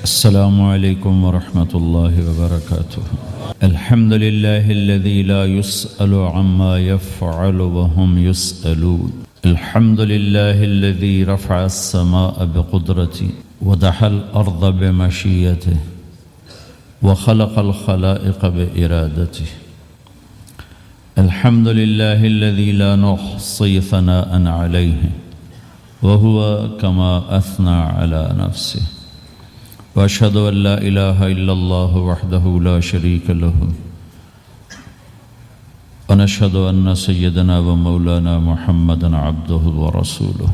السلام عليكم ورحمة الله وبركاته. الحمد لله الذي لا يسأل عما يفعل وهم يسألون. الحمد لله الذي رفع السماء بقدرته ودحى الأرض بمشيته وخلق الخلائق بإرادته. الحمد لله الذي لا نحصي ثناء عليه وهو كما أثنى على نفسه. وأشهد أن لا إله إلا الله وحده لا شريك له ونشهد أن سيدنا ومولانا محمدا عبده ورسوله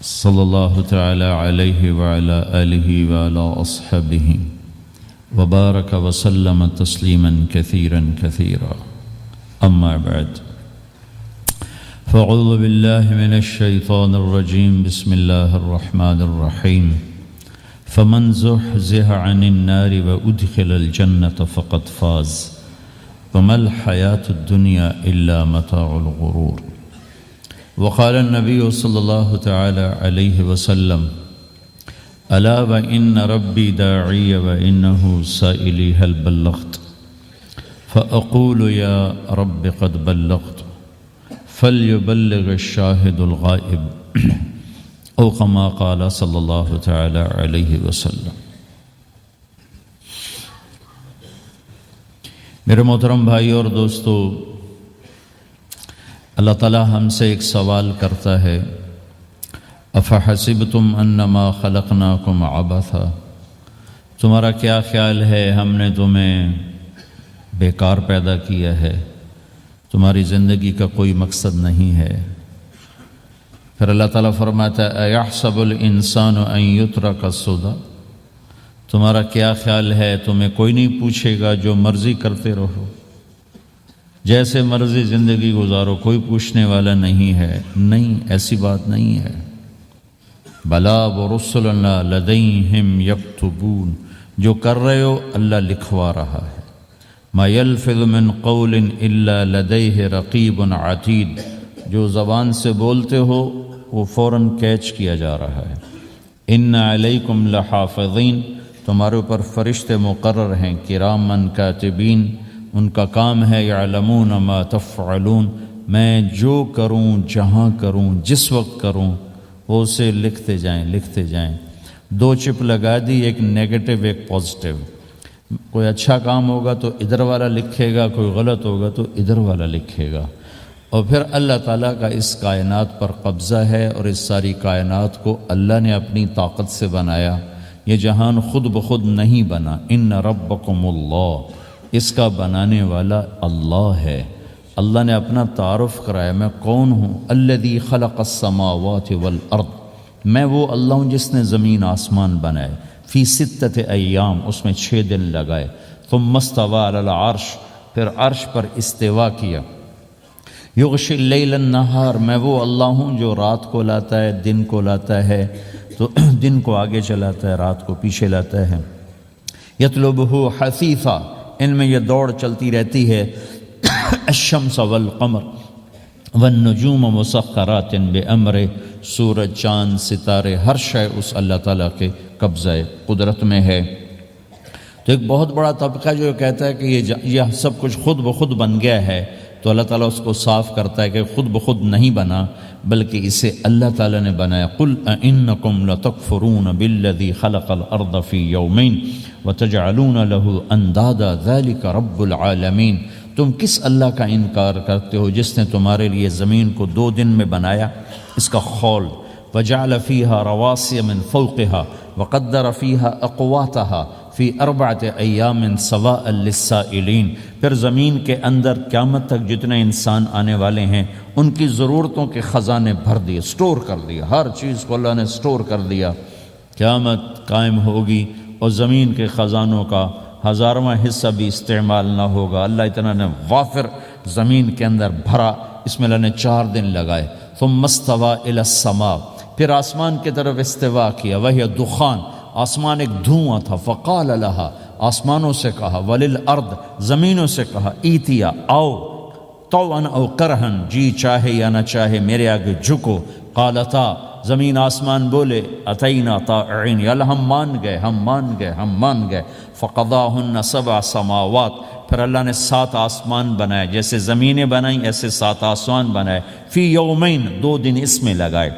صلى الله تعالى عليه وعلى آله وعلى أصحابه وبارك وسلم تسليما كثيرا كثيرا. أما بعد، فأعوذ بالله من الشيطان الرجيم. بسم الله الرحمن الرحيم. فمن زحزح عن النار وأدخل الجنة فقد فاز وما الحياة الدنيا إلا متاع الغرور. وقال النبي صلى الله تعالى عليه وسلم: ألا وإن ربي داعي وإنه سائلي هل بلغت؟ فأقول يا رب قد بلغت فليبلغ الشاهد الغائب او كما قال صلی اللہ تعالی علیہ وسلم. میرے محترم بھائی اور دوستو، اللہ تعالی ہم سے ایک سوال کرتا ہے: افحسبتم انما خلقناکم عبثا، تمہارا کیا خیال ہے ہم نے تمہیں بیکار پیدا کیا ہے، تمہاری زندگی کا کوئی مقصد نہیں ہے؟ پھر اللہ تعالیٰ فرماتا ہے: اَيَحْسَبُ الْإِنسَانُ أَن يُتْرَكَ سُدًى، تمہارا کیا خیال ہے تمہیں کوئی نہیں پوچھے گا، جو مرضی کرتے رہو، جیسے مرضی زندگی گزارو، کوئی پوچھنے والا نہیں ہے؟ نہیں، ایسی بات نہیں ہے. بلا وَرُسُلُنَا لَدَيْهِمْ يَكْتُبُونَ، جو کر رہے ہو اللہ لکھوا رہا ہے. مَا يَلْفِظُ مِنْ قَوْلٍ إِلَّا لَدَيْهِ رَقِيبٌ عَتِيدٌ، جو زبان سے بولتے ہو وہ فوراً کیچ کیا جا رہا ہے. ان علیکم لحافظین، تمہارے اوپر فرشتے مقرر ہیں، کرامن کاتبین، ان کا کام ہے یعلمون ما تفعلون، میں جو کروں، جہاں کروں، جس وقت کروں، وہ اسے لکھتے جائیں لکھتے جائیں. دو چپ لگا دی، ایک نیگیٹو ایک پازیٹیو. کوئی اچھا کام ہوگا تو ادھر والا لکھے گا، کوئی غلط ہوگا تو ادھر والا لکھے گا. اور پھر اللہ تعالیٰ کا اس کائنات پر قبضہ ہے، اور اس ساری کائنات کو اللہ نے اپنی طاقت سے بنایا. یہ جہان خود بخود نہیں بنا. ان ربکم اللہ، اس کا بنانے والا اللہ ہے. اللہ نے اپنا تعارف کرایا: میں کون ہوں؟ الذی خلق السماوات والارض، میں وہ اللہ ہوں جس نے زمین آسمان بنائے. فی ستۃ ایام، اس میں 6 دن لگائے. ثم استوی علی العرش، پھر عرش پر استوا کیا. یغشی اللیل النہار، میں وہ اللہ ہوں جو رات کو لاتا ہے، دن کو لاتا ہے، تو دن کو آگے چلاتا ہے، رات کو پیچھے لاتا ہے. یطلبہ حثیثا، ان میں یہ دوڑ چلتی رہتی ہے. الشمس والقمر والنجوم مسخرات بامرہ، سورج، چاند، ستارے، ہر شے اس اللہ تعالیٰ کے قبضہ قدرت میں ہے. تو ایک بہت بڑا طبقہ جو کہتا ہے کہ یہ سب کچھ خود بخود بن گیا ہے، تو اللہ تعالیٰ اس کو صاف کرتا ہے کہ خود بخود نہیں بنا، بلکہ اسے اللہ تعالیٰ نے بنایا. قل اَإِنَّكُمْ لَتَكْفُرُونَ بِالَّذِي خَلَقَ الْأَرْضَ فِي يَوْمَيْنِ وَتَجْعَلُونَ لَهُ أَنْدَادًا ذَلِكَ رَبُّ الْعَالَمِينَ، تم کس اللہ کا انکار کرتے ہو جس نے تمہارے لیے زمین کو 2 دن میں بنایا؟ اس کا خول. وَجَعَلَ فِيهَا رَوَاسِيَ مِنْ فَوْقِهَا وَقَدَّرَ فِيهَا أَقْوَاتَهَا فی 4 ایام سواء للسائلین، پھر زمین کے اندر قیامت تک جتنے انسان آنے والے ہیں ان کی ضرورتوں کے خزانے بھر دیے، سٹور کر دیا، ہر چیز کو اللہ نے سٹور کر دیا. قیامت قائم ہوگی اور زمین کے خزانوں کا 1000واں حصہ بھی استعمال نہ ہوگا. اللہ اتنا نے وافر زمین کے اندر بھرا. اس میں اللہ نے 4 دن لگائے. ثم استوى الى السماء، پھر آسمان کی طرف استوا کیا. وہی دخان، آسمان ایک دھواں تھا. فقال لها، آسمانوں سے کہا. وللارض، زمینوں سے کہا. ایتیا، آؤ. طوعا او کرہن، جی چاہے یا نہ چاہے میرے آگے جھکو. قالتا، زمین آسمان بولے اتینا طائعین، یا اللہ ہم مان گئے، ہم مان گئے، ہم مان گئے۔ فقضاہن 7 سماوات، پھر اللہ نے 7 آسمان بنائے، جیسے زمینیں بنائیں ایسے 7 آسمان بنائے، فی یومین 2 دن اس میں لگائے،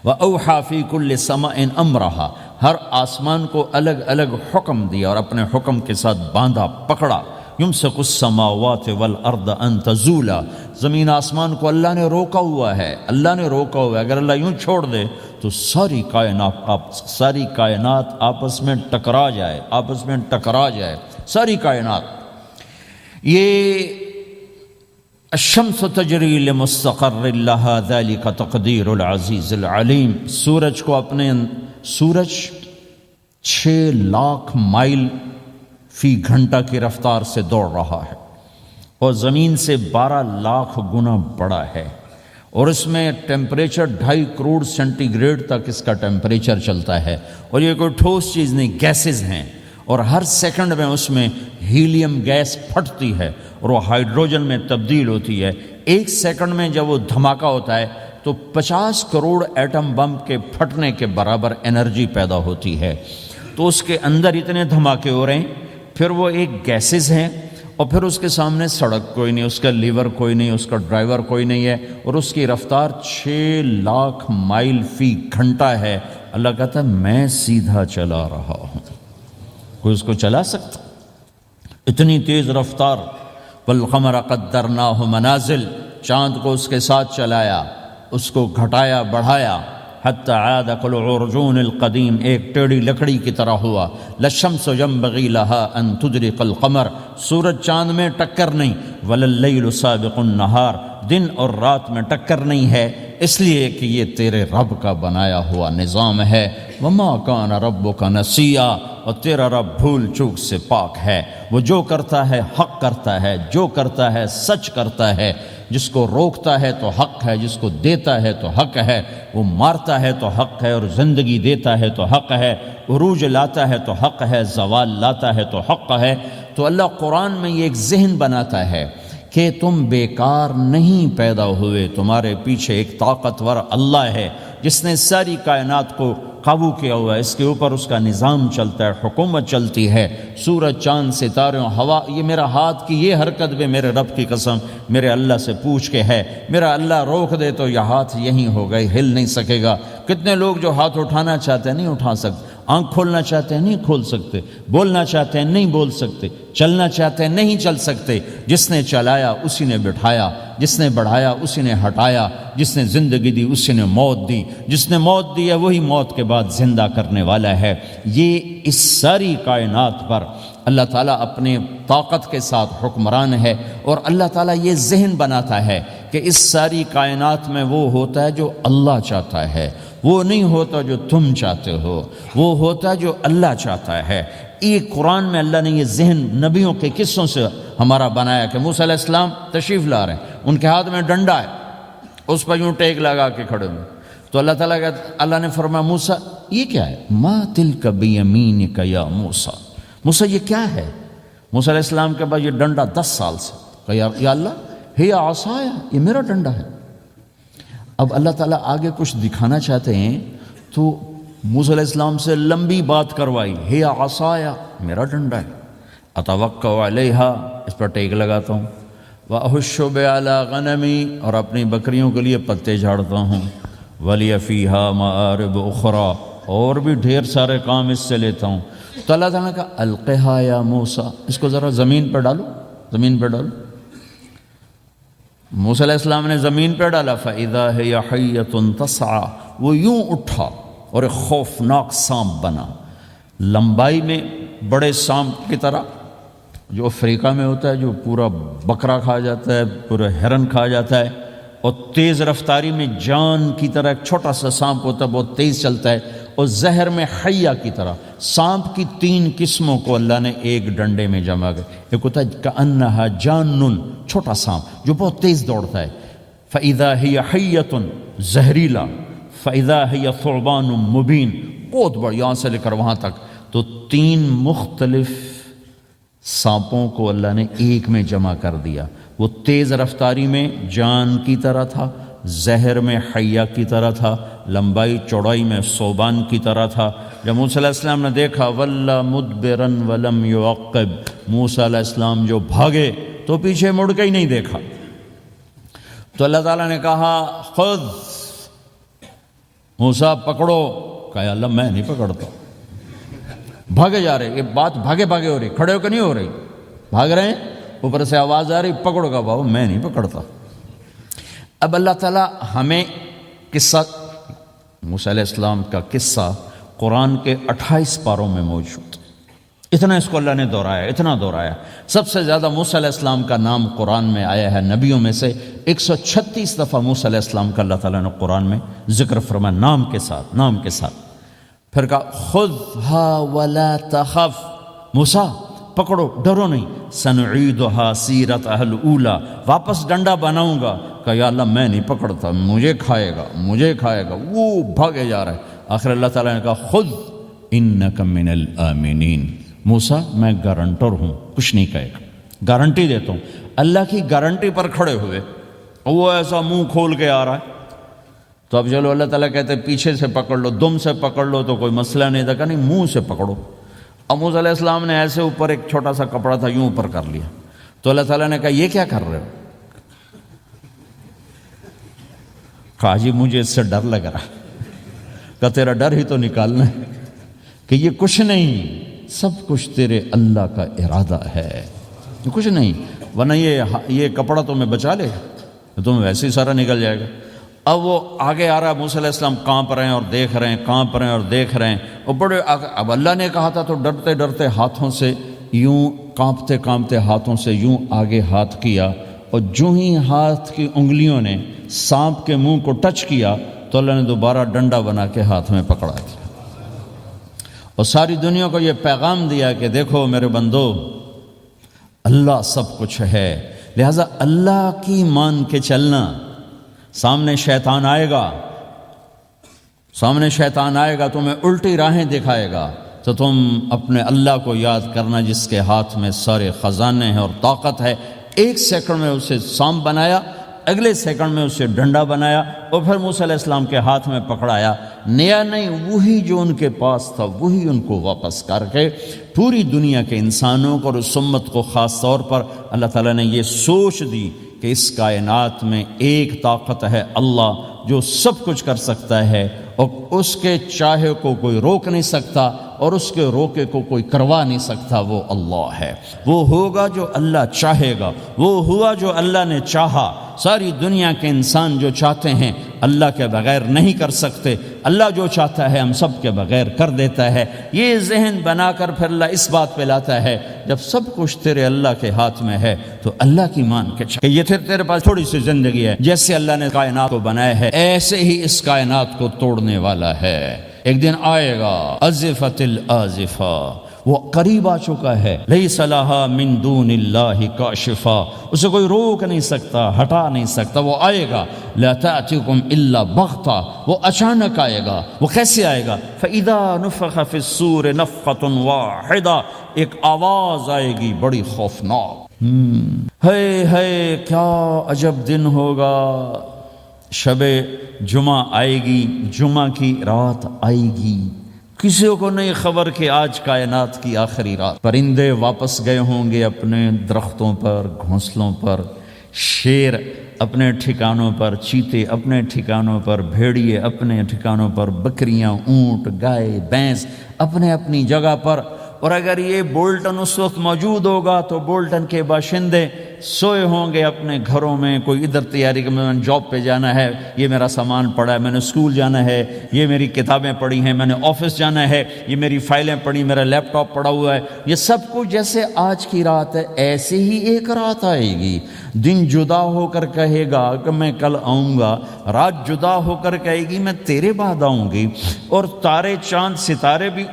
وَأَوْحَى فِي كُلِّ سَمَاءٍ أَمْرَهَا، ہر آسمان کو الگ الگ حکم دیا اور اپنے حکم کے ساتھ باندھا، پکڑا۔ يُمْسِكُ السَّمَاوَاتِ وَالْأَرْضَ أَن تَزُولَا، زمین آسمان کو اللہ نے روکا ہوا ہے، اللہ نے روکا ہوا ہے، اگر اللہ یوں چھوڑ دے تو ساری کائنات آپس میں ٹکرا جائے، آپس میں ٹکرا جائے ساری کائنات۔ یہ الشمس تجری لمستقر لها ذلك تقدیر العزیز العلیم، سورج کو سورج 6 لاکھ مائل فی گھنٹہ کی رفتار سے دوڑ رہا ہے اور زمین سے 12 لاکھ گنا بڑا ہے، اور اس میں ٹیمپریچر 2.5 کروڑ سینٹی گریڈ تک اس کا ٹیمپریچر چلتا ہے، اور یہ کوئی ٹھوس چیز نہیں، گیسز ہیں، اور ہر سیکنڈ میں اس میں ہیلیم گیس پھٹتی ہے اور وہ ہائیڈروجن میں تبدیل ہوتی ہے۔ 1 سیکنڈ میں جب وہ دھماکہ ہوتا ہے تو 50 کروڑ ایٹم بم کے پھٹنے کے برابر انرجی پیدا ہوتی ہے، تو اس کے اندر اتنے دھماکے ہو رہے ہیں، پھر وہ ایک گیسز ہیں، اور پھر اس کے سامنے سڑک کوئی نہیں، اس کا لیور کوئی نہیں، اس کا ڈرائیور کوئی نہیں ہے، اور اس کی رفتار 6 لاکھ مائل فی گھنٹہ ہے۔ اللہ کہتا ہے میں سیدھا چلا رہا ہوں، کوئی اس کو چلا سکتا؟ اتنی تیز رفتار۔ والقمر قدرناہ منازل، چاند کو اس کے ساتھ چلایا، اس کو گھٹایا بڑھایا، حتی عاد کالعرجون القدیم، ایک ٹیڑھی لکڑی کی طرح ہوا۔ للشمس ينبغي لها ان تدرك القمر، سورج چاند میں ٹکر نہیں، ولا اللیل سابق النہار، دن اور رات میں ٹکر نہیں ہے، اس لیے کہ یہ تیرے رب کا بنایا ہوا نظام ہے۔ وما کان ربک نسیا، اور تیرا رب بھول چوک سے پاک ہے، وہ جو کرتا ہے حق کرتا ہے، جو کرتا ہے سچ کرتا ہے، جس کو روکتا ہے تو حق ہے، جس کو دیتا ہے تو حق ہے، وہ مارتا ہے تو حق ہے، اور زندگی دیتا ہے تو حق ہے، عروج لاتا ہے تو حق ہے، زوال لاتا ہے تو حق ہے۔ تو اللہ قرآن میں یہ ایک ذہن بناتا ہے کہ تم بیکار نہیں پیدا ہوئے، تمہارے پیچھے ایک طاقتور اللہ ہے جس نے ساری کائنات کو قابو کیا ہوا ہے، اس کے اوپر اس کا نظام چلتا ہے، حکومت چلتی ہے۔ سورج، چاند، ستاروں، ہوا، یہ میرا ہاتھ کی یہ حرکت بھی میرے رب کی قسم میرے اللہ سے پوچھ کے ہے، میرا اللہ روک دے تو یہ ہاتھ یہیں ہو گئے، ہل نہیں سکے گا۔ کتنے لوگ جو ہاتھ اٹھانا چاہتے ہیں نہیں اٹھا سکتے، آنکھ کھولنا چاہتے ہیں نہیں کھول سکتے، بولنا چاہتے ہیں نہیں بول سکتے، چلنا چاہتے ہیں نہیں چل سکتے۔ جس نے چلایا اسی نے بٹھایا، جس نے بڑھایا اسی نے ہٹایا، جس نے زندگی دی اسی نے موت دی، جس نے موت دی ہے وہی موت کے بعد زندہ کرنے والا ہے۔ یہ اس ساری کائنات پر اللہ تعالیٰ اپنے طاقت کے ساتھ حکمران ہے، اور اللہ تعالیٰ یہ ذہن بناتا ہے کہ اس ساری کائنات میں وہ ہوتا ہے جو اللہ چاہتا ہے، وہ نہیں ہوتا جو تم چاہتے ہو، وہ ہوتا ہے جو اللہ چاہتا ہے۔ یہ قرآن میں اللہ نے یہ ذہن نبیوں کے قصوں سے ہمارا بنایا کہ موسیٰ علیہ السلام تشریف لا رہے ہیں، ان کے ہاتھ میں ڈنڈا ہے، اس پر یوں ٹیک لگا کے کھڑے ہوئے، تو اللہ نے فرمایا موسیٰ یہ کیا ہے؟ ما تلک بیمینک یا موسیٰ، موسیٰ یہ کیا ہے؟ موسیٰ علیہ السلام کے بعد یہ ڈنڈا 10 سال سے، کہا یا اللہ ہی عصایا، یہ میرا ڈنڈا ہے۔ اب اللہ تعالیٰ آگے کچھ دکھانا چاہتے ہیں تو موسیٰ علیہ السلام سے لمبی بات کروائی، ہے عصایا، میرا ڈنڈا ہے، اتوکل علیہا، اس پر ٹیک لگاتا ہوں، واحش بہا علی غنمی، اور اپنی بکریوں کے لیے پتے جھاڑتا ہوں، ولی فیہا مآرب اخرى، اور بھی ڈھیر سارے کام اس سے لیتا ہوں۔ تو اللہ تعالیٰ نے کہا القہا یا موسیٰ، اس کو ذرا زمین پہ ڈالو، زمین پہ ڈالو۔ موسیٰ علیہ السلام نے زمین پہ ڈالا، فَإِذَا هِيَ حَيَّةٌ تَسْعَىٰ، وہ یوں اٹھا اور ایک خوفناک سانپ بنا، لمبائی میں بڑے سانپ کی طرح جو افریقہ میں ہوتا ہے، جو پورا بکرا کھا جاتا ہے، پورا ہرن کھا جاتا ہے، اور تیز رفتاری میں جان کی طرح ایک چھوٹا سا سانپ ہوتا ہے، بہت تیز چلتا ہے، اور زہر میں حیہ کی طرح۔ سانپ کی 3 قسموں کو اللہ نے ایک ڈنڈے میں جمع کر، ایک ہوتا ہے کأنہا جان، چھوٹا سانپ جو بہت تیز دوڑتا ہے، فَإِذَا هِيَ حَيَّةٌ زہریلا، فَإِذَا هِيَ ثُعْبَانٌ مُبِينٌ، بہت بڑا، یہاں سے لے کر وہاں تک۔ تو 3 مختلف سانپوں کو اللہ نے ایک میں جمع کر دیا، وہ تیز رفتاری میں جان کی طرح تھا، زہر میں حیہ کی طرح تھا، لمبائی چوڑائی میں ثوبان کی طرح تھا۔ جب موسیٰ علیہ السلام نے دیکھا وَلَّا مُدْبِرًا وَلَمْ يُعَقِّبْ، موسیٰ علیہ السلام جو بھاگے تو پیچھے مڑ کے ہی نہیں دیکھا۔ تو اللہ تعالیٰ نے کہا خذ موسیٰ پکڑو، کہا اللہ میں نہیں پکڑتا۔ بھاگے جا رہے، یہ بات بھاگے بھاگے ہو رہی، کھڑے ہو کے نہیں ہو رہی، بھاگ رہے ہیں، اوپر سے آواز آ رہی پکڑو کا بابا میں نہیں پکڑتا۔ اب اللہ تعالیٰ ہمیں قصہ موسیٰ علیہ السلام کا قصہ قرآن کے 28 پاروں میں موجود، اتنا اس کو اللہ نے دہرایا، اتنا دہرایا۔ سب سے زیادہ موسیٰ علیہ السلام کا نام قرآن میں آیا ہے، نبیوں میں سے 136 دفعہ موسیٰ علیہ السلام کا اللہ تعالیٰ نے قرآن میں ذکر فرمایا، نام کے ساتھ، نام کے ساتھ۔ پھر کہا خذھا ولا تخف، موسیٰ پکڑو ڈرو نہیں، سنعیدھا سیرتھا الاولی، واپس ڈنڈا بناؤں گا۔ کہا یا اللہ میں نہیں پکڑتا، مجھے کھائے گا، مجھے کھائے گا، وہ بھاگے جا رہا ہے۔ آخر اللہ تعالیٰ نے کہا خذ انک من الآمنین، موسیٰ میں گارنٹر ہوں، کچھ نہیں کہے گا، گارنٹی دیتا ہوں۔ اللہ کی گارنٹی پر کھڑے ہوئے، وہ ایسا منہ کھول کے آ رہا ہے۔ تو اب چلو اللہ تعالیٰ کہتے ہیں پیچھے سے پکڑ لو، دم سے پکڑ لو تو کوئی مسئلہ نہیں تھا، کہ نہیں منہ سے پکڑو۔ اب موسیٰ علیہ السلام نے ایسے اوپر ایک چھوٹا سا کپڑا تھا یوں اوپر کر لیا، تو اللہ تعالیٰ نے کہا یہ کیا کر رہے ہو؟ کہا جی مجھے اس سے ڈر لگ رہا۔ کہ تیرا ڈر ہی تو نکالنا ہے، کہ یہ کچھ نہیں، سب کچھ تیرے اللہ کا ارادہ ہے، یہ کچھ نہیں، ورنہ یہ کپڑا تمہیں بچا لے گا، تمہیں ویسے ہی سارا نکل جائے گا۔ اب وہ آگے آ رہا ہے، موسیٰ علیہ السلام کانپ رہے ہیں اور دیکھ رہے ہیں، کانپ رہے ہیں اور دیکھ رہے ہیں، اور بڑے اب اللہ نے کہا تھا تو ڈرتے ڈرتے ہاتھوں سے یوں، کانپتے کانپتے ہاتھوں سے یوں آگے ہاتھ کیا، اور جو ہی ہاتھ کی انگلیوں نے سانپ کے منہ کو ٹچ کیا تو اللہ نے دوبارہ ڈنڈا بنا کے ہاتھ میں پکڑا دیا، اور ساری دنیا کو یہ پیغام دیا کہ دیکھو میرے بندو، اللہ سب کچھ ہے، لہذا اللہ کی مان کے چلنا۔ سامنے شیطان آئے گا، سامنے شیطان آئے گا، تمہیں الٹی راہیں دکھائے گا، تو تم اپنے اللہ کو یاد کرنا جس کے ہاتھ میں سارے خزانے ہیں اور طاقت ہے۔ ایک سیکنڈ میں اسے سانپ بنایا، اگلے سیکنڈ میں اسے ڈنڈا بنایا، اور پھر موسیٰ علیہ السلام کے ہاتھ میں پکڑایا، نیا نہیں، وہی جو ان کے پاس تھا وہی ان کو واپس کر کے پوری دنیا کے انسانوں کو اور اس امت کو خاص طور پر اللہ تعالیٰ نے یہ سوچ دی کہ اس کائنات میں ایک طاقت ہے اللہ جو سب کچھ کر سکتا ہے، اور اس کے چاہے کو کوئی روک نہیں سکتا اور اس کے روکے کو کوئی کروا نہیں سکتا، وہ اللہ ہے۔ وہ ہوگا جو اللہ چاہے گا، وہ ہوا جو اللہ نے چاہا۔ ساری دنیا کے انسان جو چاہتے ہیں اللہ کے بغیر نہیں کر سکتے، اللہ جو چاہتا ہے ہم سب کے بغیر کر دیتا ہے۔ یہ ذہن بنا کر پھر اللہ اس بات پہ لاتا ہے جب سب کچھ تیرے اللہ کے ہاتھ میں ہے تو اللہ کی مان کے کہ یہ تیرے پاس تھوڑی سی زندگی ہے، جیسے اللہ نے کائنات کو بنایا ہے ایسے ہی اس کائنات کو توڑنے والا ہے۔ ایک دن آئے گا، ازفت الازفہ، وہ قریب آ چکا ہے، لیس لہا من دون اللہ کاشفہ، اسے کوئی روک نہیں سکتا، ہٹا نہیں سکتا، وہ آئے گا۔ لا تأتیکم الا بغتہ، وہ اچانک آئے گا۔ وہ کیسے آئے گا؟ فإذا نفخ فی الصور نفخۃ واحدہ، ایک آواز آئے گی بڑی خوفناک۔ ہے کیا عجب دن ہوگا، شب جمعہ آئے گی، جمعہ کی رات آئے گی، کسی کو نہیں خبر کہ آج کائنات کی آخری رات۔ پرندے واپس گئے ہوں گے اپنے درختوں پر، گھونسلوں پر، شیر اپنے ٹھکانوں پر، چیتے اپنے ٹھکانوں پر، بھیڑیے اپنے ٹھکانوں پر، بکریاں، اونٹ، گائے، بھینس اپنے اپنی جگہ پر۔ اور اگر یہ بولٹن اس وقت موجود ہوگا تو بولٹن کے باشندے سوئے ہوں گے اپنے گھروں میں، کوئی ادھر تیاری کہ میں نے جاب پہ جانا ہے، یہ میرا سامان پڑا ہے، میں نے اسکول جانا ہے، یہ میری کتابیں پڑھی ہیں، میں نے آفس جانا ہے، یہ میری فائلیں پڑھی، میرا لیپ ٹاپ پڑا ہوا ہے، یہ سب کچھ جیسے آج کی رات ہے ایسے ہی ایک رات آئے گی۔ دن جدا ہو کر کہے گا کہ میں کل آؤں گا، رات جدا ہو کر کہے گی میں تیرے بعد آؤں گی، اور تارے چاند ستارے بھی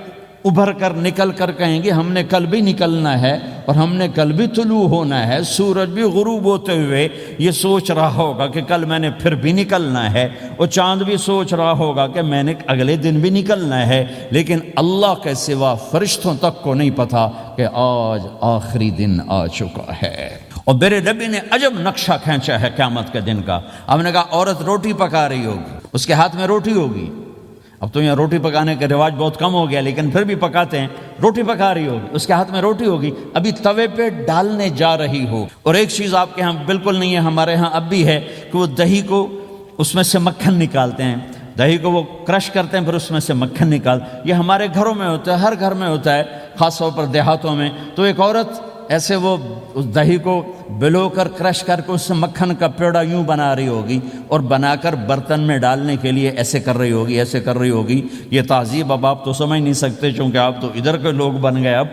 ابھر کر نکل کر کہیں گے ہم نے کل بھی نکلنا ہے اور ہم نے کل بھی طلوع ہونا ہے۔ سورج بھی غروب ہوتے ہوئے یہ سوچ رہا ہوگا کہ کل میں نے پھر بھی نکلنا ہے، اور چاند بھی سوچ رہا ہوگا کہ میں نے اگلے دن بھی نکلنا ہے، لیکن اللہ کے سوا فرشتوں تک کو نہیں پتا کہ آج آخری دن آ چکا ہے۔ اور میرے نبی نے عجب نقشہ کھینچا ہے قیامت کے دن کا. ہم نے کہا عورت روٹی پکا رہی ہوگی، اس کے ہاتھ میں روٹی ہوگی. اب تو یہاں روٹی پکانے کا رواج بہت کم ہو گیا، لیکن پھر بھی پکاتے ہیں. روٹی پکا رہی ہوگی، اس کے ہاتھ میں روٹی ہوگی، ابھی توے پہ ڈالنے جا رہی ہو. اور ایک چیز آپ کے ہاں بالکل نہیں ہے، ہمارے ہاں اب بھی ہے کہ وہ دہی کو اس میں سے مکھن نکالتے ہیں، دہی کو وہ کرش کرتے ہیں، پھر اس میں سے مکھن نکال. یہ ہمارے گھروں میں ہوتا ہے، ہر گھر میں ہوتا ہے، خاص طور پر دیہاتوں میں. تو ایک عورت ایسے وہ اس دہی کو بلو کر کرش کر کے اس سے مکھن کا پیڑا یوں بنا رہی ہوگی، اور بنا کر برتن میں ڈالنے کے لیے ایسے کر رہی ہوگی، ایسے کر رہی ہوگی. یہ تہذیب اب آپ تو سمجھ نہیں سکتے، چونکہ آپ تو ادھر کے لوگ بن گئے. اب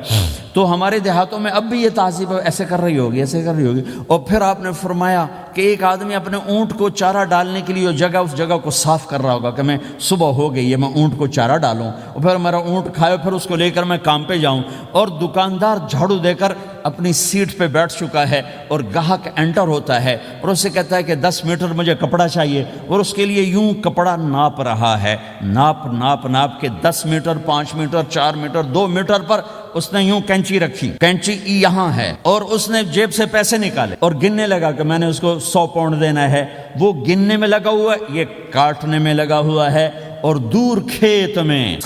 تو ہمارے دیہاتوں میں اب بھی یہ تہذیب ہے، ایسے کر رہی ہوگی، ایسے کر رہی ہوگی. اور پھر آپ نے فرمایا کہ ایک آدمی اپنے اونٹ کو چارہ ڈالنے کے لیے اس جگہ کو صاف کر رہا ہوگا کہ میں صبح ہو گئی ہے، میں اونٹ کو چارہ ڈالوں، اور پھر میرا اونٹ کھائے، پھر اس کو لے کر میں کام پہ جاؤں. اور دکاندار جھاڑو دے کر اپنی سیٹ پہ بیٹھ چکا ہے، اور گاہک انٹر ہوتا ہے اور اسے کہتا ہے کہ 10 میٹر مجھے کپڑا چاہیے، اور اس کے لیے یوں کپڑا ناپ رہا ہے، ناپ کے 10 میٹر، 5 میٹر، 4 میٹر، 2 میٹر پر اس نے یوں کینچی رکھی، کینچی یہاں ہے، اور اس نے جیب سے پیسے نکالے اور گننے لگا کہ میں نے اس کو 100 پاؤنڈ دینا ہے. وہ گننے میں لگا ہوا ہے، یہ کاٹنے میں لگا ہوا ہے. اور دور کھیت میں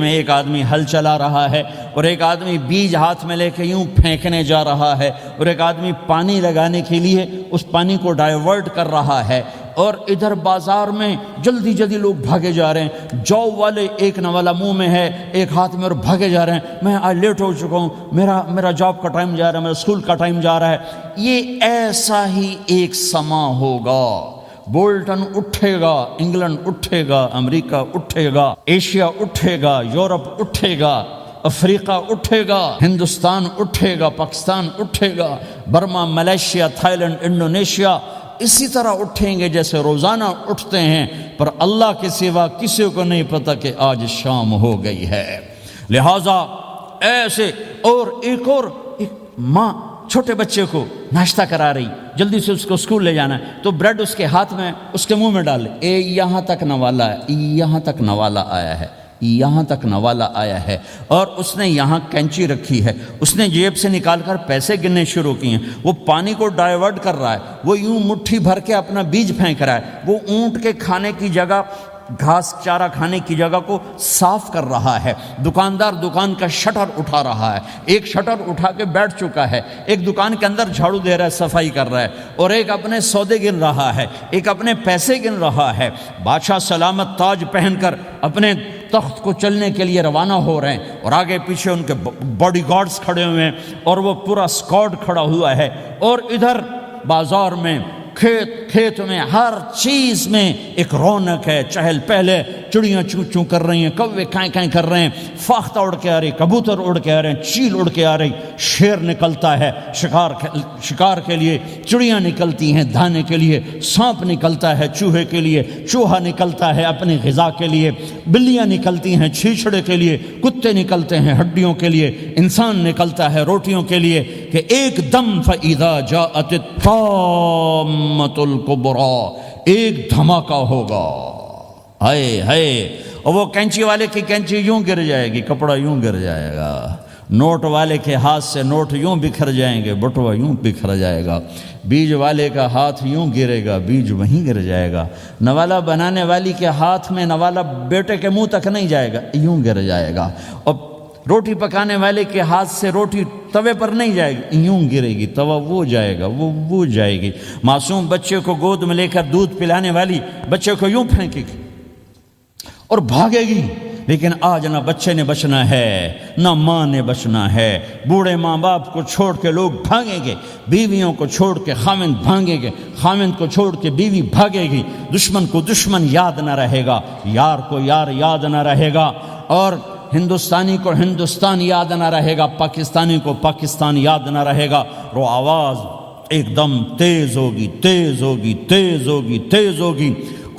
ایک آدمی ہل چلا رہا ہے، اور ایک آدمی بیج ہاتھ میں لے کے یوں پھینکنے جا رہا ہے، اور ایک آدمی پانی لگانے کے لیے اس پانی کو ڈائیورٹ کر رہا ہے. اور ادھر بازار میں جلدی لوگ بھاگے جا رہے ہیں، جاب والے ایک نوالا منہ میں ہے، ایک ہاتھ میں، اور بھاگے جا رہے ہیں. میں آج لیٹ ہو چکا ہوں، میرا جاب کا ٹائم جا رہا ہے، میرا اسکول کا ٹائم جا رہا ہے. یہ ایسا ہی ایک سما ہوگا. بولٹن اٹھے گا، انگلینڈ اٹھے گا، امریکہ اٹھے گا، ایشیا اٹھے گا، یورپ اٹھے گا، افریقہ اٹھے گا، ہندوستان اٹھے گا، پاکستان اٹھے گا، Burma, Malaysia, Thailand, Indonesia اسی طرح اٹھیں گے جیسے روزانہ اٹھتے ہیں. پر اللہ کے سوا کسی کو نہیں پتہ کہ آج شام ہو گئی ہے. لہذا ایسے. اور ایک ماں چھوٹے بچے کو ناشتہ کرا رہی، جلدی سے اس کو اسکول لے جانا ہے، تو بریڈ اس کے ہاتھ میں، اس کے منہ میں ڈال لے. یہاں تک نوالا ہے، یہاں تک نوالا آیا ہے، یہاں تک نوالا آیا ہے. اور اس نے یہاں کینچی رکھی ہے، اس نے جیب سے نکال کر پیسے گننے شروع کیے ہیں. وہ پانی کو ڈائیورٹ کر رہا ہے، وہ یوں مٹھی بھر کے اپنا بیج پھینک رہا ہے. وہ اونٹ کے کھانے کی جگہ، گھاس چارہ کھانے کی جگہ کو صاف کر رہا ہے. دکاندار دکان کا شٹر اٹھا رہا ہے، ایک شٹر اٹھا کے بیٹھ چکا ہے، ایک دکان کے اندر جھاڑو دے رہا ہے، صفائی کر رہا ہے، اور ایک اپنے سودے گن رہا ہے، ایک اپنے پیسے گن رہا ہے. بادشاہ سلامت تاج پہن کر اپنے تخت کو چلنے کے لیے روانہ ہو رہے ہیں، اور آگے پیچھے ان کے باڈی گارڈز کھڑے ہوئے ہیں، اور وہ پورا اسکواڈ کھڑا ہوا ہے. اور ادھر بازار میں، کھیت میں، ہر چیز میں ایک رونق ہے، چہل پہلے. چڑیاں چوں چوں کر رہی ہیں، کوے کائیں کائیں کر رہے ہیں، فاختہ اڑ کے آ رہی، کبوتر اڑ کے آ رہے ہیں، چیل اڑ کے آ رہی، شیر نکلتا ہے شکار کے لیے، چڑیاں نکلتی ہیں دھانے کے لیے، سانپ نکلتا ہے چوہے کے لیے، چوہا نکلتا ہے اپنی غذا کے لیے، بلیاں نکلتی ہیں چھیچڑے کے لیے، کتے نکلتے ہیں ہڈیوں کے لیے، انسان نکلتا ہے روٹیوں کے لیے. کہ ایک دم فَإِذَا جَاءَتِ الطَّامَّةُ الْكُبْرَىٰ، ایک دھماکہ ہوگا. ہائے. اور وہ کینچی والے کی کینچی یوں گر جائے گی، کپڑا یوں گر جائے گا. نوٹ والے کے ہاتھ سے نوٹ یوں بکھر جائیں گے، بٹوا یوں بکھر جائے گا. بیج والے کا ہاتھ یوں گرے گا، بیج وہیں گر جائے گا. نوالا بنانے والی کے ہاتھ میں نوالا بیٹے کے منہ تک نہیں جائے گا، یوں گر جائے گا. اور روٹی پکانے والے کے ہاتھ سے روٹی توے پر نہیں جائے گی، یوں گرے گی، توا وہ جائے گا، وہ جائے گی. معصوم بچے کو گود میں لے کر دودھ پلانے والی بچے کو یوں پھینکے گی اور بھاگے گی. لیکن آج نہ بچے نے بچنا ہے، نہ ماں نے بچنا ہے. بوڑھے ماں باپ کو چھوڑ کے لوگ بھاگیں گے، بیویوں کو چھوڑ کے خاوند بھاگیں گے، خاوند کو چھوڑ کے بیوی بھاگے گی. دشمن کو دشمن یاد نہ رہے گا، یار کو یار یاد نہ رہے گا، اور ہندوستانی کو ہندوستان یاد نہ رہے گا، پاکستانی کو پاکستان یاد نہ رہے گا. وہ آواز ایک دم تیز ہوگی، تیز ہوگی، تیز ہوگی، تیز ہوگی.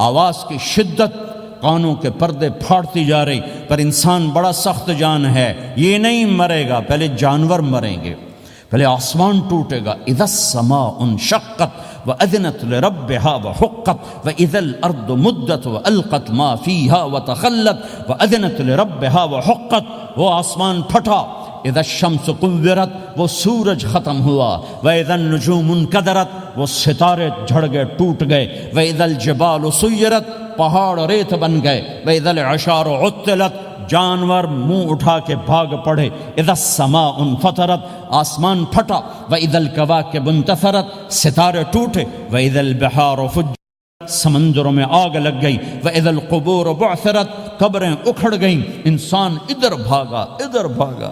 آواز کی شدت کانوں کے پردے پھاڑتی جا رہی. پر انسان بڑا سخت جان ہے، یہ نہیں مرے گا، پہلے جانور مریں گے، پہلے آسمان ٹوٹے گا. اذا السماء انشقت وأذنت لربها وحقت وإذا الأرض مدت وألقت ما فيها وتخلت وأذنت لربها وحقت. وہ آسمان پھٹا، اذا الشمس کورت وہ سورج ختم ہوا، واذا النجوم انکدرت وہ ستارے جھڑ گئے ٹوٹ گئے، واذا الجبال سیرت پہاڑ ریت بن گئے، واذا العشار عطلت جانور منہ اٹھا کے بھاگ پڑے، اذا السماء انفطرت آسمان پھٹا، واذا الکواکب انتثرت ستارے ٹوٹے، واذا البحار فجرت سمندروں میں آگ لگ گئی، وَإِذَا الْقُبُورُ بُعْثِرَتْ قبریں اکھڑ گئیں، انسان ادھر بھاگا،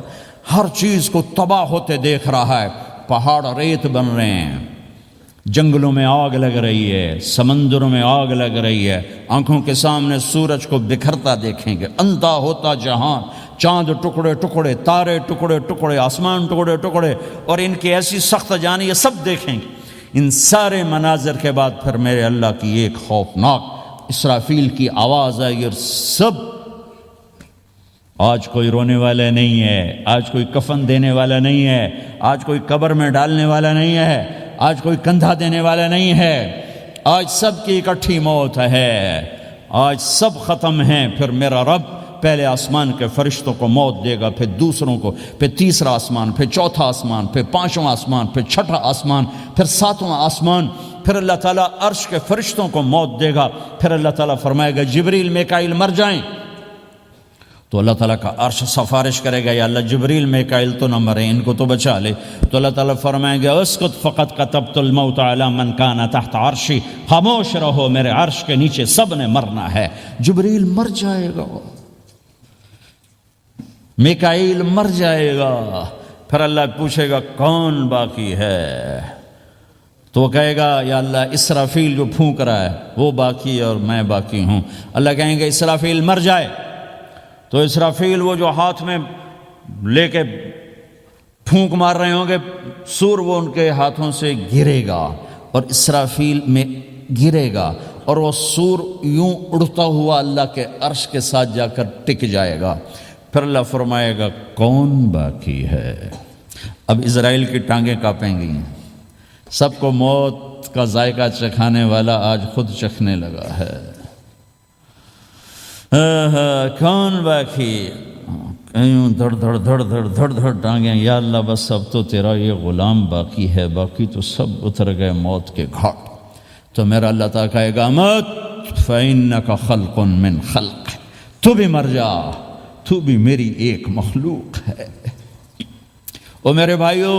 ہر چیز کو تباہ ہوتے دیکھ رہا ہے، پہاڑ ریت بن رہے ہیں، جنگلوں میں آگ لگ رہی ہے، سمندروں میں آگ لگ رہی ہے، آنکھوں کے سامنے سورج کو بکھرتا دیکھیں گے، اندھا ہوتا جہان، چاند ٹکڑے ٹکڑے، تارے ٹکڑے ٹکڑے، آسمان ٹکڑے ٹکڑے، اور ان کی ایسی سخت جانی، یہ سب دیکھیں گے۔ ان سارے مناظر کے بعد پھر میرے اللہ کی ایک خوفناک اسرافیل کی آواز آئی، اور سب، آج کوئی رونے والا نہیں ہے، آج کوئی کفن دینے والا نہیں ہے، آج کوئی قبر میں ڈالنے والا نہیں ہے، آج کوئی کندھا دینے والا نہیں ہے، آج سب کی اکٹھی موت ہے، آج سب ختم ہیں۔ پھر میرا رب پہلے آسمان کے فرشتوں کو موت دے گا، پھر دوسروں کو، پھر تیسرا آسمان، پھر چوتھا آسمان، پھر پانچواں آسمان، پھر چھٹا آسمان، پھر ساتواں آسمان، پھر اللہ تعالیٰ عرش کے فرشتوں کو موت دے گا۔ پھر اللہ تعالیٰ فرمائے گا جبریل میکائیل مر جائیں، تو اللہ تعالیٰ کا عرش سفارش کرے گا، یا اللہ جبریل میکائیل تو نہ مریں، ان کو تو بچا لے۔ تو اللہ تعالیٰ فرمائیں گے اسکت فقط کتبت الموت علی من کان تحت عرشی، خاموش رہو، میرے عرش کے نیچے سب نے مرنا ہے۔ جبریل مر جائے گا، میکائیل مر جائے گا، پھر اللہ پوچھے گا کون باقی ہے، تو وہ کہے گا یا اللہ اسرافیل جو پھونک رہا ہے وہ باقی اور میں باقی ہوں۔ اللہ کہیں گے اسرافیل مر جائے، تو اسرافیل وہ جو ہاتھ میں لے کے پھونک مار رہے ہوں گے سور، وہ ان کے ہاتھوں سے گرے گا اور اسرافیل میں گرے گا، اور وہ سور یوں اڑتا ہوا اللہ کے عرش کے ساتھ جا کر ٹک جائے گا۔ پھر اللہ فرمائے گا کون باقی ہے؟ اب اسرائیل کی ٹانگیں کانپیں گی، سب کو موت کا ذائقہ چکھانے والا آج خود چکھنے لگا ہے۔ کون باقی؟ یوں دھڑ دھڑ دھڑ دھڑ دھڑ دھڑ ٹانگیں، یا اللہ بس اب تو تیرا یہ غلام باقی ہے، باقی تو سب اتر گئے موت کے گھاٹ۔ تو میرا اللہ تعالیٰ کہے گا مت فَإِنَّكَ خَلْقٌ مِّن خَلْقِ، تو بھی مر جا، تو بھی میری ایک مخلوق ہے۔ او میرے بھائیو،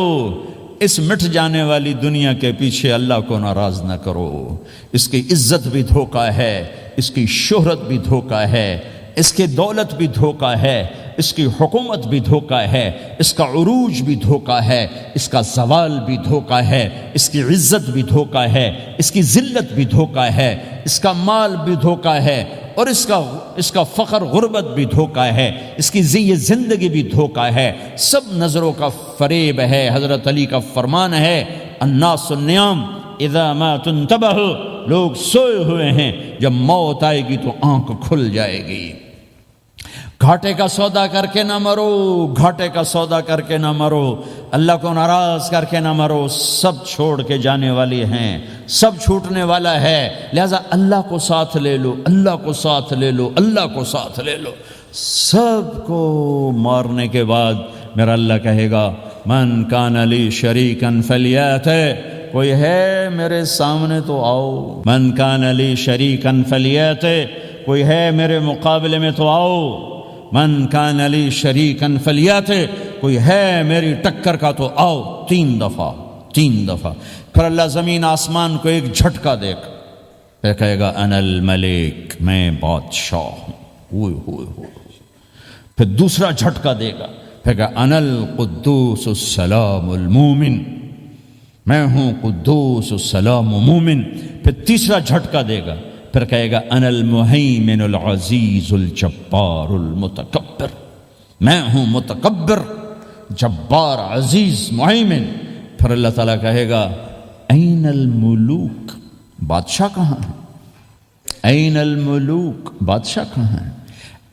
اس مٹ جانے والی دنیا کے پیچھے اللہ کو ناراض نہ کرو، اس کی عزت بھی دھوکہ ہے، اس کی شہرت بھی دھوکہ ہے، اس کی دولت بھی دھوکہ ہے، اس کی حکومت بھی دھوکہ ہے، اس کا عروج بھی دھوکہ ہے، اس کا زوال بھی دھوکہ ہے، اس کی عزت بھی دھوکہ ہے، اس کی ذلت بھی دھوکہ ہے، اس کا مال بھی دھوکہ ہے، اور اس کا فخر غربت بھی دھوکہ ہے، اس کی زندگی بھی دھوکہ ہے، سب نظروں کا فریب ہے۔ حضرت علی کا فرمان ہے الناس النیام اذا ما تنتبہ، لوگ سوئے ہوئے ہیں، جب موت آئے گی تو آنکھ کھل جائے گی۔ گھاٹے کا سودا کر کے نہ مرو، گھاٹے کا سودا کر کے نہ مرو، اللہ کو ناراض کر کے نہ مرو، سب چھوڑ کے جانے والی ہیں، سب چھوٹنے والا ہے، لہذا اللہ کو ساتھ لے لو، اللہ کو ساتھ لے لو، اللہ کو ساتھ لے لو۔ سب کو مارنے کے بعد میرا اللہ کہے گا من کان لی شریکن فلیات، کوئی ہے میرے سامنے تو آؤ، من کان لی شریکن فلیات، کوئی ہے میرے مقابلے میں تو آؤ، من کان لی شریکن فلیات، کوئی ہے میری ٹکر کا تو آؤ، تین دفعہ۔ پھر اللہ زمین آسمان کو ایک جھٹکا دے گا، پھر کہے گا انا الملک، میں بادشاہ ہوں، پھر دوسرا جھٹکا دے گا، پھر کہا انا القدوس السلام المومن، میں ہوں قدوس السلام مومن، پھر تیسرا جھٹکا دے گا، پھر کہے گا انا المہیمن العزیز الجبار المتکبر، میں ہوں متکبر، جبار، عزیز، مہیمن۔ پھر اللہ تعالیٰ کہے گا این الملوک، بادشاہ کہاں ہے؟ این الملوک، بادشاہ کہاں ہے؟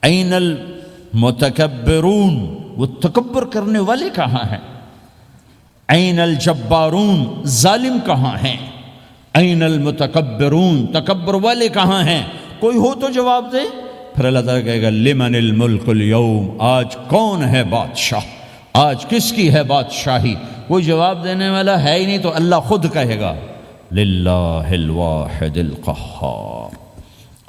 این المتکبرون، وہ تکبر کرنے والے کہاں ہیں؟ این الجبارون، ظالم کہاں ہیں؟ این المتکبرون، تکبر والے کہاں ہیں؟ کوئی ہو تو جواب دے۔ پھر اللہ تعالیٰ کہے گا لمن الملک اليوم، آج کون ہے بادشاہ؟ آج کس کی ہے بادشاہی؟ کوئی جواب دینے والا ہے ہی نہیں، تو اللہ خود کہے گا للہ الواحد القہار،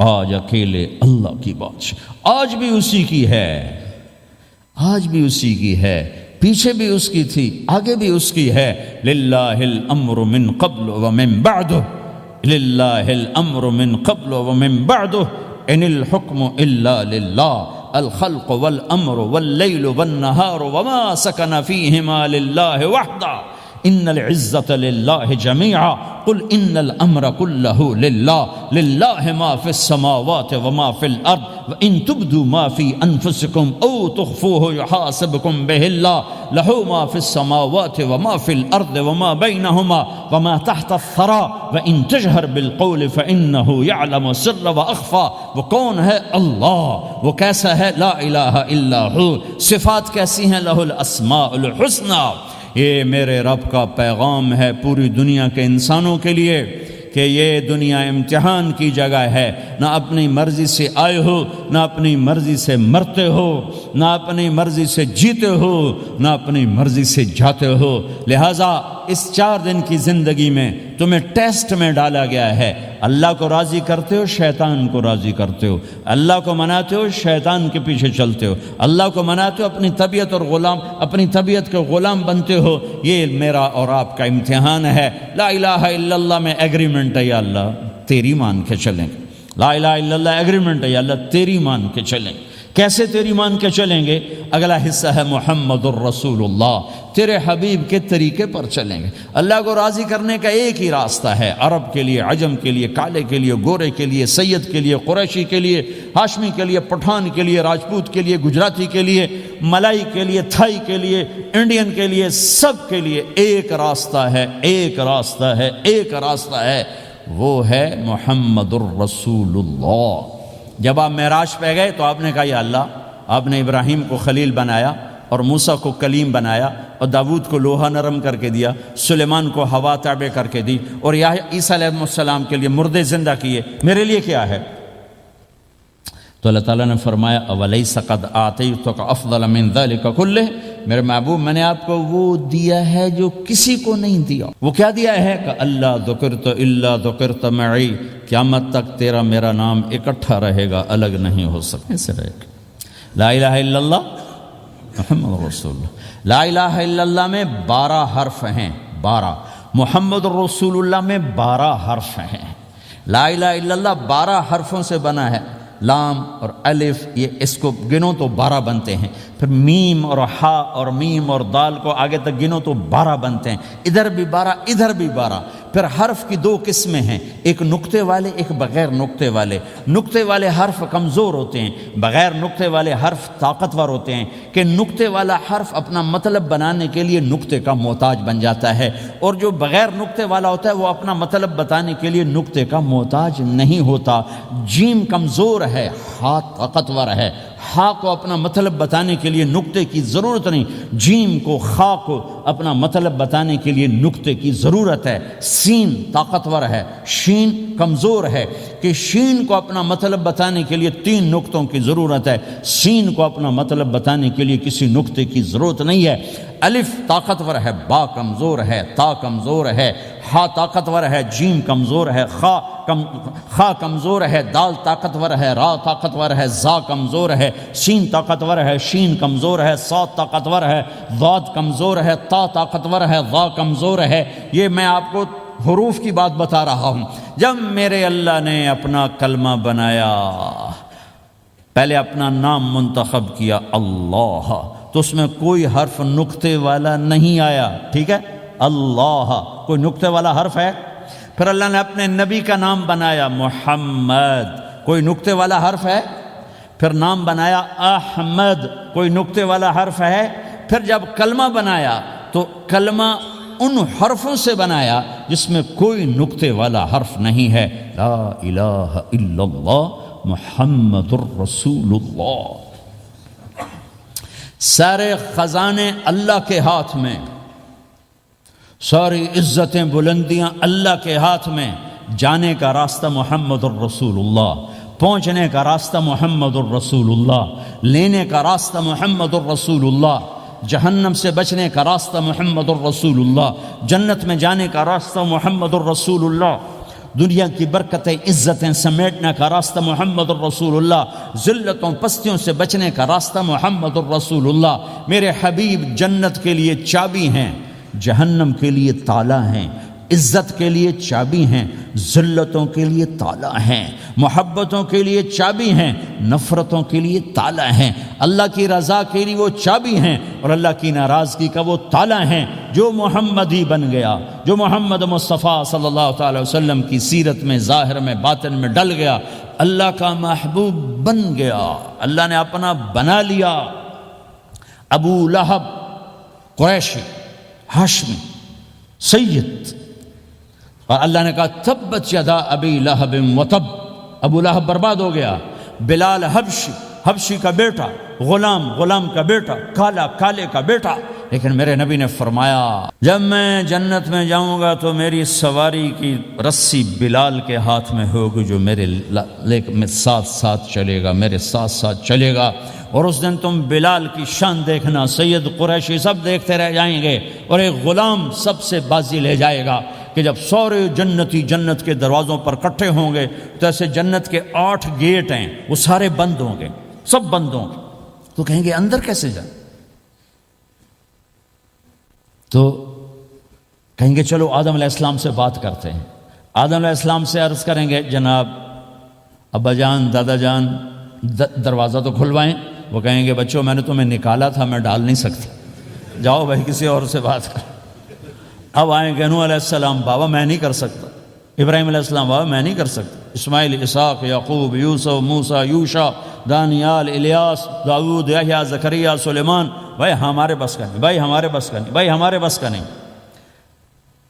آج اکیلے اللہ کی بادشاہ، آج بھی اسی کی ہے، آج بھی اسی کی ہے، پیچھے بھی اس کی تھی، آگے بھی اس کی ہے۔ للہ الامر من قبل ومن بعد، للہ الامر من قبل ومن بعد، ان الحکم الا للہ، الخلق والامر واللیل والنہار وما سکن فیہما للہ وحدہ، ان العزت للہ جميعا، قل ان الامر كله للہ، للہ ما فی السماوات وما فی الارض، وان تبدوا ما فی انفسکم او تخفوه یحاسبکم به اللہ، له ما فی السماوات وما فی الارض وما بینهما وما تحت الثرى، وان تجہر بالقول فانه يعلم السر واخفى۔ وہ کون ہے؟ اللہ۔ وہ کیسا ہے؟ لا الہ الا ہو۔ صفات کیسی ہیں؟ لہ الاسماء الحسنى۔ یہ میرے رب کا پیغام ہے پوری دنیا کے انسانوں کے لیے کہ یہ دنیا امتحان کی جگہ ہے، نہ اپنی مرضی سے آئے ہو، نہ اپنی مرضی سے مرتے ہو، نہ اپنی مرضی سے جیتے ہو، نہ اپنی مرضی سے جاتے ہو۔ لہٰذا اس 4 دن کی زندگی میں تمہیں ٹیسٹ میں ڈالا گیا ہے۔ اللہ کو راضی کرتے ہو، شیطان کو راضی کرتے ہو، اللہ کو مناتے ہو، شیطان کے پیچھے چلتے ہو، اللہ کو مناتے ہو، اپنی طبیعت اور اپنی طبیعت کے غلام بنتے ہو۔ یہ میرا اور آپ کا امتحان ہے۔ لا الہ الا اللہ میں ایگریمنٹ ہے، یا اللہ تیری مان کے چلیں گے۔ لا الہ الا اللہ ایگریمنٹ ہے، یا اللہ تیری مان کے چلیں گے۔ کیسے تیری مان کے چلیں گے؟ اگلا حصہ ہے محمد الرسول اللہ، تیرے حبیب کے طریقے پر چلیں گے۔ اللہ کو راضی کرنے کا ایک ہی راستہ ہے، عرب کے لیے، عجم کے لیے، کالے کے لیے، گورے کے لیے، سید کے لیے، قریشی کے لیے، ہاشمی کے لیے، پٹھان کے لیے، راجپوت کے لیے، گجراتی کے لیے، ملائی کے لیے، تھائی کے لیے، انڈین کے لیے، سب کے لیے ایک راستہ ہے، ایک راستہ ہے، ایک راستہ ہے، وہ ہے محمد الرسول اللہ۔ جب آپ معراج پہ گئے تو آپ نے کہا یا اللہ، آپ نے ابراہیم کو خلیل بنایا اور موسیٰ کو کلیم بنایا اور داود کو لوہا نرم کر کے دیا، سلیمان کو ہوا تابع کر کے دی، اور عیسیٰ علیہ السلام کے لیے مردے زندہ کیے، میرے لیے کیا ہے؟ تو اللہ تعالیٰ نے فرمایا اولیس قد آتیتک افضل من ذلک کلہ، میرے محبوب میں نے آپ کو وہ دیا ہے جو کسی کو نہیں دیا۔ وہ کیا دیا ہے؟ کہ اللہ ذکرت الا ذکرت معی، قیامت تک تیرا میرا نام اکٹھا رہے گا، الگ نہیں ہو سکے سے رہے گا۔ لا الہ الا اللہ محمد رسول اللہ۔ لا الہ الا اللہ میں 12 حرف ہیں، 12۔ محمد رسول اللہ میں 12 حرف ہیں۔ لا الہ الا اللہ 12 حرفوں سے بنا ہے، لام اور الف، یہ اس کو گنو تو 12 بنتے ہیں، پھر میم اور ہا اور میم اور دال کو آگے تک گنو تو 12 بنتے ہیں، ادھر بھی 12 ادھر بھی 12۔ پھر حرف کی 2 قسمیں ہیں، ایک نقطے والے، ایک بغیر نقطے والے۔ نقطے والے حرف کمزور ہوتے ہیں، بغیر نقطے والے حرف طاقتور ہوتے ہیں، کہ نقطے والا حرف اپنا مطلب بنانے کے لیے نقطے کا محتاج بن جاتا ہے، اور جو بغیر نقطے والا ہوتا ہے وہ اپنا مطلب بتانے کے لیے نقطے کا محتاج نہیں ہوتا۔ جیم کمزور ہے، ہا طاقتور ہے، ہا کو اپنا مطلب بتانے کے لیے نقطے کی ضرورت نہیں، جیم کو، خا کو اپنا مطلب بتانے کے لیے نقطے کی ضرورت ہے۔ سین طاقتور ہے، شین کمزور ہے، کہ شین کو اپنا مطلب بتانے کے لیے 3 نقطوں کی ضرورت ہے، سین کو اپنا مطلب بتانے کے لیے کسی نقطے کی ضرورت نہیں ہے۔ الف طاقتور ہے، با کمزور ہے، تا کمزور ہے، ہا طاقتور ہے، جیم کمزور ہے، خا کمزور ہے، دال طاقتور ہے، را طاقتور ہے، زا کمزور ہے، سین طاقتور ہے، شین کمزور ہے، صاد طاقتور ہے، ضاد کمزور ہے، تا طاقتور ہے، ضا کمزور ہے۔ یہ میں آپ کو حروف کی بات بتا رہا ہوں۔ جب میرے اللہ نے اپنا کلمہ بنایا، پہلے اپنا نام منتخب کیا اللہ، تو اس میں کوئی حرف نقطے والا نہیں آیا، ٹھیک ہے؟ اللہ کوئی نقطے والا حرف ہے؟ پھر اللہ نے اپنے نبی کا نام بنایا محمد، کوئی نقطے والا حرف ہے؟ پھر نام بنایا احمد، کوئی نقطے والا حرف ہے؟ پھر جب کلمہ بنایا تو کلمہ ان حرفوں سے بنایا جس میں کوئی نقطے والا حرف نہیں ہے۔ لا الہ الا اللہ محمد الرسول اللہ۔ سارے خزانے اللہ کے ہاتھ میں، ساری عزتیں بلندیاں اللہ کے ہاتھ میں، جانے کا راستہ محمد الرسول اللہ، پہنچنے کا راستہ محمد الرسول اللہ، لینے کا راستہ محمد الرسول اللہ۔ جہنم سے بچنے کا راستہ محمد الرسول اللہ، جنت میں جانے کا راستہ محمد الرسول اللہ، دنیا کی برکتیں عزتیں سمیٹنے کا راستہ محمد الرسول اللہ، ذلتوں پستیوں سے بچنے کا راستہ محمد الرسول اللہ۔ میرے حبیب جنت کے لیے چابی ہیں، جہنم کے لیے تالا ہیں، عزت کے لیے چابی ہیں، ذلتوں کے لیے تالا ہیں، محبتوں کے لیے چابی ہیں، نفرتوں کے لیے تالا ہیں، اللہ کی رضا کے لیے وہ چابی ہیں اور اللہ کی ناراضگی کا وہ تالا ہیں۔ جو محمدی بن گیا، جو محمد مصطفیٰ صلی اللہ تعالی وسلم کی سیرت میں ظاہر میں باطن میں ڈل گیا، اللہ کا محبوب بن گیا، اللہ نے اپنا بنا لیا۔ ابو لہب قریشی ہاشمی سید، اور اللہ نے کہا تبت یدا ابی لہب وتب، ابو لہب برباد ہو گیا۔ بلال حبشی کا بیٹا، غلام کا بیٹا، کالے کا بیٹا، لیکن میرے نبی نے فرمایا جب میں جنت میں جاؤں گا تو میری سواری کی رسی بلال کے ہاتھ میں ہوگی، جو میرے ساتھ چلے گا، میرے ساتھ چلے گا، اور اس دن تم بلال کی شان دیکھنا، سید قریشی سب دیکھتے رہ جائیں گے، اور ایک غلام سب سے بازی لے جائے گا کہ جب سورے جنتی جنت کے دروازوں پر کٹھے ہوں گے تو ایسے جنت کے 8 گیٹ ہیں، وہ سارے بند ہوں گے، سب بند ہوں گے، تو کہیں گے اندر کیسے جائیں؟ تو کہیں گے چلو آدم علیہ السلام سے بات کرتے ہیں۔ آدم علیہ السلام سے عرض کریں گے جناب ابا جان، دادا جان، دروازہ تو کھلوائیں۔ وہ کہیں گے بچوں میں نے تمہیں نکالا تھا، میں ڈال نہیں سکتی، جاؤ بھائی کسی اور سے بات کر۔ اب آئیں گے نوح علیہ السلام، بابا میں نہیں کر سکتا۔ ابراہیم علیہ السلام، بابا میں نہیں کر سکتا۔ اسماعیل، اسحاق، یعقوب، یوسف، موسیٰ، یوشع، دانیال، الیاس، داؤد، یحییٰ، زکریا، سلیمان، بھائی ہمارے بس کا نہیں، بھائی ہمارے بس کا نہیں، بھائی ہمارے بس کا نہیں۔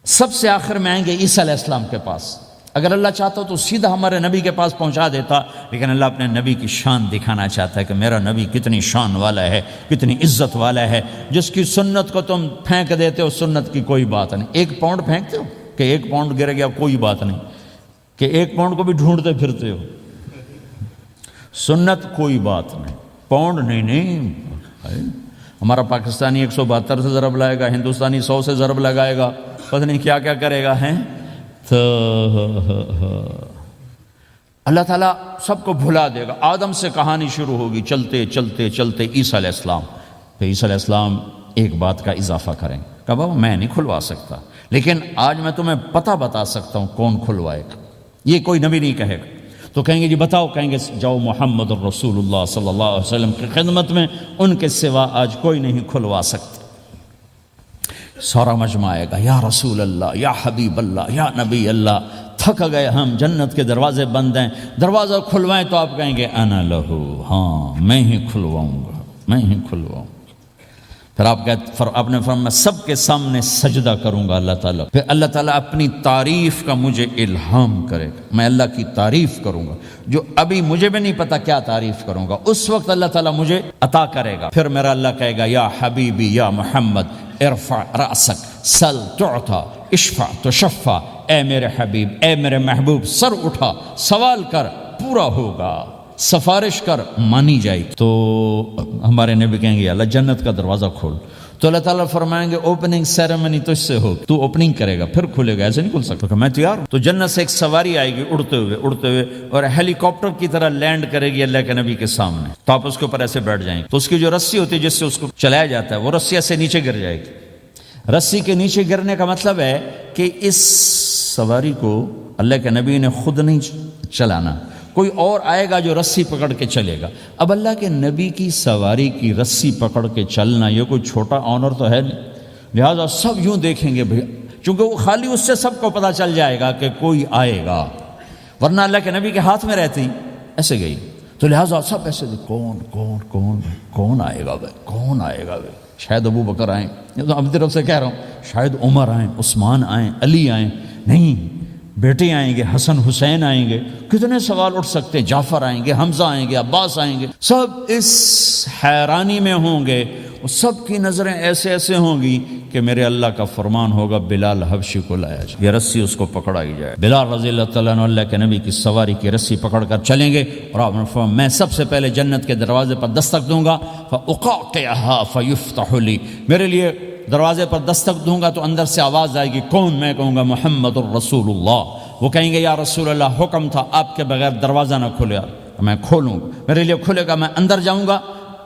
سب سے آخر میں آئیں گے عیسیٰ علیہ السلام کے پاس۔ اگر اللہ چاہتا تو سیدھا ہمارے نبی کے پاس پہنچا دیتا، لیکن اللہ اپنے نبی کی شان دکھانا چاہتا ہے کہ میرا نبی کتنی شان والا ہے، کتنی عزت والا ہے، جس کی سنت کو تم پھینک دیتے ہو، سنت کی کوئی بات نہیں۔ 1 پاؤنڈ پھینکتے ہو کہ 1 پاؤنڈ گر گیا، کوئی بات نہیں، کہ 1 پاؤنڈ کو بھی ڈھونڈتے پھرتے ہو، سنت کوئی بات نہیں، پاؤنڈ نہیں۔ ہمارا پاکستانی 172 سے ضرب لائے گا، ہندوستانی 100 سے ضرب لگائے گا، پتہ نہیں کیا کیا کرے گا، ہیں تو اللہ تعالیٰ سب کو بھلا دے گا۔ آدم سے کہانی شروع ہوگی، چلتے چلتے چلتے عیسیٰ علیہ السلام، پھر عیسیٰ علیہ السلام ایک بات کا اضافہ کریں، کہا بابا میں نہیں کھلوا سکتا، لیکن آج میں تمہیں پتہ بتا سکتا ہوں کون کھلوائے گا، یہ کوئی نبی نہیں کہے گا۔ تو کہیں گے جی بتاؤ، کہیں گے جاؤ محمد الرسول اللہ صلی اللہ علیہ وسلم کی خدمت میں، ان کے سوا آج کوئی نہیں کھلوا سکتا۔ سارا مجمع آئے گا، یا رسول اللہ، یا حبیب اللہ، یا نبی اللہ، تھک گئے ہم، جنت کے دروازے بند ہیں، دروازہ کھلوائیں تو آپ کہیں گے انا لہو، ہاں میں ہی کھلواؤں گا، میں ہی کھلواؤں گا۔ پھر آپ نے فرمایا میں سب کے سامنے سجدہ کروں گا اللہ تعالیٰ، پھر اللہ تعالیٰ اپنی تعریف کا مجھے الہام کرے گا، میں اللہ کی تعریف کروں گا، جو ابھی مجھے بھی نہیں پتا کیا تعریف کروں گا، اس وقت اللہ تعالیٰ مجھے عطا کرے گا۔ پھر میرا اللہ کہے گا یا حبیبی یا محمد ارفع رأسک سل تعطا اشفع تشفع، اے میرے حبیب، اے میرے محبوب، سر اٹھا، سوال کر، پورا ہوگا، سفارش کر، مانی جائے گی۔ تو ہمارے نبی کہیں گے اللہ جنت کا دروازہ کھول، تو اللہ تعالیٰ فرمائیں گے اوپننگ سیریمنی تجھ سے ہو، تو اوپننگ کرے گا پھر کھلے گا، ایسے نہیں کھل سکتا، کہ میں تیار ہوں۔ تو جنت سے ایک سواری آئے گی اڑتے ہوئے اور ہیلی کاپٹر کی طرح لینڈ کرے گی اللہ کے نبی کے سامنے، تو آپ اس کے اوپر ایسے بیٹھ جائیں گے، تو اس کی جو رسی ہوتی ہے جس سے اس کو چلایا جاتا ہے، وہ رسی ایسے نیچے گر جائے گی۔ رسی کے نیچے گرنے کا مطلب ہے کہ اس سواری کو اللہ کے نبی نے خود نہیں چلانا، کوئی اور آئے گا جو رسی پکڑ کے چلے گا۔ اب اللہ کے نبی کی سواری کی رسی پکڑ کے چلنا یہ کوئی چھوٹا آنر تو ہے نہیں، لہذا سب یوں دیکھیں گے بھیا، چونکہ وہ خالی اس سے سب کو پتہ چل جائے گا کہ کوئی آئے گا، ورنہ اللہ کے نبی کے ہاتھ میں رہتی ایسے گئی، تو لہذا سب ایسے کون آئے گا بھائی، کون آئے گا بھائی، شاید ابو بکر آئیں، یہ تو اپنی طرف سے کہہ رہا ہوں، شاید عمر آئیں، عثمان آئیں، علی آئیں، نہیں، بیٹے آئیں گے، حسن حسین آئیں گے، کتنے سوال اٹھ سکتے، جعفر آئیں گے، حمزہ آئیں گے، عباس آئیں گے، سب اس حیرانی میں ہوں گے، اور سب کی نظریں ایسے ایسے ہوں گی کہ میرے اللہ کا فرمان ہوگا بلال حبشی کو لایا جائے، یہ رسی اس کو پکڑائی جائے۔ بلال رضی اللہ تعالیٰ عنہ اللہ کے نبی کی سواری کی رسی پکڑ کر چلیں گے اور آپ نے فرمایا میں سب سے پہلے جنت کے دروازے پر دستک دوں گا، فَأُقَعْقِعَهَا فَيُفْتَحُ لِي، میرے لیے دروازے پر دستک دوں گا تو اندر سے آواز آئے گی، کون؟ میں کہوں گا محمد الرسول اللہ۔ وہ کہیں گے یا رسول اللہ حکم تھا آپ کے بغیر دروازہ نہ کھلے، میں کھولوں گا، میرے لیے کھلے گا، میں اندر جاؤں گا۔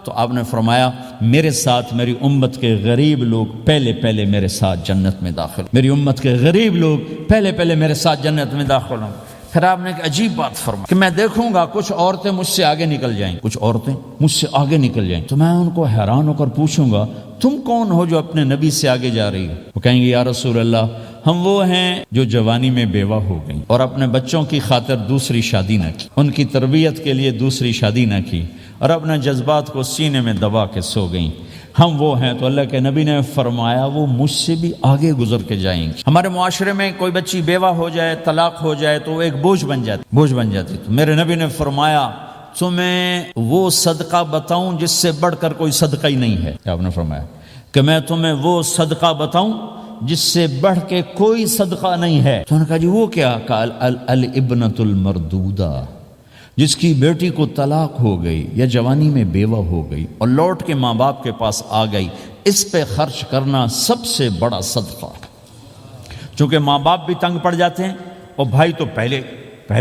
تو آپ نے فرمایا میرے ساتھ میری امت کے غریب لوگ پہلے میرے ساتھ جنت میں داخل، میری امت کے غریب لوگ پہلے میرے ساتھ جنت میں داخل ہوں۔ پھر آپ نے ایک عجیب بات فرمائی کہ میں دیکھوں گا کچھ عورتیں مجھ سے آگے نکل جائیں، کچھ عورتیں مجھ سے آگے نکل جائیں، تو میں ان کو حیران ہو کر پوچھوں گا تم کون ہو جو اپنے نبی سے آگے جا رہی ہو؟ وہ کہیں گے یا رسول اللہ ہم وہ ہیں جو جوانی میں بیوہ ہو گئیں اور اپنے بچوں کی خاطر دوسری شادی نہ کی، ان کی تربیت کے لیے دوسری شادی نہ کی اور اپنے جذبات کو سینے میں دبا کے سو گئیں، ہم وہ ہیں۔ تو اللہ کے نبی نے فرمایا وہ مجھ سے بھی آگے گزر کے جائیں گے۔ ہمارے معاشرے میں کوئی بچی بیوہ ہو جائے، طلاق ہو جائے تو وہ ایک بوجھ بن جاتی۔ تو میرے نبی نے فرمایا تمہیں وہ صدقہ بتاؤں جس سے بڑھ کر کوئی صدقہ ہی نہیں ہے۔ آپ نے فرمایا کہ میں تمہیں وہ صدقہ بتاؤں جس سے بڑھ کے کوئی صدقہ نہیں ہے۔ تو انہوں نے کہا جی وہ کیا؟ کہا الابنۃ المردودہ، جس کی بیٹی کو طلاق ہو گئی یا جوانی میں بیوہ ہو گئی اور لوٹ کے ماں باپ کے پاس آ گئی، اس پہ خرچ کرنا سب سے بڑا صدقہ ہے۔ چونکہ ماں باپ بھی تنگ پڑ جاتے ہیں اور بھائی تو پہلے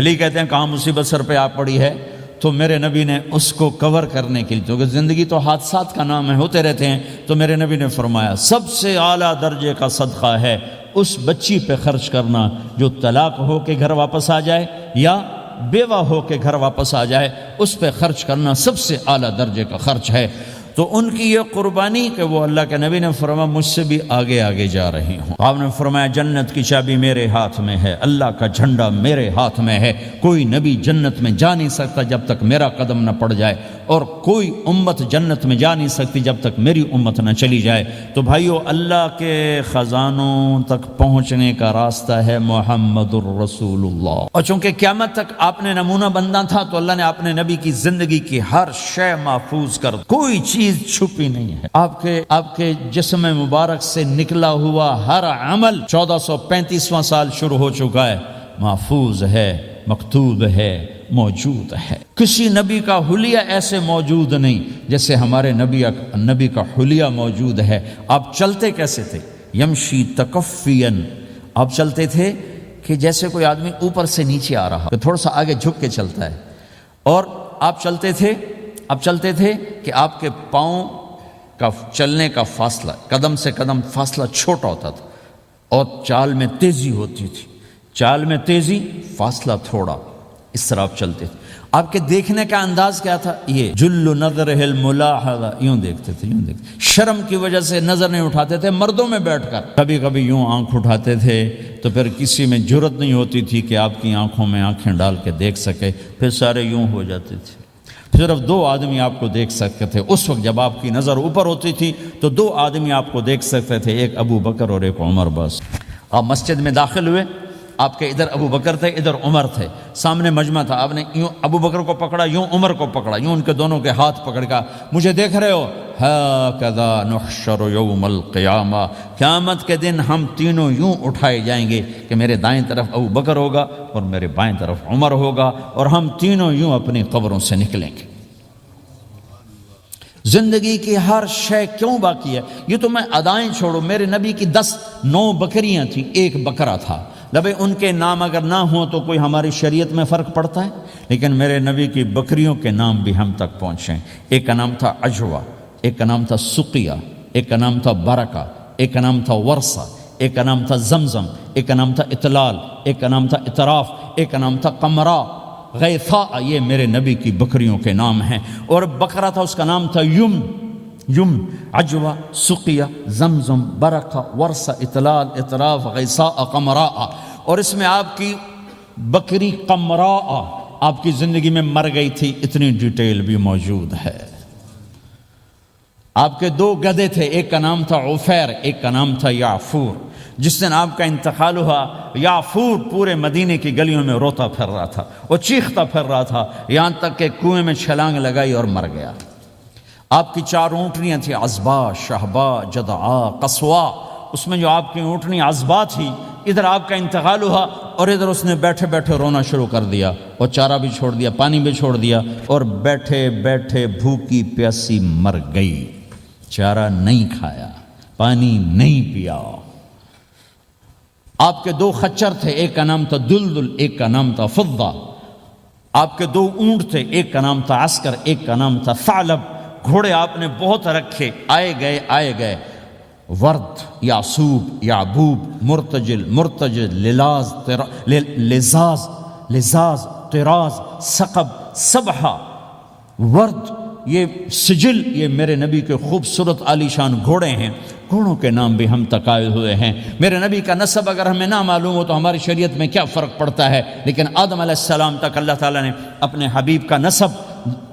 ہی کہتے ہیں کہاں مصیبت سر پہ آ پڑی ہے، تو میرے نبی نے اس کو کور کرنے کے لیے، کیونکہ زندگی تو حادثات کا نام ہے، ہوتے رہتے ہیں، تو میرے نبی نے فرمایا سب سے اعلیٰ درجے کا صدقہ ہے اس بچی پہ خرچ کرنا جو طلاق ہو کے گھر واپس آ جائے یا بیوہ ہو کے گھر واپس آ جائے، اس پہ خرچ کرنا سب سے اعلیٰ درجے کا خرچ ہے۔ تو ان کی یہ قربانی کہ وہ اللہ کے نبی نے فرمایا مجھ سے بھی آگے جا رہی ہوں۔ آپ نے فرمایا جنت کی چابی میرے ہاتھ میں ہے، اللہ کا جھنڈا میرے ہاتھ میں ہے، کوئی نبی جنت میں جا نہیں سکتا جب تک میرا قدم نہ پڑ جائے، اور کوئی امت جنت میں جا نہیں سکتی جب تک میری امت نہ چلی جائے۔ تو بھائیو اللہ کے خزانوں تک پہنچنے کا راستہ ہے محمد الرسول اللہ، اور چونکہ قیامت تک آپ نے نمونہ بندہ تھا تو اللہ نے اپنے نبی کی زندگی کی ہر شے محفوظ کر، کوئی چیز چھپی نہیں ہے۔ آپ کے جسم مبارک سے نکلا ہوا ہر عمل 1435واں سال شروع ہو چکا ہے، محفوظ ہے، مکتوب ہے، موجود ہے۔ کسی نبی کا حلیہ ایسے موجود نہیں جیسے ہمارے نبی کا حلیہ موجود ہے۔ آپ چلتے کیسے تھے؟ یمشی تکفین، آپ چلتے تھے کہ جیسے کوئی آدمی اوپر سے نیچے آ رہا، تھوڑا سا آگے جھک کے چلتا ہے، اور آپ چلتے تھے کہ آپ کے پاؤں کا چلنے کا فاصلہ، قدم سے قدم فاصلہ چھوٹا ہوتا تھا، اور چال میں تیزی ہوتی تھی، چال میں تیزی، فاصلہ تھوڑا، اس طرح آپ چلتے تھے۔ آپ کے دیکھنے کا انداز کیا تھا؟ یہ جل نظرہ الملاحظہ، یوں دیکھتے تھے، شرم کی وجہ سے نظر نہیں اٹھاتے تھے مردوں میں بیٹھ کر، کبھی کبھی یوں آنکھ اٹھاتے تھے تو پھر کسی میں جرت نہیں ہوتی تھی کہ آپ کی آنکھوں میں آنکھیں ڈال کے دیکھ سکے، پھر سارے یوں ہو جاتے تھے، صرف 2 آدمی آپ کو دیکھ سکتے تھے۔ اس وقت جب آپ کی نظر اوپر ہوتی تھی تو 2 آدمی آپ کو دیکھ سکتے تھے، ایک ابو بکر اور ایک عمر، بس۔ آپ مسجد میں داخل ہوئے، آپ کے ادھر ابو بکر تھے، ادھر عمر تھے، سامنے مجمع تھا، آپ نے یوں ابو بکر کو پکڑا، یوں عمر کو پکڑا، یوں ان کے دونوں کے ہاتھ پکڑ کا، مجھے دیکھ رہے ہو؟ ہاکذا نحشر یوم القیامہ، قیامت کے دن ہم تینوں یوں اٹھائے جائیں گے کہ میرے دائیں طرف ابو بکر ہوگا اور میرے بائیں طرف عمر ہوگا، اور ہم تینوں یوں اپنی قبروں سے نکلیں گے۔ زندگی کی ہر شے کیوں باقی ہے؟ یہ تو میں ادائیں چھوڑو، میرے نبی کی 9 بکریاں تھیں، 1 بکرا تھا، لبے ان کے نام اگر نہ ہوں تو کوئی ہماری شریعت میں فرق پڑتا ہے، لیکن میرے نبی کی بکریوں کے نام بھی ہم تک پہنچے۔ ایک کا نام تھا عجوہ، ایک کا نام تھا سقیہ، ایک کا نام تھا برکہ، ایک کا نام تھا ورثہ، ایک کا نام تھا زمزم، ایک کا نام تھا اطلال، ایک کا نام تھا اطراف، ایک کا نام تھا قمرا، غیثا، یہ میرے نبی کی بکریوں کے نام ہیں۔ اور بکرا تھا، اس کا نام تھا یم، عجوہ، سقیہ، زمزم، برکہ، ورثہ، اطلال، اطراف، غیثا، قمرا۔ اور اس میں آپ کی بکری قمرا آپ کی زندگی میں مر گئی تھی، اتنی ڈیٹیل بھی موجود ہے۔ آپ کے 2 گدھے تھے، ایک کا نام تھا عفیر، ایک کا نام تھا یعفور۔ جس دن آپ کا انتقال ہوا، یعفور پورے مدینے کی گلیوں میں روتا پھر رہا تھا اور چیختا پھر رہا تھا، یہاں تک کہ کنویں میں چھلانگ لگائی اور مر گیا۔ آپ کی 4 اونٹنیاں تھیں، عزبا، شہبا، جدعا، قصوا، اس میں جو آپ کی اونٹنی عذبا تھی، ادھر آپ کا انتقال ہوا اور ادھر اس نے بیٹھے بیٹھے رونا شروع کر دیا، اور چارہ بھی چھوڑ دیا، پانی بھی چھوڑ دیا، اور بیٹھے بیٹھے بھوکی پیاسی مر گئی، چارہ نہیں کھایا، پانی نہیں پیا۔ آپ کے دو خچر تھے، ایک کا نام تھا دلدل، ایک کا نام تھا فضہ۔ آپ کے دو اونٹ تھے، ایک کا نام تھا عسکر، ایک کا نام تھا ثعلب۔ گھوڑے آپ نے بہت رکھے، آئے گئے، ورد، یعصوب، یعبوب، مرتجل، لزاز، طراز، ثقب، سبحہ، ورد، یہ سجل، یہ میرے نبی کے خوبصورت عالی شان گھوڑے ہیں۔ گھوڑوں کے نام بھی ہم تک آئے ہوئے ہیں۔ میرے نبی کا نسب اگر ہمیں نہ معلوم ہو تو ہماری شریعت میں کیا فرق پڑتا ہے، لیکن آدم علیہ السلام تک اللہ تعالیٰ نے اپنے حبیب کا نسب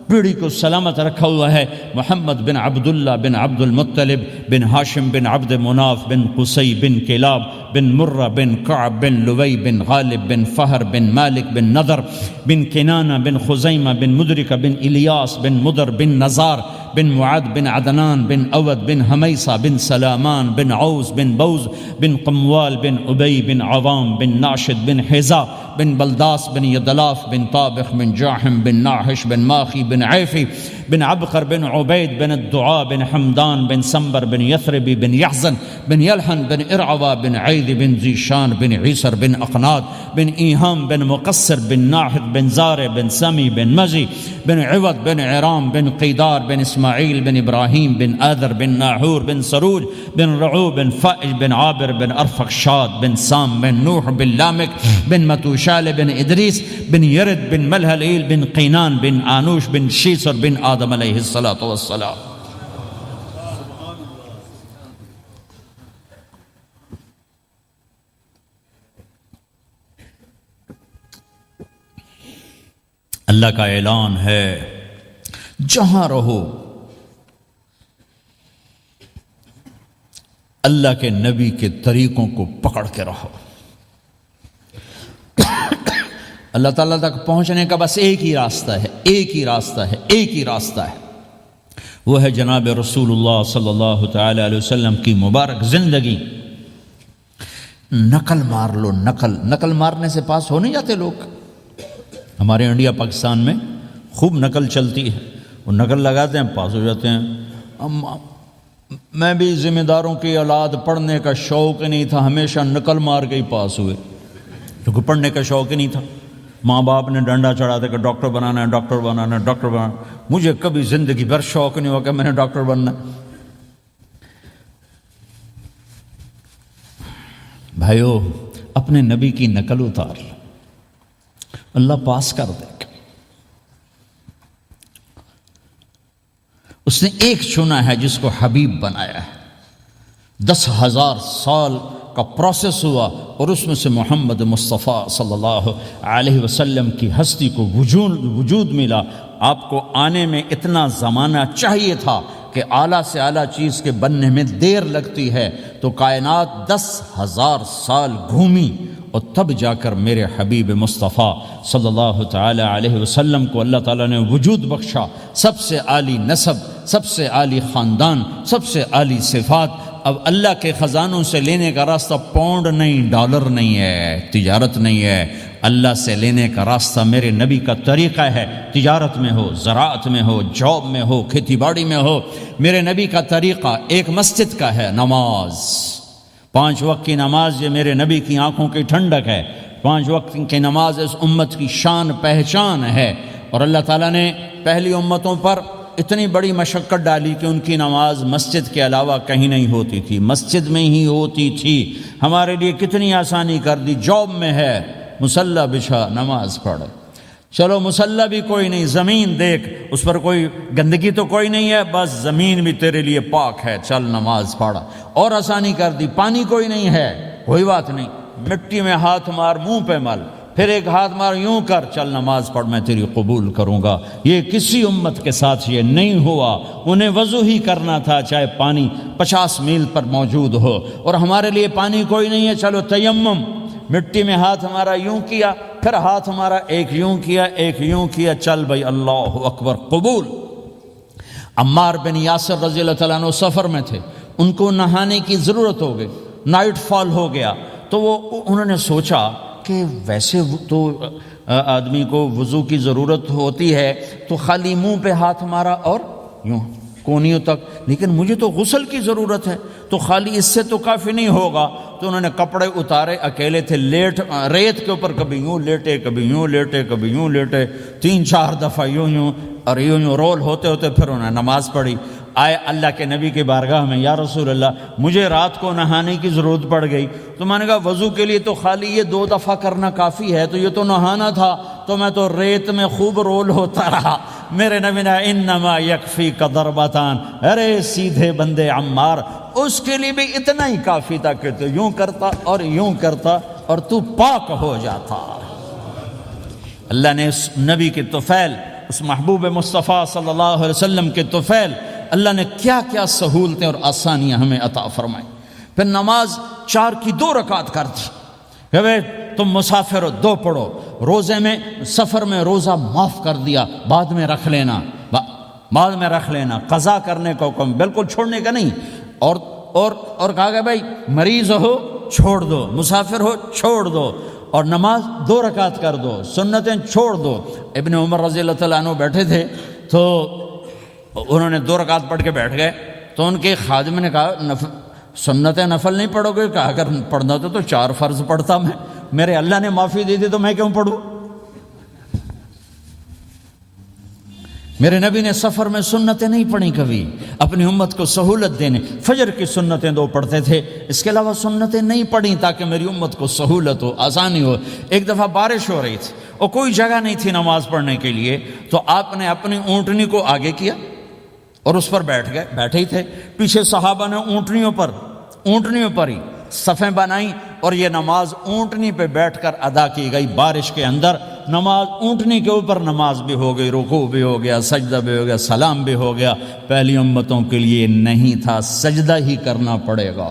پیڑھی کو سلامت رکھا ہوا ہے۔ محمد بن عبداللہ بن عبد المطلب بن ہاشم بن عبد مناف بن قصی بن کلاب بن مرہ بن کعب بن لوی بن غالب بن فہر بن مالک بن نضر بن کنانہ بن خزیمہ بن مدرکہ بن الیاس بن مدر بن نزار بن معد بن عدنان بن اود بن حمیصہ بن سلامان بن عوز بن بوز بن قموال بن ابی بن عوام بن ناشد بن حزا بن بلداس بن یدلاف بن طابخ بن جاحم بن ناحش بن ماخی بن عیفی بن عبقر بن عبید بن الدعاء بن حمدان بن سنبر بن یثربی بن یحزن بن یلحن بن ارعوا بن عید بن ذیشان بن عیسر بن اقناد بن ایہام بن مقصر بن ناحد بن زار بن سمی بن مزی بن عوض بن عرام بن قیدار بن اسماعیل بن ابراہیم بن آذر بن ناحور بن سروج بن رعو بن فائج بن عابر بن ارفخشاد بن سام بن نوح بن لامک بن متوشال بن ادریس بن یرد بن ملہلیل بن قینان بن آنوش بن شیسر بن آدم علیہ السلام۔ اللہ کا اعلان ہے، جہاں رہو اللہ کے نبی کے طریقوں کو پکڑ کے رہو۔ اللہ تعالیٰ تک پہنچنے کا بس ایک ہی راستہ ہے، ایک ہی راستہ ہے، وہ ہے جناب رسول اللہ صلی اللہ تعالی علیہ وسلم کی مبارک زندگی۔ نقل مار لو، نقل مارنے سے پاس ہو نہیں جاتے لوگ۔ ہمارے انڈیا پاکستان میں خوب نقل چلتی ہے، وہ نقل لگاتے ہیں، پاس ہو جاتے ہیں۔ میں بھی ذمہ داروں کی اولاد، پڑھنے کا شوق نہیں تھا، ہمیشہ نقل مار کے ہی پاس ہوئے، کیونکہ پڑھنے کا شوق ہی نہیں تھا۔ ماں باپ نے ڈنڈا چڑھا دے کہ ڈاکٹر بنانا ہے۔ مجھے کبھی زندگی بھر شوق نہیں ہوا کہ میں نے ڈاکٹر بننا ہے۔ بھائیو، اپنے نبی کی نقل اتار لو، اللہ پاس کر دے گا۔ اس نے ایک چنا ہے جس کو حبیب بنایا ہے، 10,000 سال کا پروسیس ہوا اور اس میں سے محمد مصطفیٰ صلی اللہ علیہ وسلم کی ہستی کو وجود ملا۔ آپ کو آنے میں اتنا زمانہ چاہیے تھا کہ اعلیٰ سے اعلیٰ چیز کے بننے میں دیر لگتی ہے، تو کائنات 10,000 سال گھومی اور تب جا کر میرے حبیب مصطفیٰ صلی اللہ تعالی علیہ وسلم کو اللہ تعالیٰ نے وجود بخشا۔ سب سے عالی نسب، سب سے عالی خاندان، سب سے عالی صفات۔ اب اللہ کے خزانوں سے لینے کا راستہ پاؤنڈ نہیں، ڈالر نہیں ہے، تجارت نہیں ہے۔ اللہ سے لینے کا راستہ میرے نبی کا طریقہ ہے، تجارت میں ہو، زراعت میں ہو، جاب میں ہو، کھیتی باڑی میں ہو۔ میرے نبی کا طریقہ ایک مسجد کا ہے، نماز، 5 وقت کی نماز، یہ میرے نبی کی آنکھوں کی ٹھنڈک ہے۔ 5 وقت کی نماز اس امت کی شان پہچان ہے، اور اللہ تعالیٰ نے پہلی امتوں پر اتنی بڑی مشقت ڈالی کہ ان کی نماز مسجد کے علاوہ کہیں نہیں ہوتی تھی، مسجد میں ہی ہوتی تھی۔ ہمارے لیے کتنی آسانی کر دی، جاب میں ہے، مصلی بچھا، نماز پڑھ۔ چلو مصلی بھی کوئی نہیں، زمین دیکھ، اس پر کوئی گندگی تو کوئی نہیں ہے، بس زمین بھی تیرے لیے پاک ہے، چل نماز پڑھ۔ اور آسانی کر دی، پانی کوئی نہیں ہے، کوئی بات نہیں، مٹی میں ہاتھ مار، منہ پہ مل، پھر ایک ہاتھ مار، یوں کر، چل نماز پڑھ، میں تیری قبول کروں گا۔ یہ کسی امت کے ساتھ یہ نہیں ہوا، انہیں وضو ہی کرنا تھا چاہے پانی 50 میل پر موجود ہو۔ اور ہمارے لیے پانی کوئی نہیں ہے، چلو تیمم، مٹی میں ہاتھ ہمارا یوں کیا، پھر ہاتھ ہمارا ایک یوں کیا، ایک یوں کیا، چل بھائی اللہ اکبر، قبول۔ عمار بن یاسر رضی اللہ تعالیٰ عنہ سفر میں تھے، ان کو نہانے کی ضرورت ہو گئی، نائٹ فال ہو گیا، تو انہوں نے سوچا کہ ویسے تو آدمی کو وضو کی ضرورت ہوتی ہے تو خالی منہ پہ ہاتھ مارا اور یوں کونیوں تک، لیکن مجھے تو غسل کی ضرورت ہے، تو خالی اس سے تو کافی نہیں ہوگا۔ تو انہوں نے کپڑے اتارے، اکیلے تھے، ریت کے اوپر کبھی یوں لیٹے، کبھی یوں لیٹے، کبھی یوں لیٹے، 3-4 دفعہ یوں اور یوں رول ہوتے ہوتے پھر انہوں نے نماز پڑھی۔ آئے اللہ کے نبی کی بارگاہ میں، یا رسول اللہ مجھے رات کو نہانے کی ضرورت پڑ گئی، تو میں نے کہا وضو کے لیے تو خالی یہ 2 دفعہ کرنا کافی ہے، تو یہ تو نہانا تھا، تو میں تو ریت میں خوب رول ہوتا رہا۔ میرے نبی نے انما یکفیک ضربتان، ارے سیدھے بندے عمار، اس کے لیے بھی اتنا ہی کافی تھا کہ تو یوں کرتا اور یوں کرتا اور تو پاک ہو جاتا۔ اللہ نے اس نبی کے طفیل، اس محبوب مصطفیٰ صلی اللہ علیہ وسلم کے طفیل، اللہ نے کیا کیا سہولتیں اور آسانیاں ہمیں عطا فرمائیں۔ پھر نماز 4 کی 2 رکعت کر دی کہ بھئی تم مسافر ہو 2 پڑھو، روزے میں سفر میں روزہ معاف کر دیا، بعد میں رکھ لینا، بعد میں رکھ لینا، قضا کرنے کو حکم، بالکل چھوڑنے کا نہیں۔ اور کہا کہ بھائی مریض ہو چھوڑ دو، مسافر ہو چھوڑ دو، اور نماز 2 رکعت کر دو، سنتیں چھوڑ دو۔ ابن عمر رضی اللہ تعالیٰ عنہ بیٹھے تھے تو انہوں نے 2 رکعت پڑھ کے بیٹھ گئے، تو ان کے خادم نے کہا سنتیں نفل نہیں پڑھو گے؟ کہا اگر پڑھنا تو 4 فرض پڑھتا میں، میرے اللہ نے معافی دے دی تو میں کیوں پڑھوں؟ میرے نبی نے سفر میں سنتیں نہیں پڑھی کبھی، اپنی امت کو سہولت دینے، فجر کی سنتیں 2 پڑھتے تھے، اس کے علاوہ سنتیں نہیں پڑھی تاکہ میری امت کو سہولت ہو، آسانی ہو۔ ایک دفعہ بارش ہو رہی تھی اور کوئی جگہ نہیں تھی نماز پڑھنے کے لیے، تو آپ نے اپنی اونٹنی کو آگے کیا اور اس پر بیٹھ گئے، بیٹھے ہی تھے، پیچھے صحابہ نے اونٹنیوں پر ہی صفیں بنائیں، اور یہ نماز اونٹنی پہ بیٹھ کر ادا کی گئی۔ بارش کے اندر نماز اونٹنی کے اوپر نماز بھی ہو گئی، رکوع بھی ہو گیا، سجدہ بھی ہو گیا، سلام بھی ہو گیا۔ پہلی امتوں کے لیے نہیں تھا، سجدہ ہی کرنا پڑے گا۔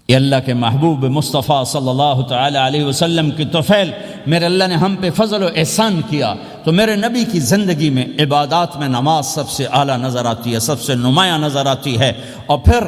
یہ اللہ کے محبوب مصطفیٰ صلی اللہ تعالی علیہ وسلم کی طفیل، میرے اللہ نے ہم پہ فضل و احسان کیا، تو میرے نبی کی زندگی میں عبادات میں نماز سب سے اعلیٰ نظر آتی ہے، سب سے نمایاں نظر آتی ہے۔ اور پھر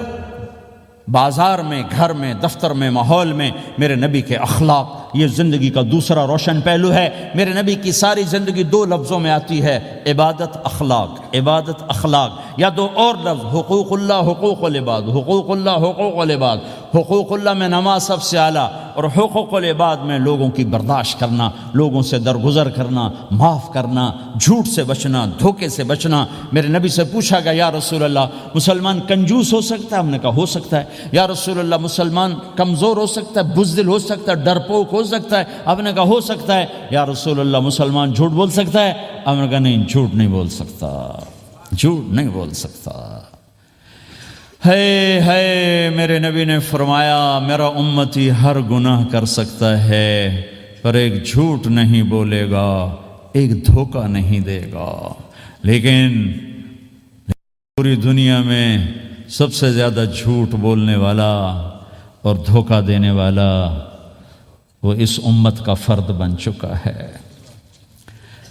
بازار میں، گھر میں، دفتر میں، ماحول میں میرے نبی کے اخلاق، یہ زندگی کا دوسرا روشن پہلو ہے۔ میرے نبی کی ساری زندگی 2 لفظوں میں آتی ہے، عبادت اخلاق، عبادت اخلاق، یا 2 اور لفظ، حقوق اللہ، حقوق العباد، حقوق اللہ، حقوق العباد۔ حقوق اللہ میں نماز سب سے اعلیٰ، اور حقوق العباد میں لوگوں کی برداشت کرنا، لوگوں سے درگزر کرنا، معاف کرنا، جھوٹ سے بچنا، دھوکے سے بچنا۔ میرے نبی سے پوچھا گیا یا رسول اللہ مسلمان کنجوس ہو سکتا ہے؟ ہم نے کہا ہو سکتا ہے۔ یا رسول اللہ مسلمان کمزور ہو سکتا ہے، بزدل ہو سکتا ہے، ڈرپوک ہو سکتا ہے؟ آپ نے کہا ہو سکتا ہے۔ یا رسول اللہ مسلمان جھوٹ بول سکتا ہے؟ آپ نے کہا نہیں، جھوٹ نہیں بول سکتا، جھوٹ نہیں بول سکتا۔ ہے میرے نبی نے فرمایا میرا امتی ہر گناہ کر سکتا ہے پر ایک جھوٹ نہیں بولے گا، ایک دھوکہ نہیں دے گا، لیکن پوری دنیا میں سب سے زیادہ جھوٹ بولنے والا اور دھوکہ دینے والا وہ اس امت کا فرد بن چکا ہے۔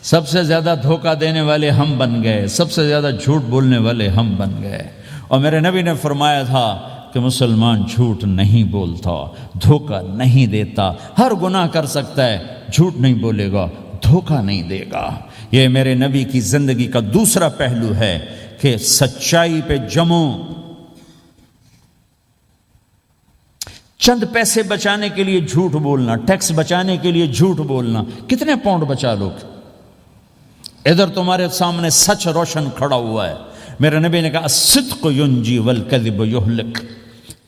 سب سے زیادہ دھوکہ دینے والے ہم بن گئے، سب سے زیادہ جھوٹ بولنے والے ہم بن گئے۔ اور میرے نبی نے فرمایا تھا کہ مسلمان جھوٹ نہیں بولتا، دھوکہ نہیں دیتا، ہر گناہ کر سکتا ہے، جھوٹ نہیں بولے گا، دھوکہ نہیں دے گا۔ یہ میرے نبی کی زندگی کا دوسرا پہلو ہے کہ سچائی پہ جمو۔ چند پیسے بچانے کے لیے جھوٹ بولنا، ٹیکس بچانے کے لیے جھوٹ بولنا، کتنے پاؤنڈ بچا لو گے؟ ادھر تمہارے سامنے سچ روشن کھڑا ہوا ہے۔ میرے نبی نے کہا الصدق ینجی والکذب یہلک۔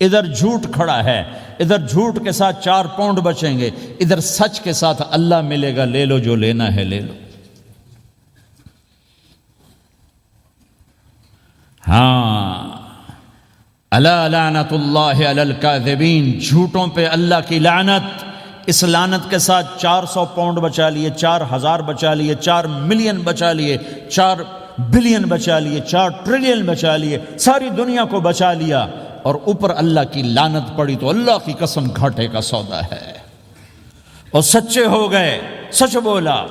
ادھر جھوٹ کھڑا ہے، ادھر جھوٹ کے ساتھ 4 پاؤنڈ بچیں گے، ادھر سچ کے ساتھ اللہ ملے گا، لے لو جو لینا ہے لے لو۔ ہاں، الا لعنت اللہ علی الکاذبین، جھوٹوں پہ اللہ کی لعنت۔ اس لعنت کے ساتھ 400 پاؤنڈ بچا لیے، 4000 بچا لیے، 4 ملین بچا لیے، 4 بلین بچا لیے، 4 ٹریلین بچا لیے، ساری دنیا کو بچا لیا، اور اوپر اللہ کی لعنت پڑی تو اللہ کی قسم گھاٹے کا سودا ہے۔ اور سچے ہو گئے، سچ بولا،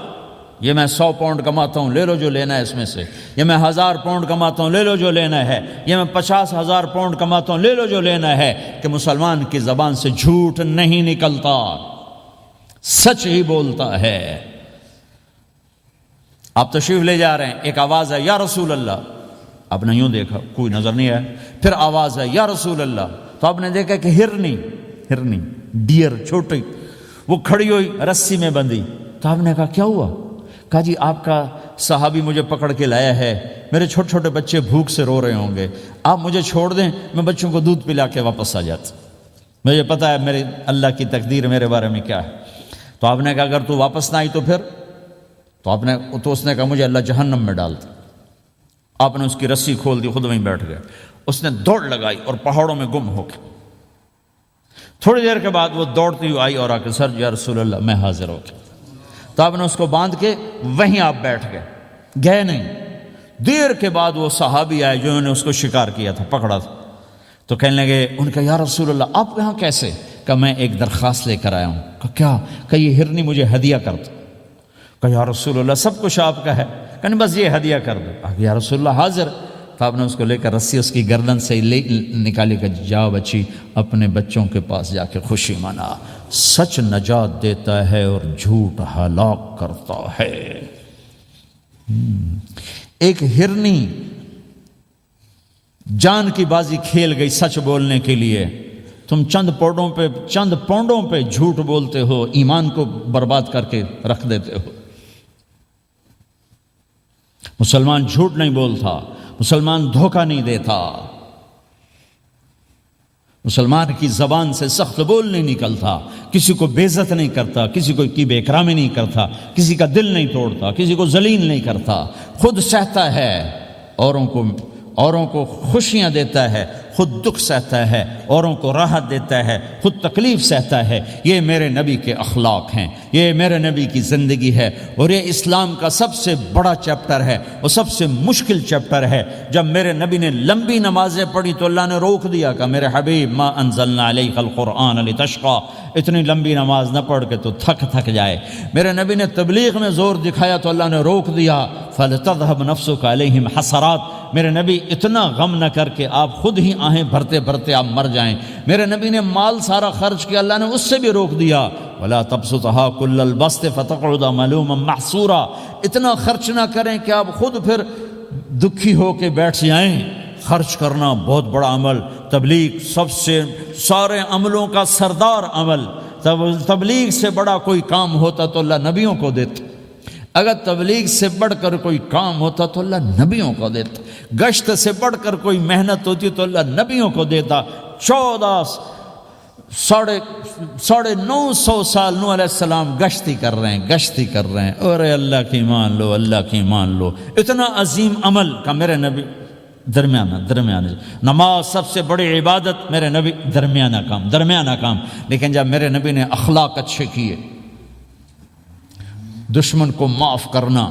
یہ میں 100 پاؤنڈ کماتا ہوں، لے لو جو لینا ہے اس میں سے، یہ میں 1000 پاؤنڈ کماتا ہوں، لے لو جو لینا ہے، یہ میں 50,000 پاؤنڈ کماتا ہوں، لے لو جو لینا ہے، کہ مسلمان کی زبان سے جھوٹ نہیں نکلتا، سچ ہی بولتا ہے۔ آپ تشریف لے جا رہے ہیں، ایک آواز ہے یا رسول اللہ، آپ نے یوں دیکھا کوئی نظر نہیں آیا، پھر آواز ہے یا رسول اللہ، تو آپ نے دیکھا کہ ہرنی ڈیئر چھوٹی وہ کھڑی ہوئی رسی میں بندھی، تو آپ نے کہا کیا ہوا؟ کہا جی آپ کا صحابی مجھے پکڑ کے لایا ہے، میرے چھوٹے چھوٹے بچے بھوک سے رو رہے ہوں گے، آپ مجھے چھوڑ دیں، میں بچوں کو دودھ پلا کے واپس آ جاتا، مجھے پتا ہے میرے اللہ کی تقدیر میرے بارے میں کیا ہے۔ تو آپ نے کہا اگر تو واپس نہ آئی تو پھر؟ تو اس نے کہا مجھے اللہ جہنم میں ڈال دے۔ آپ نے اس کی رسی کھول دی، خود وہیں بیٹھ گئے، اس نے دوڑ لگائی اور پہاڑوں میں گم ہو گیا۔ تھوڑی دیر کے بعد وہ دوڑتی ہوئی آئی اور آ کے سر یا رسول اللہ میں حاضر ہو گیا، تو آپ نے اس کو باندھ کے وہیں آپ بیٹھ گئے نہیں۔ دیر کے بعد وہ صحابی آئے جنہوں نے اس کو شکار کیا تھا، پکڑا تھا، تو کہنے لگے ان کا یا رسول اللہ آپ یہاں کیسے؟ کہ میں ایک درخواست لے کر آیا ہوں۔ کہ کیا؟ کہ یہ ہرنی مجھے ہدیہ کر دو۔ کہ یا رسول اللہ سب کچھ آپ کا ہے، کہ نہیں بس یہ ہدیہ کر دو۔ یا رسول اللہ حاضر۔ تو آپ نے اس کو لے کر رسی اس کی گردن سے نکالی کہ جاؤ بچی اپنے بچوں کے پاس جا کے خوشی منا، سچ نجات دیتا ہے اور جھوٹ ہلاک کرتا ہے۔ ایک ہرنی جان کی بازی کھیل گئی سچ بولنے کے لیے، تم چند پونڈوں پہ جھوٹ بولتے ہو، ایمان کو برباد کر کے رکھ دیتے ہو۔ مسلمان جھوٹ نہیں بولتا، مسلمان دھوکہ نہیں دیتا، مسلمان کی زبان سے سخت بول نہیں نکلتا، کسی کو بے عزت نہیں کرتا، کسی کو کی بے اکرامی نہیں کرتا، کسی کا دل نہیں توڑتا، کسی کو ذلیل نہیں کرتا، خود سہتا ہے، اوروں کو خوشیاں دیتا ہے، خود دکھ سہتا ہے، اوروں کو راحت دیتا ہے، خود تکلیف سہتا ہے۔ یہ میرے نبی کے اخلاق ہیں، یہ میرے نبی کی زندگی ہے، اور یہ اسلام کا سب سے بڑا چیپٹر ہے اور سب سے مشکل چیپٹر ہے۔ جب میرے نبی نے لمبی نمازیں پڑھی تو اللہ نے روک دیا کہ میرے حبیب ما انزلنا علیک القرآن لتشقی، اتنی لمبی نماز نہ پڑھ کے تو تھک جائے۔ میرے نبی نے تبلیغ میں زور دکھایا تو اللہ نے روک دیا، فلتذهب نفسک علیہم حسرات، میرے نبی اتنا غم نہ کر کے آپ خود ہی آہیں بھرتے بھرتے آپ مر جائیں۔ میرے نبی نے مال سارا خرچ کیا، اللہ نے اس سے بھی روک دیا، ولا تبسطها كل البسط فتقعد ملوما محسورا، اتنا خرچ نہ کریں کہ آپ خود پھر دکھی ہو کے بیٹھ جائیں۔ خرچ کرنا بہت بڑا عمل، تبلیغ سب سے سارے عملوں کا سردار عمل، تبلیغ سے بڑا کوئی کام ہوتا تو اللہ نبیوں کو دیتا، اگر تبلیغ سے بڑھ کر کوئی کام ہوتا تو اللہ نبیوں کو دیتا، گشت سے بڑھ کر کوئی محنت ہوتی تو اللہ نبیوں کو دیتا۔ 950 سال نوح علیہ السلام گشتی کر رہے ہیں، اور اللہ کی مان لو، اللہ کی مان لو، اتنا عظیم عمل کا میرے نبی درمیانہ نماز سب سے بڑی عبادت، میرے نبی درمیانہ کام، لیکن جب میرے نبی نے اخلاق اچھے کیے، دشمن کو معاف کرنا۔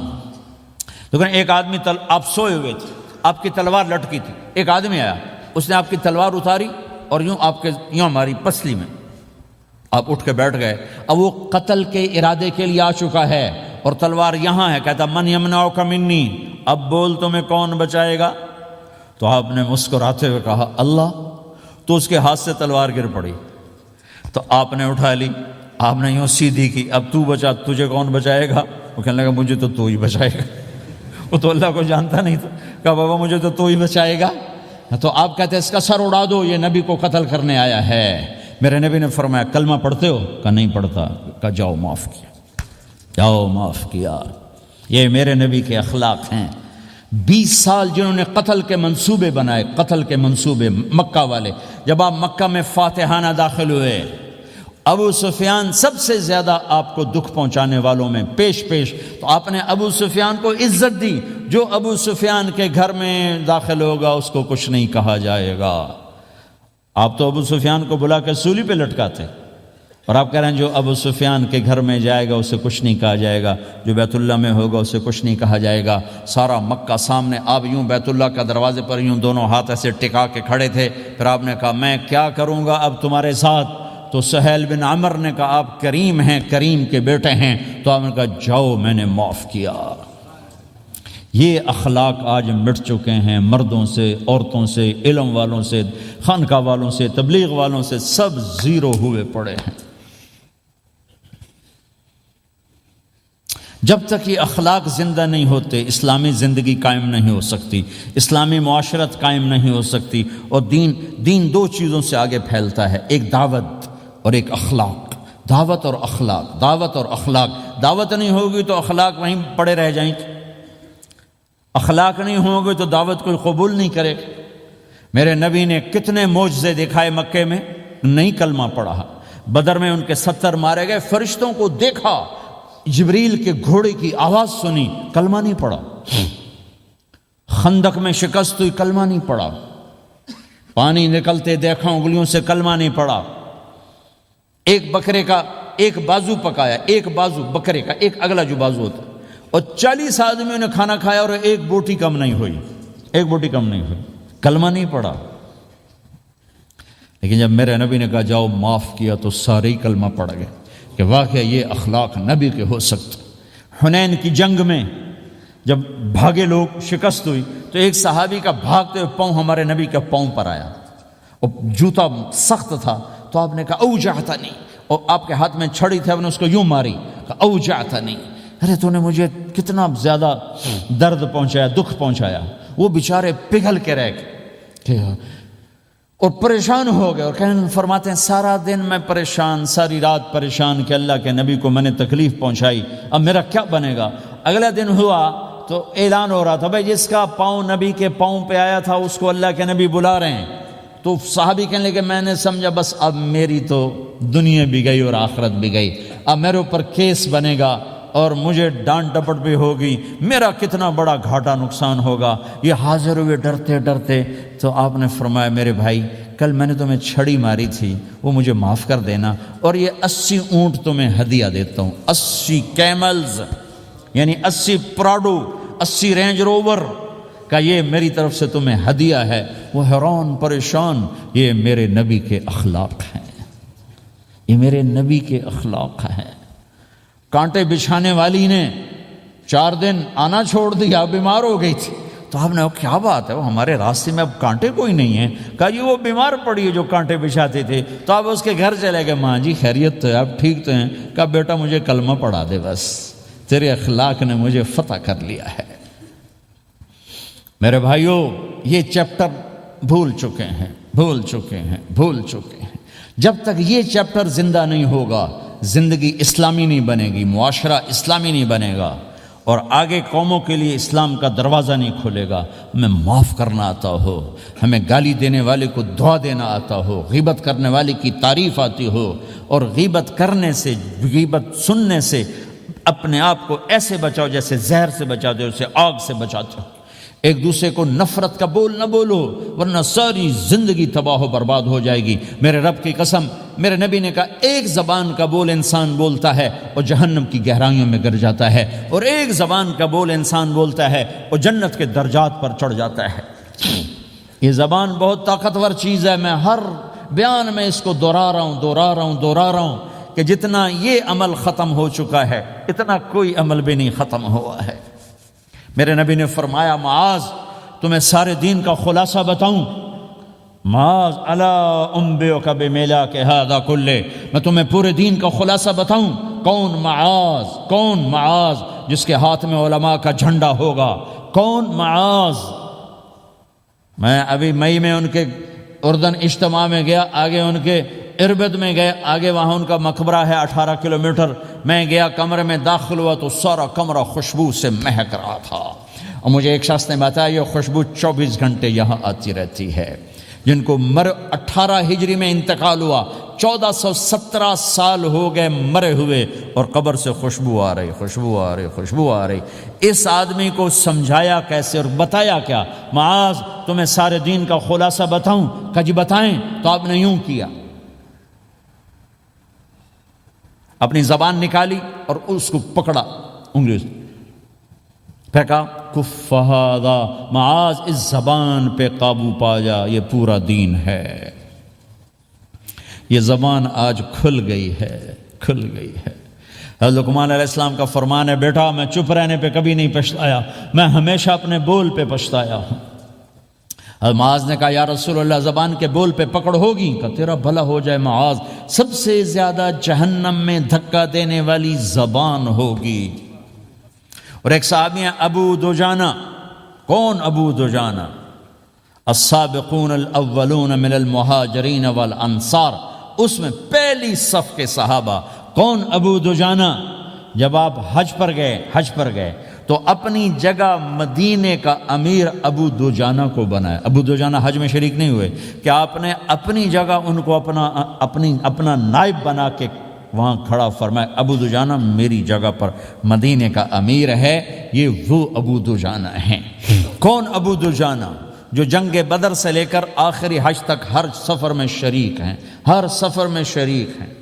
لیکن ایک آدمی آپ سوئے ہوئے تھے، آپ کی تلوار لٹکی تھی، ایک آدمی آیا، اس نے آپ کی تلوار اتاری اور یوں ہماری پسلی میں، آپ اٹھ کے بیٹھ گئے۔ اب وہ قتل کے ارادے کے لیے آ چکا ہے اور تلوار یہاں ہے، کہتا من یمنعک منی، اب بول تمہیں کون بچائے گا؟ تو آپ نے مسکراتے ہوئے کہا اللہ، تو اس کے ہاتھ سے تلوار گر پڑی، تو آپ نے اٹھا لی، آپ نے یوں سیدھی کی، اب تو بچا، تجھے کون بچائے گا؟ وہ کہنے لگا مجھے تو ہی بچائے گا، وہ تو اللہ کو جانتا نہیں تھا، کہا بابا مجھے تو ہی بچائے گا۔ تو آپ کہتے ہیں اس کا سر اڑا دو، یہ نبی کو قتل کرنے آیا ہے۔ میرے نبی نے فرمایا کلمہ پڑھتے ہو؟ کہا نہیں پڑھتا۔ کہا جاؤ معاف کیا۔ یہ میرے نبی کے اخلاق ہیں۔ 20 سال جنہوں نے قتل کے منصوبے بنائے، مکہ والے، جب آپ مکہ میں فاتحانہ داخل ہوئے، ابو سفیان سب سے زیادہ آپ کو دکھ پہنچانے والوں میں پیش تو آپ نے ابو سفیان کو عزت دی۔ جو ابو سفیان کے گھر میں داخل ہوگا اس کو کچھ نہیں کہا جائے گا۔ آپ تو ابو سفیان کو بلا کے سولی پہ لٹکاتے، اور آپ کہہ رہے ہیں جو ابو سفیان کے گھر میں جائے گا اسے کچھ نہیں کہا جائے گا، جو بیت اللہ میں ہوگا اسے کچھ نہیں کہا جائے گا۔ سارا مکہ سامنے، آپ یوں بیت اللہ کا دروازے پر یوں دونوں ہاتھ ایسے ٹکا کے کھڑے تھے، پھر آپ نے کہا میں کیا کروں گا اب تمہارے ساتھ؟ تو سہیل بن عمر نے کہا آپ کریم ہیں، کریم کے بیٹے ہیں، تو آپ نے کہا جاؤ میں نے معاف کیا۔ یہ اخلاق آج مٹ چکے ہیں، مردوں سے، عورتوں سے، علم والوں سے، خانقاہ والوں سے، تبلیغ والوں سے، سب زیرو ہوئے پڑے ہیں۔ جب تک یہ اخلاق زندہ نہیں ہوتے اسلامی زندگی قائم نہیں ہو سکتی، اسلامی معاشرت قائم نہیں ہو سکتی، اور دین دو چیزوں سے آگے پھیلتا ہے، ایک دعوت اور ایک اخلاق۔ دعوت اور اخلاق، دعوت اور اخلاق۔ دعوت نہیں ہوگی تو اخلاق وہیں پڑے رہ جائیں گے، اخلاق نہیں ہوں گے تو دعوت کوئی قبول نہیں کرے گا۔ میرے نبی نے کتنے معجزے دکھائے مکے میں، نہیں کلمہ پڑھا۔ بدر میں ان کے 70 مارے گئے، فرشتوں کو دیکھا، جبریل کے گھوڑے کی آواز سنی، کلمہ نہیں پڑھا۔ خندق میں شکست ہوئی، کلمہ نہیں پڑھا۔ پانی نکلتے دیکھا، انگلیوں سے کلمہ نہیں پڑھا۔ ایک بکرے کا ایک بازو پکایا، ایک بازو بکرے کا، ایک اگلا جو بازو ہوتا، اور 40 آدمیوں نے کھانا کھایا اور ایک بوٹی کم نہیں ہوئی، ایک بوٹی کم نہیں ہوئی، کلمہ نہیں پڑھا۔ لیکن جب میرے نبی نے کہا جاؤ معاف کیا تو سارے ہی کلمہ پڑھ گئے کہ واقعہ یہ اخلاق نبی کے ہو سکتے۔ حنین کی جنگ میں جب بھاگے لوگ، شکست ہوئی، تو ایک صحابی کا بھاگتے ہوئے پاؤں ہمارے نبی کے پاؤں پر آیا، اور جوتا سخت تھا، تو آپ نے کہا اوجعتنی، اور آپ کے ہاتھ میں چھڑی تھی، آپ نے اس کو یوں ماری، کہا اوجعتنی، ارے تو نے مجھے کتنا زیادہ درد پہنچایا، دکھ پہنچایا۔ وہ بیچارے پگھل کے رہ گئے اور پریشان ہو گئے، اور فرماتے ہیں سارا دن میں پریشان، ساری رات پریشان کہ اللہ کے نبی کو میں نے تکلیف پہنچائی، اب میرا کیا بنے گا۔ اگلا دن ہوا تو اعلان ہو رہا تھا بھائی جس کا پاؤں نبی کے پاؤں پہ آیا تھا اس کو اللہ کے نبی بلا رہے ہیں۔ تو صحابی کہنے لگے میں نے سمجھا بس اب میری تو دنیا بھی گئی اور آخرت بھی گئی، اب میرے اوپر کیس بنے گا اور مجھے ڈانٹ ڈپٹ بھی ہوگی، میرا کتنا بڑا گھاٹا نقصان ہوگا۔ یہ حاضر ہوئے ڈرتے ڈرتے، تو آپ نے فرمایا میرے بھائی کل میں نے تمہیں چھڑی ماری تھی، وہ مجھے معاف کر دینا، اور یہ 80 اونٹ تمہیں ہدیہ دیتا ہوں، 80 کیملز یعنی 80 پراڈو، 80 رینج روور کا یہ میری طرف سے تمہیں ہدیہ ہے۔ وہ حیران پریشان، یہ میرے نبی کے اخلاق ہیں، یہ میرے نبی کے اخلاق ہیں۔ کانٹے بچھانے والی نے 4 دن آنا چھوڑ دیا، بیمار ہو گئی تھی، تو آپ نے کہا کیا بات ہے، وہ ہمارے راستے میں اب کانٹے کوئی نہیں ہیں؟ کہا جی وہ بیمار پڑی ہے جو کانٹے بچھاتے تھے، تو آپ اس کے گھر چلے گئے، ماں جی خیریت تو ہے، آپ ٹھیک تو ہیں؟ کہا بیٹا مجھے کلمہ پڑھا دے، بس تیرے اخلاق نے مجھے فتح کر لیا ہے۔ میرے بھائیوں یہ چیپٹر بھول چکے ہیں، بھول چکے ہیں، بھول چکے ہیں۔ جب تک یہ چیپٹر زندہ نہیں ہوگا زندگی اسلامی نہیں بنے گی، معاشرہ اسلامی نہیں بنے گا، اور آگے قوموں کے لیے اسلام کا دروازہ نہیں کھلے گا۔ ہمیں معاف کرنا آتا ہو، ہمیں گالی دینے والے کو دعا دینا آتا ہو، غیبت کرنے والے کی تعریف آتی ہو، اور غیبت کرنے سے، غیبت سننے سے اپنے آپ کو ایسے بچاؤ جیسے زہر سے بچاتے ہو، اسے آگ سے بچاتے ہو۔ ایک دوسرے کو نفرت کا بول نہ بولو ورنہ ساری زندگی تباہ و برباد ہو جائے گی۔ میرے رب کی قسم، میرے نبی نے کہا ایک زبان کا بول انسان بولتا ہے اور جہنم کی گہرائیوں میں گر جاتا ہے، اور ایک زبان کا بول انسان بولتا ہے اور جنت کے درجات پر چڑھ جاتا ہے۔ یہ زبان بہت طاقتور چیز ہے، میں ہر بیان میں اس کو دہرا رہا ہوں کہ جتنا یہ عمل ختم ہو چکا ہے اتنا کوئی عمل بھی نہیں ختم ہوا ہے۔ میرے نبی نے فرمایا معاذ تمہیں سارے دین کا خلاصہ بتاؤں؟ معاذ الا انبئک بملاک ھذا کلہ، میں تمہیں پورے دین کا خلاصہ بتاؤں؟ کون معاذ؟ کون معاذ جس کے ہاتھ میں علماء کا جھنڈا ہوگا؟ کون معاذ؟ میں ابھی مئی میں ان کے اردن اجتماع میں گیا، آگے ان کے اربد میں گئے، آگے وہاں ان کا مقبرہ ہے 18 کلومیٹر۔ میں گیا کمرے میں داخل ہوا تو سارا کمرہ خوشبو سے مہک رہا تھا، اور مجھے ایک شخص نے بتایا یہ خوشبو 24 گھنٹے یہاں آتی رہتی ہے۔ جن کو 18 ہجری میں انتقال ہوا، 1417 سال ہو گئے مرے ہوئے، اور قبر سے خوشبو آ رہی، خوشبو آ رہی، خوشبو آ رہی۔ اس آدمی کو سمجھایا کیسے اور بتایا کیا؟ معاذ تمہیں سارے دین کا خلاصہ بتاؤں؟ کہا جی بتائیں۔ تو آپ نے یوں کیا، اپنی زبان نکالی اور اس کو پکڑا انگلی سے، پھر کہا کف ھذا، معاذ اس زبان پہ قابو پا جا، یہ پورا دین ہے۔ یہ زبان آج کھل گئی ہے، کھل گئی ہے۔ حضرت لقمان علیہ السلام کا فرمان ہے، بیٹا میں چپ رہنے پہ کبھی نہیں پچھتایا، میں ہمیشہ اپنے بول پہ پچھتایا ہوں۔ حضرت معاذ نے کہا، یا رسول اللہ زبان کے بول پہ پکڑ ہوگی؟ کہ تیرا بھلا ہو جائے معاذ، سب سے زیادہ جہنم میں دھکا دینے والی زبان ہوگی۔ اور ایک صحابی ہیں ابو دجانہ۔ کون ابو دجانہ؟ السابقون الاولون من المہاجرین والانصار، اس میں پہلی صف کے صحابہ۔ کون ابو دجانہ؟ جب آپ حج پر گئے تو اپنی جگہ مدینے کا امیر ابو دجانہ کو بنایا۔ ابو دجانہ حج میں شریک نہیں ہوئے کہ آپ نے اپنی جگہ ان کو اپنا نائب بنا کے وہاں کھڑا فرمایا، ابو دجانہ میری جگہ پر مدینے کا امیر ہے۔ یہ وہ ابو دجانہ ہیں۔ کون ابو دجانہ؟ جو جنگ بدر سے لے کر آخری حج تک ہر سفر میں شریک ہیں، ہر سفر میں شریک ہیں۔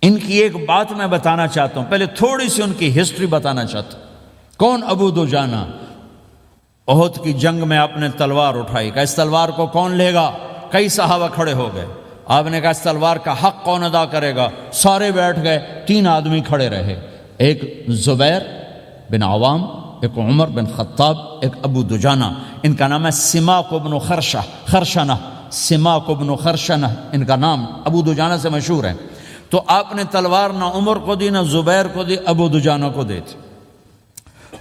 ان کی ایک بات میں بتانا چاہتا ہوں، پہلے تھوڑی سی ان کی ہسٹری بتانا چاہتا ہوں۔ کون ابو دجانہ؟ احد کی جنگ میں آپ نے تلوار اٹھائی، کہ اس تلوار کو کون لے گا؟ کئی صحابہ کھڑے ہو گئے۔ آپ نے کہا اس تلوار کا حق کون ادا کرے گا؟ سارے بیٹھ گئے، 3 آدمی کھڑے رہے، ایک زبیر بن عوام، ایک عمر بن خطاب، ایک ابو دجانہ۔ ان کا نام ہے سماک بن خرشنہ، سماک بن خرشنہ ان کا نام ابو دجانہ سے مشہور ہے۔ تو آپ نے تلوار نہ عمر کو دی، نہ زبیر کو دی، ابو دجانہ کو دی تھی۔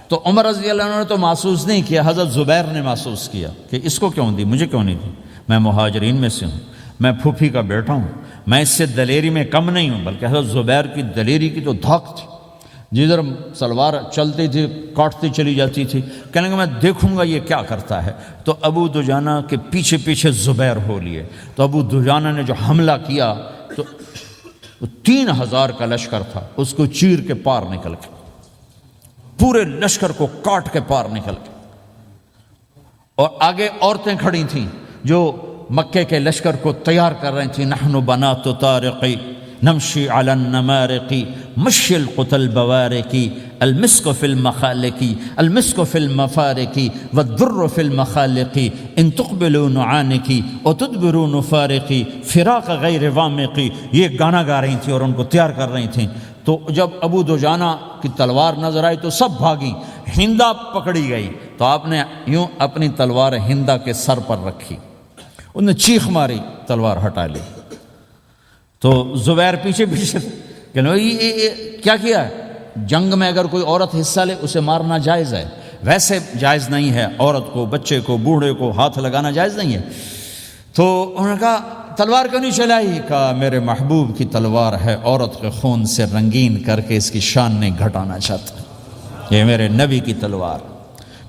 تو عمر رضی اللہ عنہ نے تو محسوس نہیں کیا، حضرت زبیر نے محسوس کیا کہ اس کو کیوں دی، مجھے کیوں نہیں دی؟ میں مہاجرین میں سے ہوں، میں پھوپھی کا بیٹا ہوں، میں اس سے دلیری میں کم نہیں ہوں۔ بلکہ حضرت زبیر کی دلیری کی تو دھاک تھی، جدھر سلوار چلتی تھی کاٹتی چلی جاتی تھی، کہنے لگا میں دیکھوں گا یہ کیا کرتا ہے۔ تو ابو دجانہ کے پیچھے پیچھے زبیر ہو لیے۔ تو ابو دجانہ نے جو حملہ کیا تو 3000 کا لشکر تھا، اس کو چیر کے پار نکل کے، پورے لشکر کو کاٹ کے پار نکل کے۔ اور آگے عورتیں کھڑی تھیں جو مکے کے لشکر کو تیار کر رہی تھیں، نحن بنات طارقی نمشی علی النمارق مشی القتل بوارقی المسک فی المخالقی المسک فی المفارقی والدر فی المخالقی ان تقبلوا نعانقی وتدبروا نفارقی فراق غیر وامقی۔ یہ گانا گا رہی تھیں اور ان کو تیار کر رہی تھیں۔ تو جب ابو دجانہ کی تلوار نظر آئی تو سب بھاگیں، ہندا پکڑی گئی۔ تو آپ نے یوں اپنی تلوار ہندا کے سر پر رکھی، انہوں نے چیخ ماری، تلوار ہٹا لی۔ تو زبیر پیچھے پیچھے کہ کیا کیا ہے؟ جنگ میں اگر کوئی عورت حصہ لے اسے مارنا جائز ہے، ویسے جائز نہیں ہے، عورت کو، بچے کو، بوڑھے کو ہاتھ لگانا جائز نہیں ہے۔ تو انہوں نے کہا تلوار کیوں نہیں چلائی؟ کہا میرے محبوب کی تلوار ہے، عورت کے خون سے رنگین کر کے اس کی شان نہیں گھٹانا چاہتا، یہ میرے نبی کی تلوار۔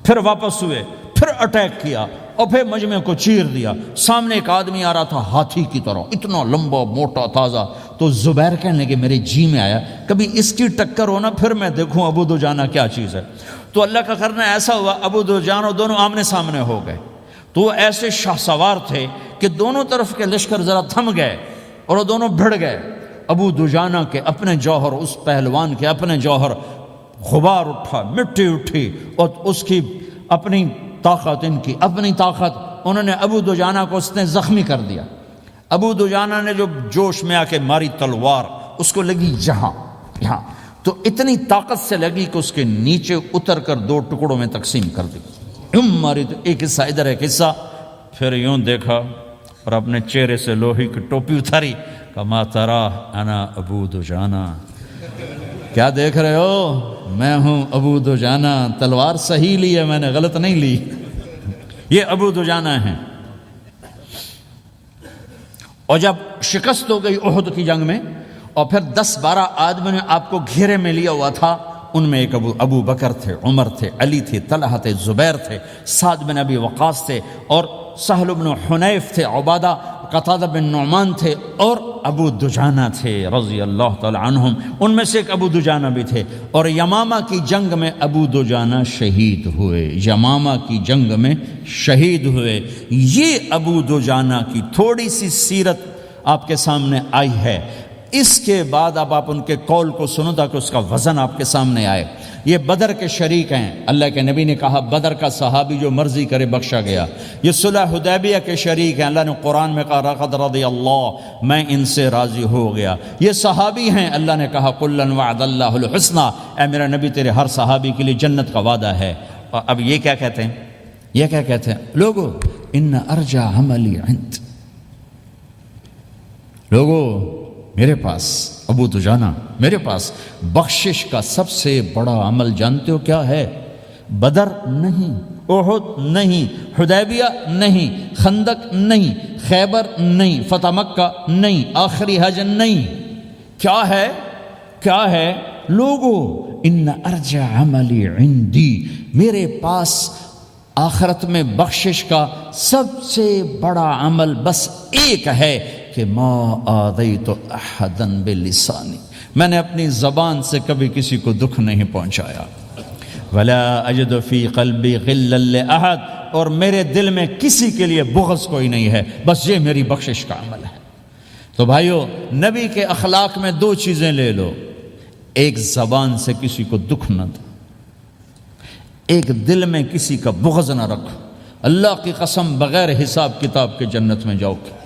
پھر واپس ہوئے، پھر اٹیک کیا اور پھر مجمع کو چیر دیا۔ سامنے ایک آدمی آ رہا تھا ہاتھی کی طرح، اتنا لمبا موٹا تازہ۔ تو زبیر کہنے لگے میرے جی میں آیا کبھی اس کی ٹکر ہونا، پھر میں دیکھوں ابو دجانہ کیا چیز ہے۔ تو اللہ کا کرنا ایسا ہوا، ابو دجانہ دونوں آمنے سامنے ہو گئے۔ تو وہ ایسے شاہ سوار تھے کہ دونوں طرف کے لشکر ذرا تھم گئے اور وہ دونوں بھڑ گئے۔ ابو دجانہ کے اپنے جوہر، اس پہلوان کے اپنے جوہر، غبار اٹھا، مٹی اٹھی، اور اس کی اپنی طاقت، ان کی اپنی طاقت، انہوں نے ابو دجانہ کو اس نے زخمی کر دیا۔ ابو دجانہ نے جو جوش میں آ کے ماری تلوار، اس کو لگی یہاں، تو اتنی طاقت سے لگی کہ اس کے نیچے اتر کر 2 ٹکڑوں میں تقسیم کر دی۔ یوں ماری تو ایک حصہ ادھر، ایک حصہ، پھر یوں دیکھا اور اپنے چہرے سے لوہی کی ٹوپی اتاری، کما ترا انا ابو دجانہ، کیا دیکھ رہے ہو؟ میں ہوں ابو دجانہ، تلوار صحیح لی ہے میں نے، غلط نہیں لی۔ یہ ابو دجانہ ہیں۔ اور جب شکست ہو گئی احد کی جنگ میں، اور پھر 10-12 آدمی نے آپ کو گھیرے میں لیا ہوا تھا، ان میں ایک ابو بکر تھے، عمر تھے، علی تھے، طلحہ تھے، زبیر تھے، سعد بن ابی وقاص تھے، اور سہل بن حنیف تھے، عبادہ قتادہ بن نعمان تھے، اور ابو دجانہ تھے رضی اللہ تعالی عنہم۔ ان میں سے ایک ابو دجانہ بھی تھے۔ اور یمامہ کی جنگ میں ابو دجانہ شہید ہوئے، یمامہ کی جنگ میں شہید ہوئے۔ یہ ابو دجانہ کی تھوڑی سی سیرت آپ کے سامنے آئی ہے۔ اس کے بعد اب آپ ان کے قول کو سنو تاکہ اس کا وزن آپ کے سامنے آئے۔ یہ بدر کے شریک ہیں، اللہ کے نبی نے کہا بدر کا صحابی جو مرضی کرے بخشا گیا۔ یہ صلح حدیبیہ کے شریک ہیں، اللہ نے قرآن میں کہا لقد رضی اللہ، میں ان سے راضی ہو گیا۔ یہ صحابی ہیں، اللہ نے کہا کلا وعد اللہ الحسنی، اے میرا نبی تیرے ہر صحابی کے لیے جنت کا وعدہ ہے۔ اور اب یہ کیا کہتے ہیں؟ یہ کیا کہتے ہیں لوگو؟ ان ارجع عملی عند، لوگو میرے پاس، ابو دجانہ میرے پاس بخشش کا سب سے بڑا عمل جانتے ہو کیا ہے؟ بدر نہیں، احد نہیں، حدیبیہ نہیں، خندق نہیں، خیبر نہیں، فتح مکہ نہیں، آخری حج نہیں۔ کیا ہے؟ کیا ہے لوگو؟ ان ارجع عملی عندی، میرے پاس آخرت میں بخشش کا سب سے بڑا عمل بس ایک ہے کہ ما آذیت احدا بلسانی، میں نے اپنی زبان سے کبھی کسی کو دکھ نہیں پہنچایا۔ ولا اجد فی قلبی غلا لاحد، اور میرے دل میں کسی کے لیے بغض کوئی نہیں ہے، بس یہ میری بخشش کا عمل ہے۔ تو بھائیو، نبی کے اخلاق میں دو چیزیں لے لو، ایک زبان سے کسی کو دکھ نہ دو، ایک دل میں کسی کا بغض نہ رکھو۔ اللہ کی قسم بغیر حساب کتاب کے جنت میں جاؤ گے۔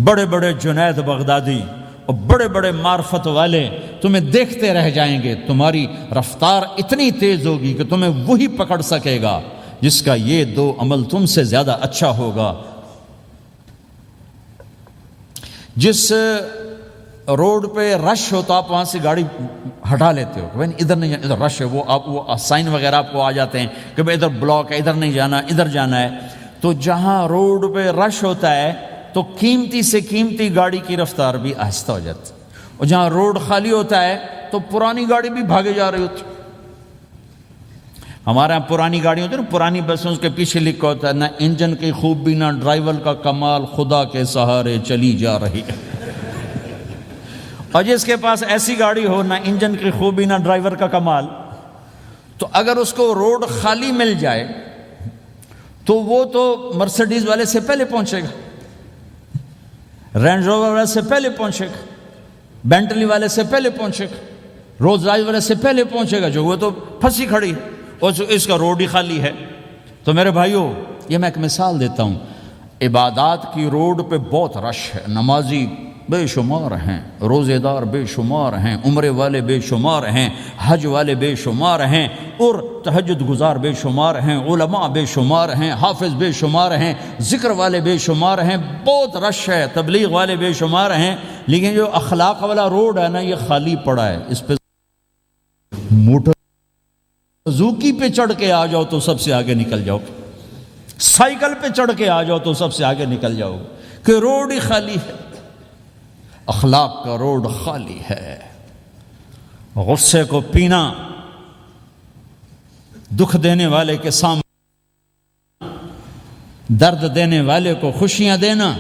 بڑے بڑے جنید بغدادی اور بڑے بڑے معرفت والے تمہیں دیکھتے رہ جائیں گے، تمہاری رفتار اتنی تیز ہوگی کہ تمہیں وہی پکڑ سکے گا جس کا یہ دو عمل تم سے زیادہ اچھا ہوگا۔ جس روڈ پہ رش ہوتا آپ وہاں سے گاڑی ہٹا لیتے ہو کہ بھائی ادھر نہیں جانا، ادھر رش ہے، وہ سائن وغیرہ آپ کو آ جاتے ہیں کہ بھائی ادھر بلاک ہے، ادھر نہیں جانا، ادھر جانا ہے۔ تو جہاں روڈ پہ رش ہوتا ہے تو قیمتی سے قیمتی گاڑی کی رفتار بھی آہستہ ہو جاتی، اور جہاں روڈ خالی ہوتا ہے تو پرانی گاڑی بھی بھاگے جا رہی ہوتی۔ ہمارے یہاں پرانی گاڑی ہوتی ہے نا، پرانی بسوں کے پیچھے لکھا ہوتا ہے نہ انجن کی خوبی نہ ڈرائیور کا کمال، خدا کے سہارے چلی جا رہی ہے۔ اور جس کے پاس ایسی گاڑی ہو، نہ انجن کی خوبی نہ ڈرائیور کا کمال، تو اگر اس کو روڈ خالی مل جائے تو وہ تو مرسیڈیز والے سے پہلے پہنچے گا، رینج روور والے سے پہلے پہنچے گا، بینٹلی والے سے پہلے پہنچے گا، رولز رائس والے سے پہلے پہنچے گا، جو وہ تو پھنسی کھڑی ہے اور اس کا روڈ ہی خالی ہے۔ تو میرے بھائیوں، یہ میں ایک مثال دیتا ہوں، عبادات کی روڈ پہ بہت رش ہے، نمازی بے شمار ہیں، روزے دار بے شمار ہیں، عمرے والے بے شمار ہیں، حج والے بے شمار ہیں، اور تہجد گزار بے شمار ہیں، علماء بے شمار ہیں، حافظ بے شمار ہیں، ذکر والے بے شمار ہیں، بہت رش ہے، تبلیغ والے بے شمار ہیں، لیکن جو اخلاق والا روڈ ہے نا، یہ خالی پڑا ہے۔ اس پہ موٹر سوزوکی پہ چڑھ کے آ جاؤ تو سب سے آگے نکل جاؤ، سائیکل پہ چڑھ کے آ جاؤ تو سب سے آگے نکل جاؤ، کہ روڈ ہی خالی ہے۔ اخلاق کا روڈ خالی ہے۔ غصے کو پینا، دکھ دینے والے کے سامنے، درد دینے والے کو خوشیاں دینا،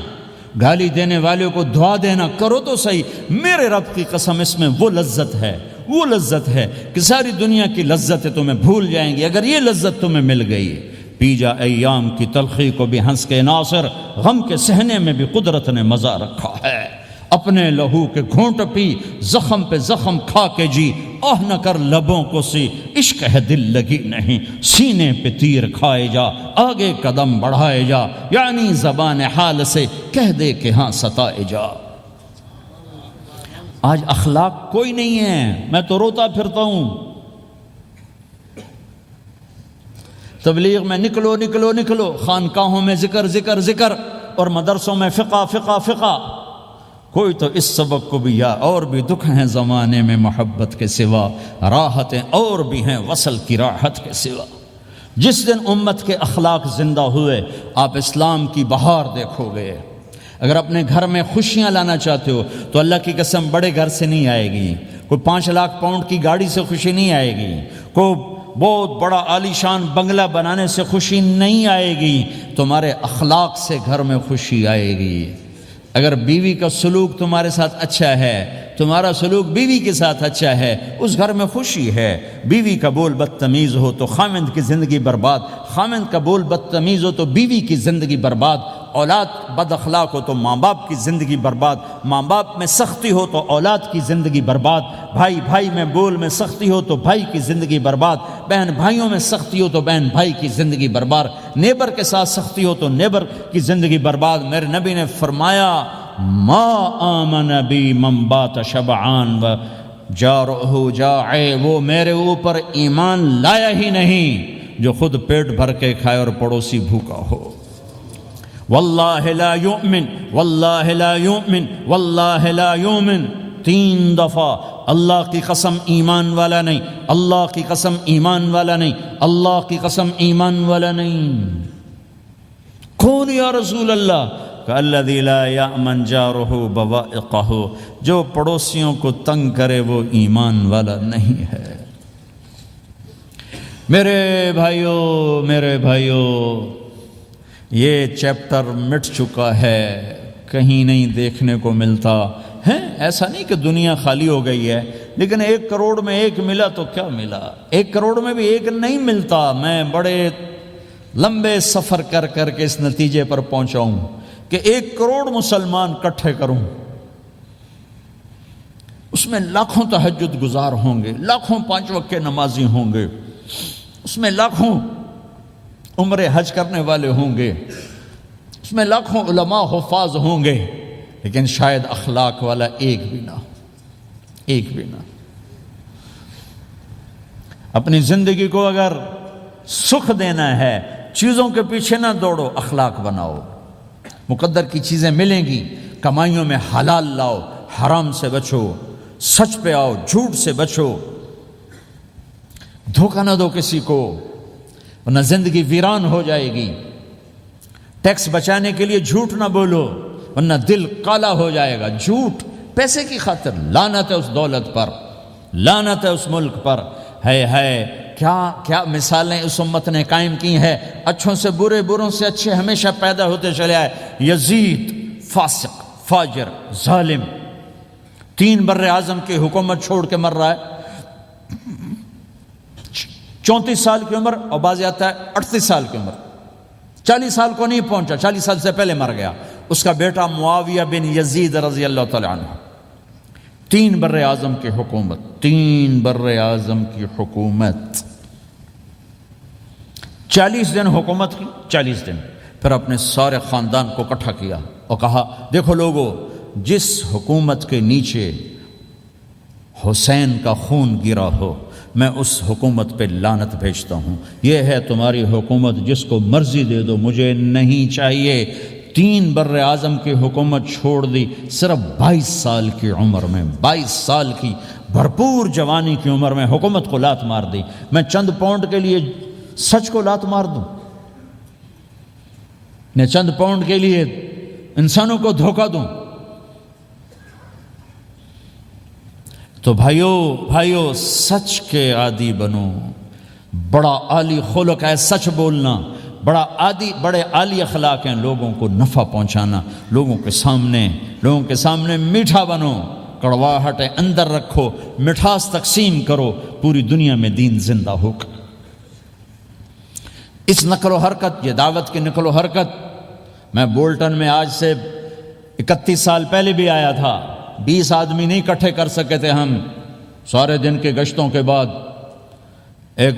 گالی دینے والے کو دعا دینا، کرو تو صحیح۔ میرے رب کی قسم، اس میں وہ لذت ہے، وہ لذت ہے کہ ساری دنیا کی لذتیں تمہیں بھول جائیں گی اگر یہ لذت تمہیں مل گئی۔ پی جا ایام کی تلخی کو بھی ہنس کے ناصر، غم کے سہنے میں بھی قدرت نے مزہ رکھا ہے۔ اپنے لہو کے گھونٹ پی، زخم پہ زخم کھا کے جی، آہ نہ کر لبوں کو سی، عشق ہے دل لگی نہیں، سینے پہ تیر کھائے جا، آگے قدم بڑھائے جا، یعنی زبان حال سے کہہ دے کہ ہاں ستائے جا۔ آج اخلاق کوئی نہیں ہے، میں تو روتا پھرتا ہوں۔ تبلیغ میں نکلو نکلو نکلو، خانقاہوں میں ذکر ذکر ذکر، اور مدرسوں میں فقہ فقہ فقہ۔ کوئی تو اس سبق کو بھی، یا اور بھی دکھ ہیں زمانے میں محبت کے سوا، راحتیں اور بھی ہیں وصل کی راحت کے سوا۔ جس دن امت کے اخلاق زندہ ہوئے، آپ اسلام کی بہار دیکھو گے۔ اگر اپنے گھر میں خوشیاں لانا چاہتے ہو تو اللہ کی قسم بڑے گھر سے نہیں آئے گی، کوئی 5 لاکھ پاؤنڈ کی گاڑی سے خوشی نہیں آئے گی، کوئی بہت بڑا عالی شان بنگلہ بنانے سے خوشی نہیں آئے گی، تمہارے اخلاق سے گھر میں خوشی آئے گی۔ اگر بیوی کا سلوک تمہارے ساتھ اچھا ہے، تمہارا سلوک بیوی کے ساتھ اچھا ہے، اس گھر میں خوشی ہے۔ بیوی کا بول بدتمیز ہو تو خامند کی زندگی برباد، خامند کا بول بدتمیز ہو تو بیوی کی زندگی برباد۔ اولاد بد اخلاق ہو تو ماں باپ کی زندگی برباد، ماں باپ میں سختی ہو تو اولاد کی زندگی برباد، بھائی بھائی میں بول میں سختی ہو تو بھائی کی زندگی برباد، بہن بھائیوں میں سختی ہو تو بہن بھائی کی زندگی برباد، نیبر کے ساتھ سختی ہو تو نیبر کی زندگی برباد۔ میرے نبی نے فرمایا ما آمن بی من بات شبعان و جارہ جائع، وہ میرے اوپر ایمان لایا ہی نہیں جو خود پیٹ بھر کے کھائے اور پڑوسی بھوکا ہو۔ واللہ لا یؤمن، واللہ لا یؤمن، واللہ لا یؤمن، 3 دفعہ اللہ کی قسم ایمان والا نہیں، اللہ کی قسم ایمان والا نہیں، اللہ کی قسم ایمان والا نہیں۔ کون یا رسول اللہ؟ الذی لا یأمن جارہ بوائقہ، جو پڑوسیوں کو تنگ کرے وہ ایمان والا نہیں ہے۔ میرے بھائیوں یہ چیپٹر مٹ چکا ہے، کہیں نہیں دیکھنے کو ملتا ہے۔ ایسا نہیں کہ دنیا خالی ہو گئی ہے، لیکن 1 کروڑ میں 1 ملا تو کیا ملا، 1 کروڑ میں بھی 1 نہیں ملتا۔ میں بڑے لمبے سفر کر کر کے اس نتیجے پر پہنچا ہوں کہ 1 کروڑ مسلمان اکٹھے کروں، اس میں لاکھوں تہجد گزار ہوں گے، لاکھوں 5 وقت کے نمازی ہوں گے، اس میں لاکھوں عمرے حج کرنے والے ہوں گے، اس میں لاکھوں علماء حفاظ ہوں گے، لیکن شاید اخلاق والا ایک بھی نہ، ایک بھی نہ۔ اپنی زندگی کو اگر سکھ دینا ہے، چیزوں کے پیچھے نہ دوڑو، اخلاق بناؤ۔ مقدر کی چیزیں ملیں گی، کمائیوں میں حلال لاؤ، حرام سے بچو، سچ پہ آؤ، جھوٹ سے بچو، دھوکہ نہ دو کسی کو، ورنہ زندگی ویران ہو جائے گی۔ ٹیکس بچانے کے لیے جھوٹ نہ بولو، ورنہ دل کالا ہو جائے گا۔ جھوٹ پیسے کی خاطر، لعنت ہے اس دولت پر، لعنت ہے اس ملک پر۔ ہے کیا مثالیں اس امت نے قائم کی ہیں، اچھوں سے برے، بروں سے اچھے ہمیشہ پیدا ہوتے چلے آئے۔ یزید فاسق، فاجر، ظالم، 3 بر اعظم کی حکومت چھوڑ کے مر رہا ہے، 34 سال کی عمر، اور بعض آتا ہے 38 سال کی عمر، 40 سال کو نہیں پہنچا، 40 سال سے پہلے مر گیا۔ اس کا بیٹا معاویہ بن یزید رضی اللہ تعالیٰ عنہ، 3 بر اعظم کی حکومت، 3 بر اعظم کی حکومت، 40 دن حکومت کی، 40 دن، پھر اپنے سارے خاندان کو اکٹھا کیا اور کہا دیکھو لوگو، جس حکومت کے نیچے حسین کا خون گرا ہو، میں اس حکومت پہ لعنت بھیجتا ہوں۔ یہ ہے تمہاری حکومت، جس کو مرضی دے دو، مجھے نہیں چاہیے۔ 3 بر اعظم کی حکومت چھوڑ دی، صرف 22 سال کی عمر میں، 22 سال کی بھرپور جوانی کی عمر میں حکومت کو لات مار دی۔ میں چند پاؤنڈ کے لیے سچ کو لات مار دوں، میں چند پاؤنڈ کے لیے انسانوں کو دھوکہ دوں؟ تو بھائیو سچ کے عادی بنو۔ بڑا عالی خلق ہے سچ بولنا، بڑے عالی اخلاق ہیں لوگوں کو نفع پہنچانا، لوگوں کے سامنے میٹھا بنو، کڑواہٹ اندر رکھو، مٹھاس تقسیم کرو، پوری دنیا میں دین زندہ ہوگا۔ اس نقل و حرکت، یہ دعوت کی نقل و حرکت، میں بولٹن میں آج سے 31 سال پہلے بھی آیا تھا، 20 آدمی نہیں اکٹھے کر سکے تھے ہم، سارے دن کے گشتوں کے بعد۔ ایک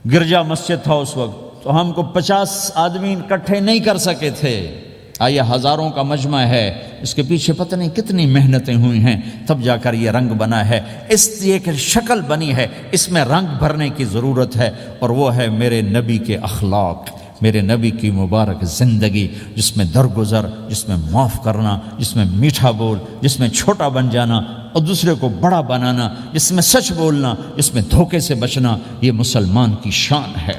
گرجا مسجد تھا اس وقت، تو ہم کو 50 آدمی اکٹھے نہیں کر سکے تھے۔ آئیے ہزاروں کا مجمع ہے، اس کے پیچھے پتہ نہیں کتنی محنتیں ہوئی ہیں، تب جا کر یہ رنگ بنا ہے، اس لیے کہ شکل بنی ہے، اس میں رنگ بھرنے کی ضرورت ہے، اور وہ ہے میرے نبی کے اخلاق، میرے نبی کی مبارک زندگی، جس میں درگزر، جس میں معاف کرنا، جس میں میٹھا بول، جس میں چھوٹا بن جانا اور دوسرے کو بڑا بنانا، جس میں سچ بولنا، جس میں دھوکے سے بچنا، یہ مسلمان کی شان ہے۔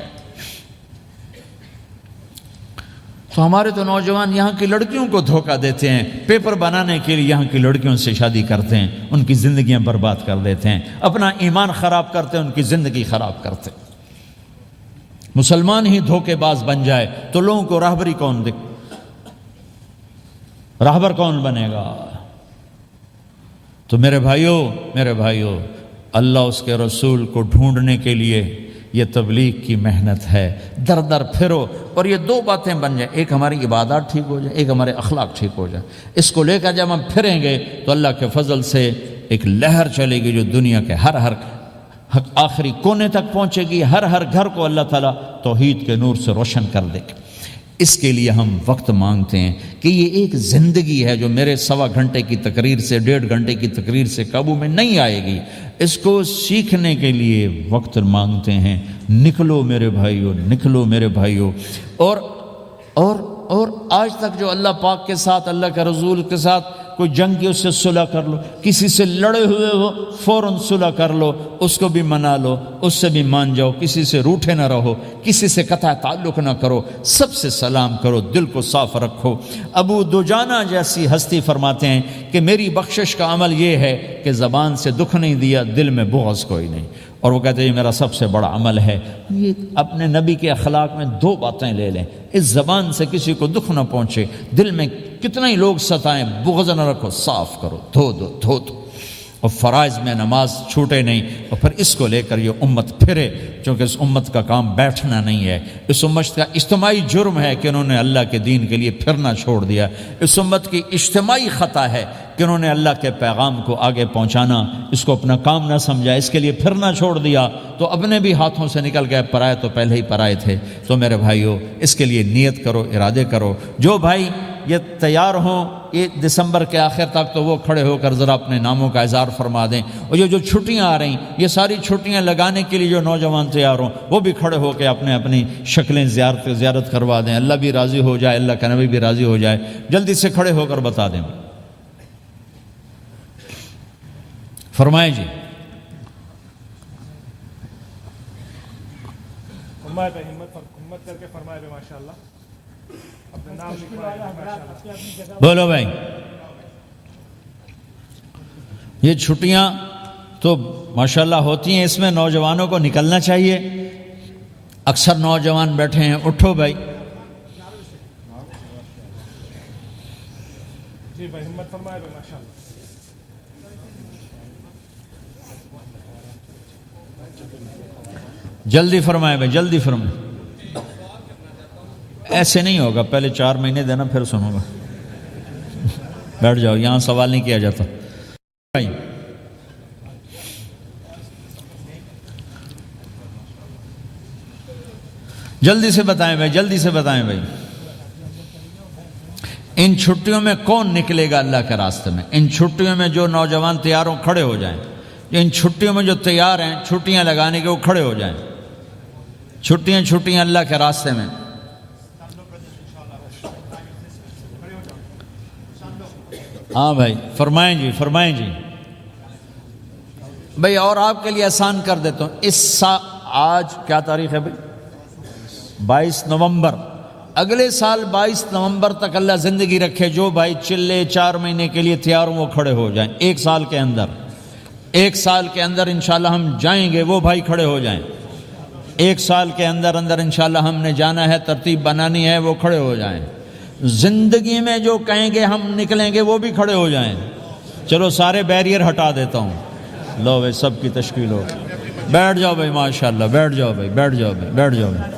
تو ہمارے تو نوجوان یہاں کی لڑکیوں کو دھوکہ دیتے ہیں، پیپر بنانے کے لیے یہاں کی لڑکیوں سے شادی کرتے ہیں، ان کی زندگیاں برباد کر دیتے ہیں، اپنا ایمان خراب کرتے ہیں، ان کی زندگی خراب کرتے ہیں۔ مسلمان ہی دھوکے باز بن جائے تو لوگوں کو راہبری راہبر کون بنے گا؟ تو میرے بھائیوں، اللہ اس کے رسول کو ڈھونڈنے کے لیے یہ تبلیغ کی محنت ہے، در در پھرو اور یہ دو باتیں بن جائیں، ایک ہماری عبادات ٹھیک ہو جائے، ایک ہمارے اخلاق ٹھیک ہو جائے۔ اس کو لے کر جب ہم پھریں گے تو اللہ کے فضل سے ایک لہر چلے گی جو دنیا کے ہر آخری کونے تک پہنچے گی، ہر گھر کو اللہ تعالیٰ توحید کے نور سے روشن کر دے گا۔ اس کے لیے ہم وقت مانگتے ہیں کہ یہ ایک زندگی ہے جو میرے 1.25 گھنٹے کی تقریر سے 1.5 گھنٹے کی تقریر سے قابو میں نہیں آئے گی۔ اس کو سیکھنے کے لیے وقت مانگتے ہیں۔ نکلو میرے بھائیو، نکلو میرے بھائیو۔ اور آج تک جو اللہ پاک کے ساتھ، اللہ کے رسول کے ساتھ کوئی جنگ کی، اس سے صلح کر لو، کسی سے لڑے ہوئے ہو فوراً صلح کر لو، اس کو بھی منا لو، اس سے بھی مان جاؤ، کسی سے روٹھے نہ رہو، کسی سے قطع تعلق نہ کرو، سب سے سلام کرو، دل کو صاف رکھو۔ ابو دجانہ جیسی ہستی فرماتے ہیں کہ میری بخشش کا عمل یہ ہے کہ زبان سے دکھ نہیں دیا، دل میں بغض کوئی نہیں، اور وہ کہتے ہیں یہ میرا سب سے بڑا عمل ہے۔ یہ اپنے نبی کے اخلاق میں 2 باتیں لے لیں، اس زبان سے کسی کو دکھ نہ پہنچے، دل میں کتنے ہی لوگ ستائیں، بغض نہ رکھو، صاف کرو، دھو دو، اور فرائض میں نماز چھوٹے نہیں، اور پھر اس کو لے کر یہ امت پھرے، چونکہ اس امت کا کام بیٹھنا نہیں ہے، اس امت کا اجتماعی جرم ہے کہ انہوں نے اللہ کے دین کے لیے پھرنا چھوڑ دیا، اس امت کی اجتماعی خطا ہے کہ انہوں نے اللہ کے پیغام کو آگے پہنچانا اس کو اپنا کام نہ سمجھا، اس کے لیے پھرنا چھوڑ دیا تو اپنے بھی ہاتھوں سے نکل گئے، پرائے تو پہلے ہی پرائے تھے۔ تو میرے بھائیو، اس کے لیے نیت کرو، ارادے کرو۔ جو بھائی یہ تیار ہوں 1 دسمبر کے آخر تک تو وہ کھڑے ہو کر ذرا اپنے ناموں کا اظہار فرما دیں، اور یہ جو چھٹیاں آ رہی، یہ ساری چھٹیاں لگانے کے لیے جو نوجوان تیار ہوں وہ بھی کھڑے ہو کے اپنی شکلیں زیارت کروا دیں، اللہ بھی راضی ہو جائے، اللہ کا نبی بھی راضی ہو جائے۔ جلدی سے کھڑے ہو کر بتا دیں، فرمائیں جی۔ ہمت کر کے فرمائے ماشاءاللہ، اپنا نام لکھوائے ماشاءاللہ۔ بولو بھائی، یہ چھٹیاں تو ماشاءاللہ ہوتی ہیں، اس میں نوجوانوں کو نکلنا چاہیے۔ اکثر نوجوان بیٹھے ہیں، اٹھو بھائی۔ جی بھائی، ہمت فرمائے ماشاءاللہ۔ جلدی فرمائے بھائی، جلدی فرمائے۔ ایسے نہیں ہوگا، پہلے 4 مہینے دینا پھر سنوں گا۔ بیٹھ جاؤ، یہاں سوال نہیں کیا جاتا بھائی۔ جلدی سے بتائیں بھائی، جلدی سے بتائیں بھائی۔ ان چھٹیوں میں کون نکلے گا اللہ کے راستے میں؟ ان چھٹیوں میں جو نوجوان تیار ہوں کھڑے ہو جائیں، ان چھٹیوں میں جو تیار ہیں چھٹیاں لگانے کے وہ کھڑے ہو جائیں۔ چھٹیاں اللہ کے راستے میں۔ ہاں بھائی، فرمائیں جی، فرمائیں جی بھائی۔ اور آپ کے لیے آسان کر دیتا ہوں، آج کیا تاریخ ہے بھائی؟ 22 نومبر۔ اگلے سال 22 نومبر تک اللہ زندگی رکھے، جو بھائی چلے 4 مہینے کے لیے تیار ہوں وہ کھڑے ہو جائیں۔ 1 سال کے اندر، 1 سال کے اندر انشاءاللہ ہم جائیں گے، وہ بھائی کھڑے ہو جائیں۔ 1 سال کے اندر انشاءاللہ ہم نے جانا ہے، ترتیب بنانی ہے، وہ کھڑے ہو جائیں۔ زندگی میں جو کہیں گے ہم نکلیں گے وہ بھی کھڑے ہو جائیں۔ چلو سارے بیریئر ہٹا دیتا ہوں، لو بھائی سب کی تشکیل ہو، بیٹھ جاؤ بھائی، ماشاءاللہ بیٹھ جاؤ بھائی، بیٹھ جاؤ بھائی، بیٹھ جاؤ بھائی۔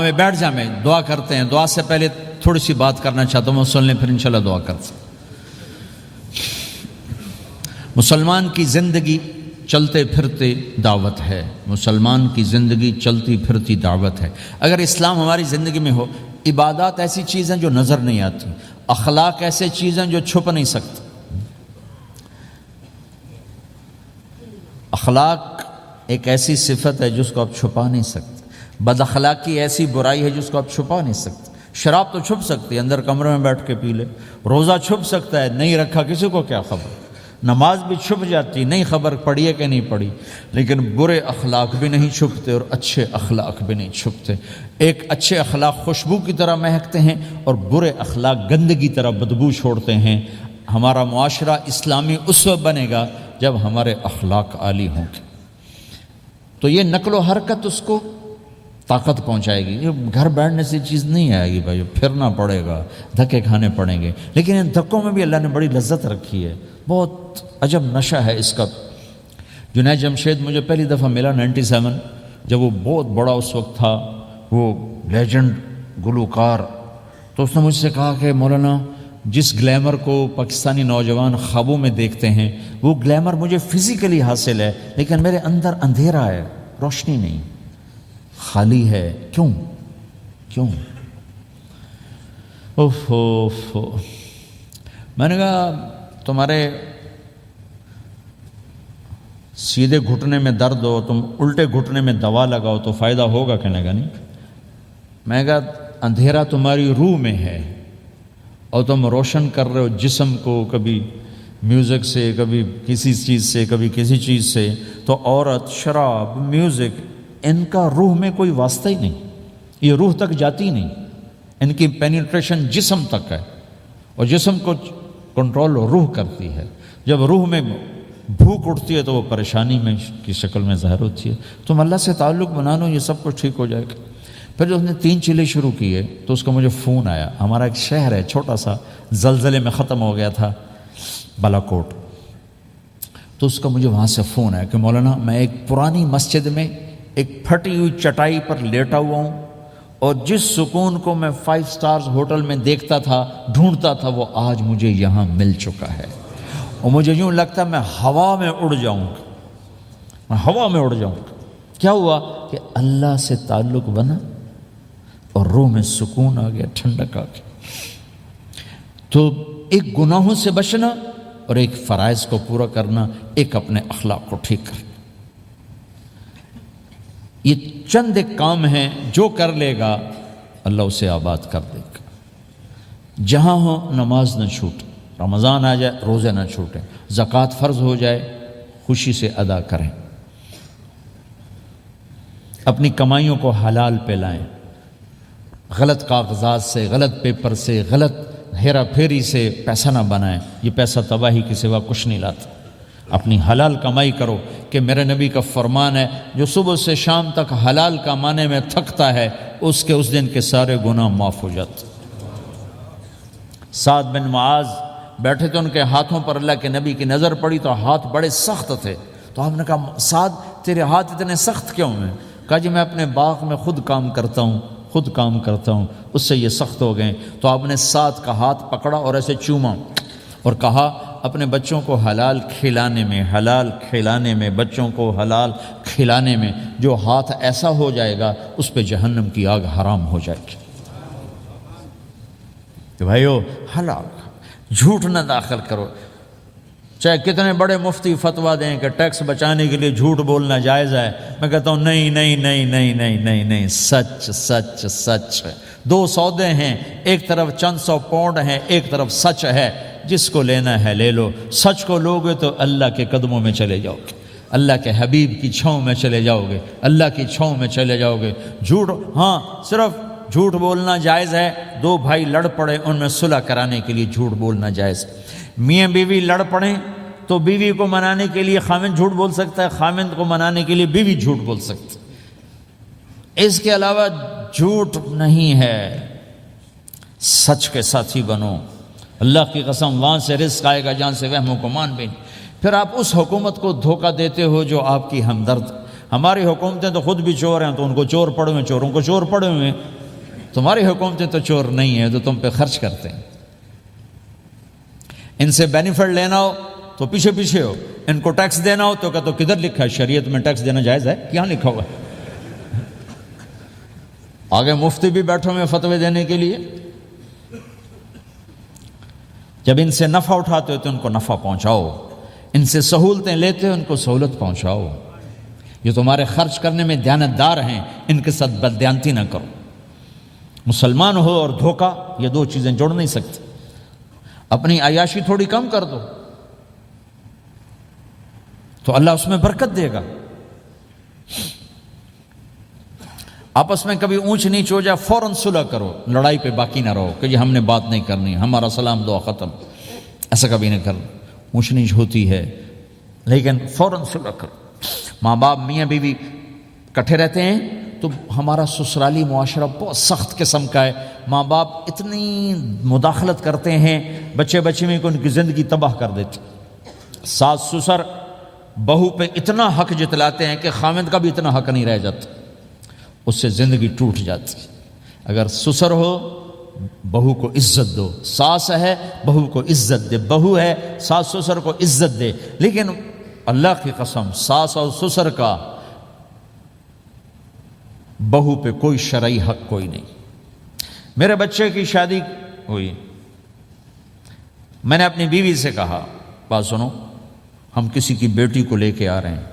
میں بیٹھ جا، میں دعا کرتے ہیں۔ دعا سے پہلے تھوڑی سی بات کرنا چاہتا ہوں، سن لیں پھر انشاءاللہ دعا کرتے ہیں۔ مسلمان کی زندگی چلتے پھرتے دعوت ہے، مسلمان کی زندگی چلتی پھرتی دعوت ہے۔ اگر اسلام ہماری زندگی میں ہو، عبادات ایسی چیزیں جو نظر نہیں آتی، اخلاق ایسے چیزیں جو چھپ نہیں سکتی۔ اخلاق ایک ایسی صفت ہے جس کو آپ چھپا نہیں سکتے، بد اخلاقی ایسی برائی ہے جس کو آپ چھپا نہیں سکتے۔ شراب تو چھپ سکتی ہے، اندر کمرے میں بیٹھ کے پی لے، روزہ چھپ سکتا ہے، نہیں رکھا کسی کو کیا خبر، نماز بھی چھپ جاتی، نہیں خبر پڑھی ہے کہ نہیں پڑھی، لیکن برے اخلاق بھی نہیں چھپتے اور اچھے اخلاق بھی نہیں چھپتے۔ ایک اچھے اخلاق خوشبو کی طرح مہکتے ہیں اور برے اخلاق گندگی طرح بدبو چھوڑتے ہیں۔ ہمارا معاشرہ اسلامی اس وقت بنے گا جب ہمارے اخلاق عالی ہوں گے۔ تو یہ نقل و حرکت اس کو طاقت پہنچائے گی. یہ گھر بیٹھنے سے چیز نہیں آئے گی بھائی, پھرنا پڑے گا, دھکے کھانے پڑیں گے. لیکن ان دھکوں میں بھی اللہ نے بڑی لذت رکھی ہے, بہت عجب نشہ ہے اس کا. جنید جمشید مجھے پہلی دفعہ ملا 97, جب وہ بہت بڑا اس وقت تھا, وہ لیجنڈ گلوکار. تو اس نے مجھ سے کہا کہ مولانا جس گلیمر کو پاکستانی نوجوان خوابوں میں دیکھتے ہیں وہ گلیمر مجھے فزیکلی حاصل ہے, لیکن میرے اندر اندھیرا ہے, روشنی نہیں, خالی ہے. کیوں؟ اوف. میں نے کہا تمہارے سیدھے گھٹنے میں درد ہو, تم الٹے گھٹنے میں دوا لگاؤ تو فائدہ ہوگا, کہنے کا نہیں. میں نے کہا اندھیرا تمہاری روح میں ہے اور تم روشن کر رہے ہو جسم کو, کبھی میوزک سے, کبھی کسی چیز سے, کبھی کسی چیز سے. تو عورت, شراب, میوزک, ان کا روح میں کوئی واسطہ ہی نہیں, یہ روح تک جاتی نہیں. ان کی پینیٹریشن جسم تک ہے اور جسم کو کنٹرول روح کرتی ہے. جب روح میں بھوک اٹھتی ہے تو وہ پریشانی میں کی شکل میں ظاہر ہوتی ہے. تم اللہ سے تعلق بنا لو, یہ سب کچھ ٹھیک ہو جائے گا. پھر جب اس نے 3 چیلے شروع کیے تو اس کا مجھے فون آیا. ہمارا ایک شہر ہے چھوٹا سا, زلزلے میں ختم ہو گیا تھا, بالا کوٹ. تو اس کا مجھے وہاں سے فون آیا کہ مولانا میں ایک پرانی مسجد میں ایک پھٹی ہوئی چٹائی پر لیٹا ہوا ہوں, اور جس سکون کو میں 5 سٹارز ہوٹل میں دیکھتا تھا, ڈھونڈتا تھا, وہ آج مجھے یہاں مل چکا ہے. اور مجھے یوں لگتا میں ہوا میں اڑ جاؤں گا. کیا ہوا کہ اللہ سے تعلق بنا اور روح میں سکون آ گیا, ٹھنڈک آ گئی. تو ایک گناہوں سے بچنا اور ایک فرائض کو پورا کرنا, ایک اپنے اخلاق کو ٹھیک کرنا, یہ چند ایک کام ہیں جو کر لے گا اللہ اسے آباد کر دے گا. جہاں ہو نماز نہ چھوٹے, رمضان آ جائے روزے نہ چھوٹیں, زکوٰۃ فرض ہو جائے خوشی سے ادا کریں, اپنی کمائیوں کو حلال پہ لائیں, غلط کاغذات سے, غلط پیپر سے, غلط ہیرا پھیری سے پیسہ نہ بنائیں. یہ پیسہ تباہی کے سوا کچھ نہیں لاتا. اپنی حلال کمائی کرو, کہ میرے نبی کا فرمان ہے جو صبح سے شام تک حلال کمانے میں تھکتا ہے اس کے اس دن کے سارے گناہ معاف ہو جاتے. سعد بن معاذ بیٹھے تھے, ان کے ہاتھوں پر اللہ کے نبی کی نظر پڑی تو ہاتھ بڑے سخت تھے. تو آپ نے کہا سعد تیرے ہاتھ اتنے سخت کیوں ہیں؟ کہا جی میں اپنے باغ میں خود کام کرتا ہوں, اس سے یہ سخت ہو گئے. تو آپ نے سعد کا ہاتھ پکڑا اور ایسے چوما اور کہا اپنے بچوں کو حلال کھلانے میں بچوں کو حلال کھلانے میں جو ہاتھ ایسا ہو جائے گا اس پہ جہنم کی آگ حرام ہو جائے گی. کہ بھائیو حلال, جھوٹ نہ داخل کرو. چاہے کتنے بڑے مفتی فتویٰ دیں کہ ٹیکس بچانے کے لیے جھوٹ بولنا جائز ہے, میں کہتا ہوں نہیں, سچ. 2 سودے ہیں, ایک طرف چند 100 پاؤنڈ ہیں, ایک طرف سچ ہے. جس کو لینا ہے لے لو. سچ کو لوگے تو اللہ کے قدموں میں چلے جاؤ گے, اللہ کے حبیب کی چھاؤں میں چلے جاؤ گے, اللہ کی چھاؤں میں چلے جاؤ گے. جھوٹ, ہاں صرف جھوٹ بولنا جائز ہے. 2 بھائی لڑ پڑے, ان میں صلح کرانے کے لیے جھوٹ بولنا جائز. میاں بیوی لڑ پڑیں تو بیوی کو منانے کے لیے خاوند جھوٹ بول سکتا ہے, خاوند کو منانے کے لیے بیوی جھوٹ بول سکتی. اس کے علاوہ جھوٹ نہیں ہے. سچ کے ساتھی بنو. اللہ کی قسم وہاں سے رزق آئے گا جہاں سے وہم و گمان بھی نہیں. پھر آپ اس حکومت کو دھوکہ دیتے ہو جو آپ کی ہمدرد. ہماری حکومتیں تو خود بھی چور ہیں تو ان کو چور پڑے ہوئے, چوروں کو چور پڑے ہوئے. تمہاری حکومتیں تو چور نہیں ہیں, تو تم پہ خرچ کرتے ہیں. ان سے بینیفٹ لینا ہو تو پیچھے ہو, ان کو ٹیکس دینا ہو تو کہا تو کدھر لکھا ہے شریعت میں ٹیکس دینا جائز ہے؟ کیا لکھا ہوا ہے؟ آگے مفتی بھی بیٹھے ہوئے فتوے دینے کے لیے. جب ان سے نفع اٹھاتے ہو تو ان کو نفع پہنچاؤ, ان سے سہولتیں لیتے ہو ان کو سہولت پہنچاؤ. یہ تمہارے خرچ کرنے میں دیانتدار ہیں, ان کے ساتھ بددیانتی نہ کرو. مسلمان ہو اور دھوکہ, یہ 2 چیزیں جوڑ نہیں سکتی. اپنی عیاشی تھوڑی کم کر دو تو اللہ اس میں برکت دے گا. آپس میں کبھی اونچ نیچ ہو جائے فوراً صلح کرو, لڑائی پہ باقی نہ رہو کہ جی ہم نے بات نہیں کرنی, ہمارا سلام دعا ختم. ایسا کبھی نہ کرو. اونچ نیچ ہوتی ہے لیکن فوراً صلح کرو. ماں باپ میاں بیوی کٹھے رہتے ہیں تو ہمارا سسرالی معاشرہ بہت سخت قسم کا ہے. ماں باپ اتنی مداخلت کرتے ہیں بچے میں کہ ان کی زندگی تباہ کر دیتے. ساس سسر بہو پہ اتنا حق جتلاتے ہیں کہ خاوند کا بھی اتنا حق نہیں رہ جاتا، اس سے زندگی ٹوٹ جاتی. اگر سسر ہو بہو کو عزت دو، ساس ہے بہو کو عزت دے، بہو ہے ساس سسر کو عزت دے. لیکن اللہ کی قسم ساس اور سسر کا بہو پہ کوئی شرعی حق کوئی نہیں. میرے بچے کی شادی ہوئی، میں نے اپنی بیوی سے کہا بات سنو، ہم کسی کی بیٹی کو لے کے آ رہے ہیں،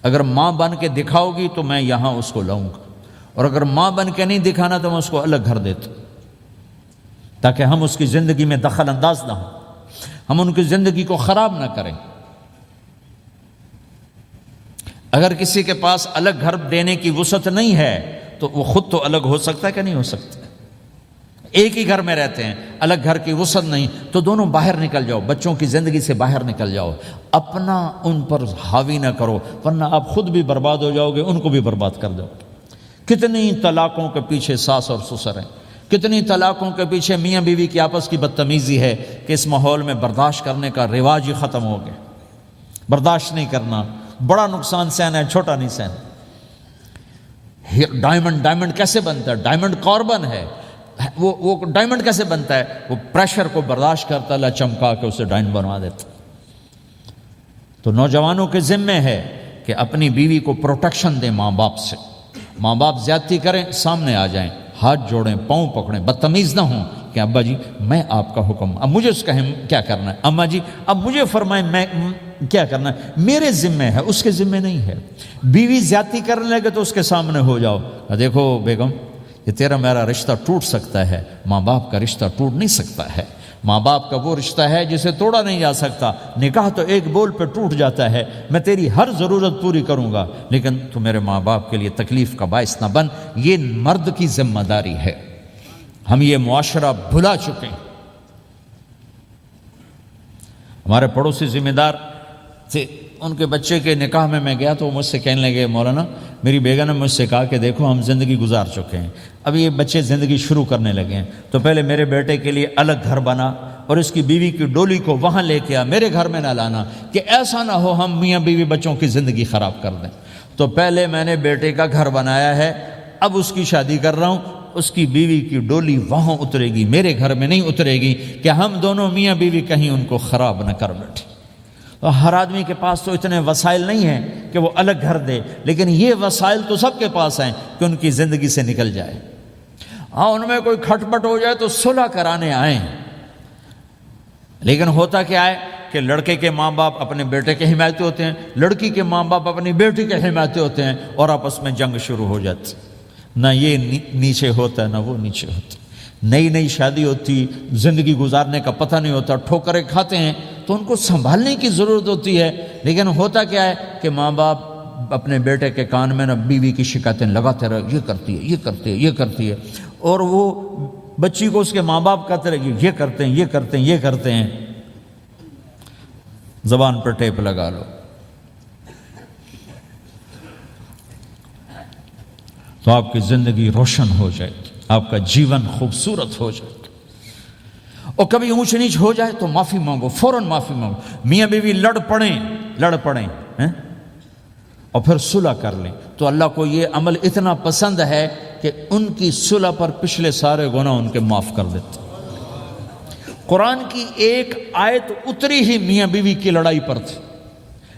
اگر ماں بن کے دکھاؤ گی تو میں یہاں اس کو لاؤں گا، اور اگر ماں بن کے نہیں دکھانا تو میں اس کو الگ گھر دیتا ہوں، تاکہ ہم اس کی زندگی میں دخل انداز نہ ہوں، ہم ان کی زندگی کو خراب نہ کریں. اگر کسی کے پاس الگ گھر دینے کی وسعت نہیں ہے تو وہ خود تو الگ ہو سکتا ہے کہ نہیں ہو سکتا؟ ایک ہی گھر میں رہتے ہیں، الگ گھر کی وسعت نہیں، تو دونوں باہر نکل جاؤ، بچوں کی زندگی سے باہر نکل جاؤ، اپنا ان پر حاوی نہ کرو، ورنہ آپ خود بھی برباد ہو جاؤ گے، ان کو بھی برباد کر دو. کتنی طلاقوں کے پیچھے ساس اور سسر ہیں، کتنی طلاقوں کے پیچھے میاں بیوی کی آپس کی بدتمیزی ہے کہ اس ماحول میں برداشت کرنے کا رواج ہی ختم ہو گیا. برداشت نہیں کرنا، بڑا نقصان سہنا ہے، چھوٹا نہیں سہنا. ڈائمنڈ کیسے بنتا ہے؟ ڈائمنڈ کاربن ہے. وہ ڈائمنڈ کیسے بنتا ہے؟ وہ پریشر کو برداشت کرتا، اللہ چمکا کے اسے ڈائمنڈ بنوا دیتا. تو نوجوانوں کے ذمے ہے کہ اپنی بیوی کو پروٹیکشن دیں ماں باپ سے. ماں باپ زیادتی کریں سامنے آ جائیں، ہاتھ جوڑیں، پاؤں پکڑیں، بدتمیز نہ ہوں کہ ابا جی میں آپ کا حکم، اب مجھے اس کا کیا کرنا ہے، اماں جی اب مجھے فرمائیں میں کیا کرنا ہے، میرے ذمے ہے، اس کے ذمے نہیں ہے. بیوی زیادتی کرنے لگے تو اس کے سامنے ہو جاؤ، دیکھو بیگم یہ تیرا میرا رشتہ ٹوٹ سکتا ہے، ماں باپ کا رشتہ ٹوٹ نہیں سکتا ہے. ماں باپ کا وہ رشتہ ہے جسے توڑا نہیں جا سکتا. نکاح تو ایک بول پہ ٹوٹ جاتا ہے. میں تیری ہر ضرورت پوری کروں گا لیکن تو میرے ماں باپ کے لیے تکلیف کا باعث نہ بن. یہ مرد کی ذمہ داری ہے. ہم یہ معاشرہ بھلا چکے ہیں. ہمارے پڑوسی ذمہ دار تھے، ان کے بچے کے نکاح میں گیا تو وہ مجھ سے کہنے لگے مولانا میری بیگم نے مجھ سے کہا کہ دیکھو ہم زندگی گزار چکے ہیں، اب یہ بچے زندگی شروع کرنے لگے ہیں، تو پہلے میرے بیٹے کے لیے الگ گھر بنا اور اس کی بیوی کی ڈولی کو وہاں لے کے آ، میرے گھر میں نہ لانا کہ ایسا نہ ہو ہم میاں بیوی بچوں کی زندگی خراب کر دیں. تو پہلے میں نے بیٹے کا گھر بنایا ہے، اب اس کی شادی کر رہا ہوں، اس کی بیوی کی ڈولی وہاں اترے گی، میرے گھر میں نہیں اترے گی کہ ہم دونوں میاں بیوی کہیں ان کو خراب نہ کر بیٹھے. تو ہر آدمی کے پاس تو اتنے وسائل نہیں ہیں کہ وہ الگ گھر دے، لیکن یہ وسائل تو سب کے پاس ہیں کہ ان کی زندگی سے نکل جائے. ہاں ان میں کوئی کھٹ پٹ ہو جائے تو صلح کرانے آئیں، لیکن ہوتا کیا ہے کہ لڑکے کے ماں باپ اپنے بیٹے کے حمایتی ہوتے ہیں، لڑکی کے ماں باپ اپنی بیٹی کے حمایتی ہوتے ہیں اور آپس میں جنگ شروع ہو جاتی. نہ یہ نیچے ہوتا ہے نہ وہ نیچے ہوتا. نئی شادی ہوتی، زندگی گزارنے کا پتہ نہیں ہوتا، ٹھوکریں کھاتے ہیں تو ان کو سنبھالنے کی ضرورت ہوتی ہے. لیکن ہوتا کیا ہے کہ ماں باپ اپنے بیٹے کے کان میں نہ بیوی کی شکایتیں لگاتے رہے، یہ کرتی ہے، یہ کرتی ہے، یہ کرتی ہے، اور وہ بچی کو اس کے ماں باپ کہتے رہے یہ کرتے ہیں، یہ کرتے ہیں، یہ کرتے ہیں. زبان پر ٹیپ لگا لو تو آپ کی زندگی روشن ہو جائے گی، آپ کا جیون خوبصورت ہو جائے گا. اور کبھی اونچ نیچ ہو جائے تو معافی مانگو، فوراً معافی مانگو. میاں بیوی لڑ پڑیں اور پھر صلح کر لیں تو اللہ کو یہ عمل اتنا پسند ہے کہ ان کی صلح پر پچھلے سارے گناہ ان کے معاف کر دیتے. قرآن کی ایک آیت اتری ہی میاں بیوی کی لڑائی پر تھی.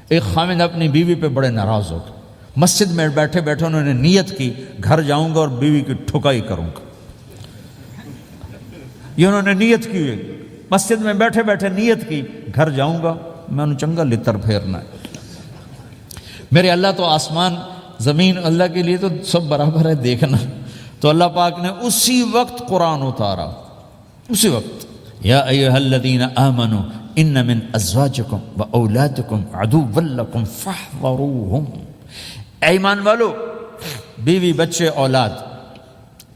ایک خاوند اپنی بیوی پہ بڑے ناراض ہو گئے، مسجد میں بیٹھے بیٹھے انہوں نے نیت کی گھر جاؤں گا اور بیوی کی ٹھکائی کروں گا. یہ انہوں نے نیت کی، مسجد میں بیٹھے بیٹھے نیت کی گھر جاؤں گا میں انہوں چنگا لتر پھیرنا ہے. میرے اللہ تو آسمان زمین اللہ کے لیے تو سب برابر ہے دیکھنا. تو اللہ پاک نے اسی وقت قرآن اتارا، اسی وقت یا ایھا الذین آمنوا ان من ازواجکم و اولادکم عدوا لکم فاحذروہم. اے ایمان والو، بیوی بچے اولاد،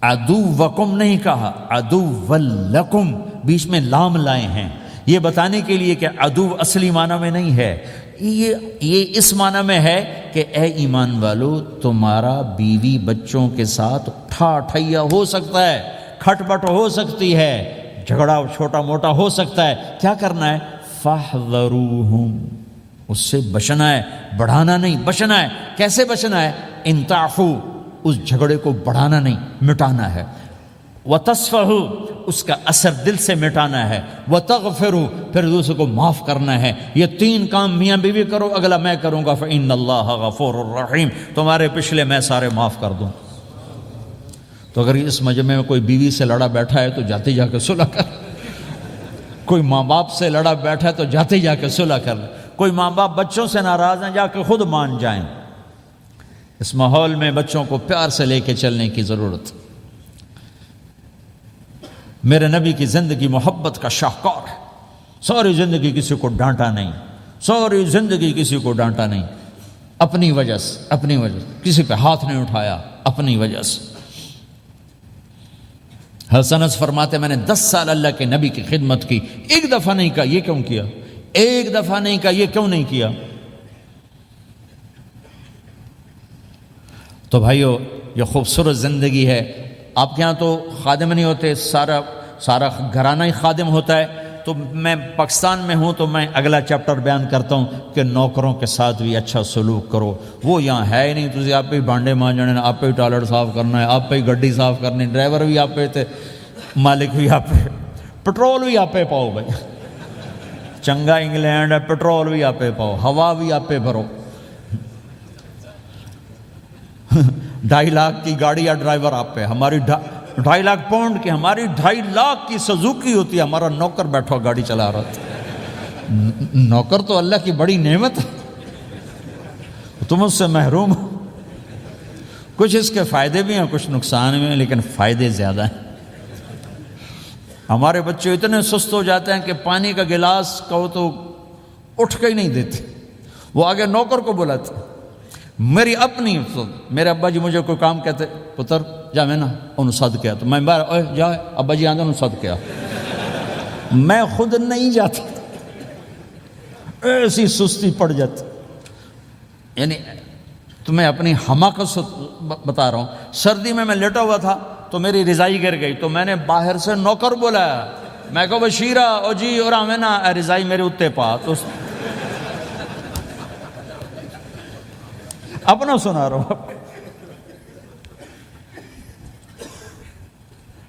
عدوکم نہیں کہا، عدو لکم، بیچ میں لام لائے ہیں یہ بتانے کے لیے کہ عدو اصلی معنی میں نہیں ہے. یہ اس معنی میں ہے کہ اے ایمان والو، تمہارا بیوی بچوں کے ساتھ ٹھائیا ہو سکتا ہے، کھٹ بٹ ہو سکتی ہے، جھگڑا چھوٹا موٹا ہو سکتا ہے، کیا کرنا ہے؟ فاحذروہم، اس سے بچنا ہے، بڑھانا نہیں، بچنا ہے۔ کیسے بچنا ہے؟ ان تعفو، اس جھگڑے کو بڑھانا نہیں، مٹانا ہے۔ وتصفحوا، اس کا اثر دل سے مٹانا ہے۔ وتغفروا، پھر دوسرے کو معاف کرنا ہے۔ یہ تین کام میاں بیوی کرو، اگلا میں کروں گا، فإن اللہ غفور الرحیم، تمہارے پچھلے میں سارے معاف کر دوں۔ تو اگر اس مجمع میں کوئی بیوی سے لڑا بیٹھا ہے تو جاتے جا کے صلح کر، کوئی ماں باپ سے لڑا بیٹھا ہے تو جاتے جا کے صلح کر، کوئی ماں باپ بچوں سے ناراض ہیں جا کے خود مان جائیں۔ اس ماحول میں بچوں کو پیار سے لے کے چلنے کی ضرورت۔ میرے نبی کی زندگی محبت کا شاہکار ہے، ساری زندگی کسی کو ڈانٹا نہیں، ساری زندگی کسی کو ڈانٹا نہیں، اپنی وجہ سے کسی پہ ہاتھ نہیں اٹھایا، اپنی وجہ سے۔ حسن انس فرماتے میں نے 10 سال اللہ کے نبی کی خدمت کی، ایک دفعہ نہیں کہا یہ کیوں کیا، ایک دفعہ نہیں کہا یہ کیوں نہیں کیا۔ تو بھائیو، یہ خوبصورت زندگی ہے۔ آپ کے ہاں تو خادم نہیں ہوتے، سارا گھرانہ ہی خادم ہوتا ہے۔ تو میں پاکستان میں ہوں تو میں اگلا چیپٹر بیان کرتا ہوں کہ نوکروں کے ساتھ بھی اچھا سلوک کرو۔ وہ یہاں ہے ہی نہیں، تجھے آپ پہ ہی بانڈے مانجنے، آپ پہ ہی ٹوائلٹ صاف کرنا ہے، آپ پہ ہی گڈی صاف کرنی، ڈرائیور بھی آپ پہ تھے، مالک بھی آپ پہ، پٹرول بھی آپ پہ پاؤ بھائی، چنگا انگلینڈ ہے، پٹرول بھی آپ پہ پاؤ، ہوا بھی آپ پہ بھرو۔ 2.5 لاکھ کی گاڑی یا ڈرائیور آپ پہ، ہماری 2.5 لاکھ پاؤنڈ کی، ہماری 2.5 لاکھ کی سزوکی ہوتی ہے، ہمارا نوکر بیٹھا گاڑی چلا رہا تھا۔ نوکر تو اللہ کی بڑی نعمت ہے، تم اس سے محروم ہو۔ کچھ اس کے فائدے بھی ہیں، کچھ نقصان بھی ہیں، لیکن فائدے زیادہ ہیں۔ ہمارے بچے اتنے سست ہو جاتے ہیں کہ پانی کا گلاس کہو تو اٹھ کے ہی نہیں دیتے، وہ آگے نوکر کو بلاتے۔ میری اپنی، میرے ابا جی مجھے کوئی کام کہتے، پتر جا میں نا انہوں صد کیا، تو میں باہر جا ابا جی آندھا انہوں صد کیا، میں خود نہیں جاتا، ایسی سستی پڑ جاتی۔ یعنی تمہیں اپنی حماقت سے بتا رہا ہوں۔ سردی میں لیٹا ہوا تھا تو میری رضائی گر گئی، تو میں نے باہر سے نوکر بلایا، میں کہو بشیرہ او جی اور ہمیں نا رضائی میرے اتے پا، تو اپنا سنا رہا ہوں۔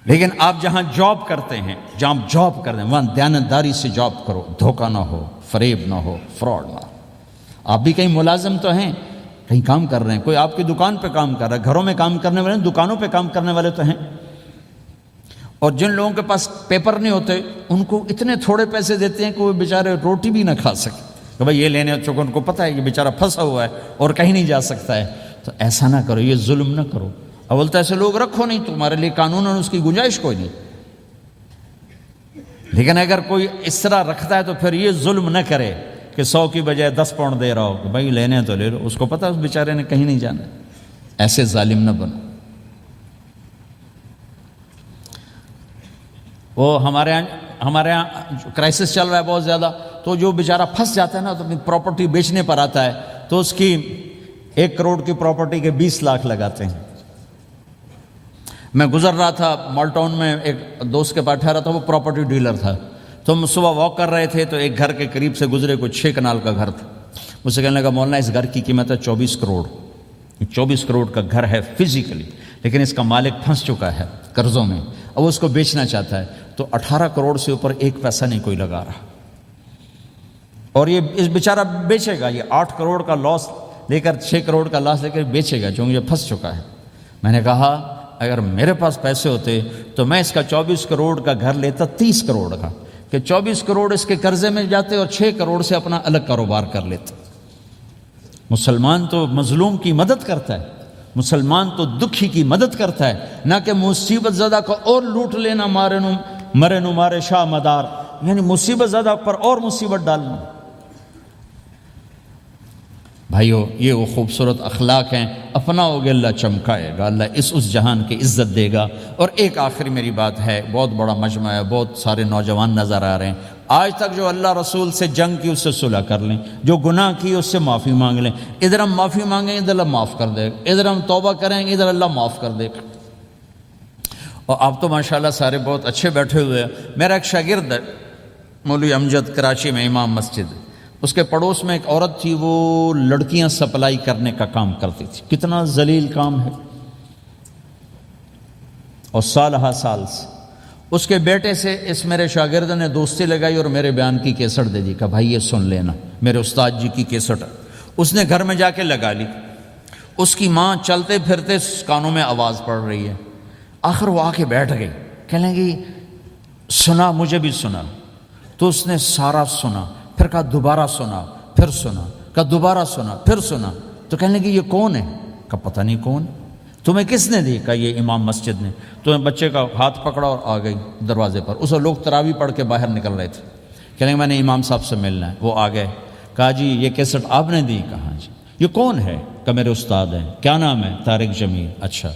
لیکن آپ جہاں جاب کرتے ہیں، وہاں دیانتداری سے جاب کرو، دھوکہ نہ ہو، فریب نہ ہو، فراڈ نہ ہو۔ آپ بھی کہیں ملازم تو ہیں، کہیں کام کر رہے ہیں، کوئی آپ کی دکان پہ کام کر رہا ہے، گھروں میں کام کرنے والے، دکانوں پہ کام کرنے والے تو ہیں۔ اور جن لوگوں کے پاس پیپر نہیں ہوتے، ان کو اتنے تھوڑے پیسے دیتے ہیں کہ وہ بیچارے روٹی بھی نہ کھا سکے، کہ بھائی یہ لینے، چونکہ ان کو پتہ ہے یہ بیچارہ پھنسا ہوا ہے اور کہیں نہیں جا سکتا ہے۔ تو ایسا نہ کرو، یہ ظلم نہ کرو۔ اول تو ایسے لوگ رکھو نہیں، تمہارے لیے قانون اس کی گنجائش کوئی نہیں۔ لیکن اگر کوئی اس طرح رکھتا ہے تو پھر یہ ظلم نہ کرے کہ 100 کی بجائے 10 پاؤنڈ دے رہا ہو، کہ بھائی لینے تو لے لو، اس کو پتہ ہے اس بیچارے نے کہیں نہیں جانا۔ ایسے ظالم نہ بنو۔ وہ ہمارے یہاں کرائسس چل رہا ہے بہت زیادہ، تو جو بیچارہ پھنس جاتا ہے نا، تو اپنی پراپرٹی بیچنے پر آتا ہے، تو اس کی 1 کروڑ کی پراپرٹی کے 20 لاکھ لگاتے ہیں۔ میں گزر رہا تھا مال ٹاؤن میں، ایک دوست کے پاس ٹھہرا تھا، وہ پراپرٹی ڈیلر تھا۔ تو ہم صبح واک کر رہے تھے، تو ایک گھر کے قریب سے گزرے، کوئی 6 کنال کا گھر تھا۔ مجھ سے کہنے لگا مولانا اس گھر کی قیمت ہے 24 کروڑ۔ 24 کروڑ کا گھر ہے فزیکلی، لیکن اس کا مالک پھنس چکا ہے قرضوں میں، اب اس کو بیچنا چاہتا ہے، تو 18 کروڑ سے اوپر 1 پیسہ نہیں کوئی لگا رہا، اور یہ اس بیچارہ بیچے گا، یہ 8 کروڑ کا لاس لے کر، 6 کروڑ کا لاس لے کر بیچے گا، چونکہ یہ پھنس چکا ہے۔ میں نے کہا اگر میرے پاس پیسے ہوتے تو میں اس کا 24 کروڑ کا گھر لیتا 30 کروڑ کا، کہ 24 کروڑ اس کے قرضے میں جاتے اور 6 کروڑ سے اپنا الگ کاروبار کر لیتے۔ مسلمان تو مظلوم کی مدد کرتا ہے، مسلمان تو دکھی کی مدد کرتا ہے، نہ کہ مصیبت زدہ کو اور لوٹ لینا، مرے نو مارے شاہ مدار، یعنی مصیبت زدہ پر اور مصیبت ڈالنا۔ بھائیو یہ وہ خوبصورت اخلاق ہیں، اپناؤ گے اللہ چمکائے گا، اللہ اس جہان کی عزت دے گا۔ اور ایک آخری میری بات ہے، بہت بڑا مجمع ہے، بہت سارے نوجوان نظر آ رہے ہیں، آج تک جو اللہ رسول سے جنگ کی اس سے صلح کر لیں، جو گناہ کی اس سے معافی مانگ لیں۔ ادھر ہم معافی مانگیں ادھر اللہ معاف کر دے گا، ادھر ہم توبہ کریں ادھر اللہ معاف کر دے گا۔ اور آپ تو ماشاءاللہ سارے بہت اچھے بیٹھے ہوئے ہیں۔ میرا ایک شاگرد ہے مولوی امجد، کراچی میں امام مسجد، اس کے پڑوس میں ایک عورت تھی، وہ لڑکیاں سپلائی کرنے کا کام کرتی تھی۔ کتنا ذلیل کام ہے، اور سال ہا سال سے اس کے بیٹے سے اس میرے شاگرد نے دوستی لگائی اور میرے بیان کی کیسٹ دے دی کہ بھائی یہ سن لینا، میرے استاد جی کی کیسٹ ہے۔ اس نے گھر میں جا کے لگا لی، اس کی ماں چلتے پھرتے کانوں میں آواز پڑ رہی ہے۔ آخر وہ آ کے بیٹھ گئی، کہنے لگی سنا، مجھے بھی سنا۔ تو اس نے سارا سنا، پھر کہا دوبارہ سنا، پھر سنا، کہا دوبارہ سنا، پھر سنا۔ تو کہنے لگی یہ کون ہے؟ کہا پتہ نہیں کون۔ تمہیں کس نے دی؟ کہا یہ امام مسجد نے۔ تو بچے کا ہاتھ پکڑا اور آ گئی دروازے پر۔ اس لوگ تراویح پڑھ کے باہر نکل رہے تھے، کہنے لگے میں نے امام صاحب سے ملنا ہے۔ وہ آ گئے، کہا جی یہ کیسٹ آپ نے دی؟ کہا جی۔ یہ کون ہے؟ کہا میرے استاد ہیں۔ کیا نام ہے؟ طارق جمیل۔ اچھا،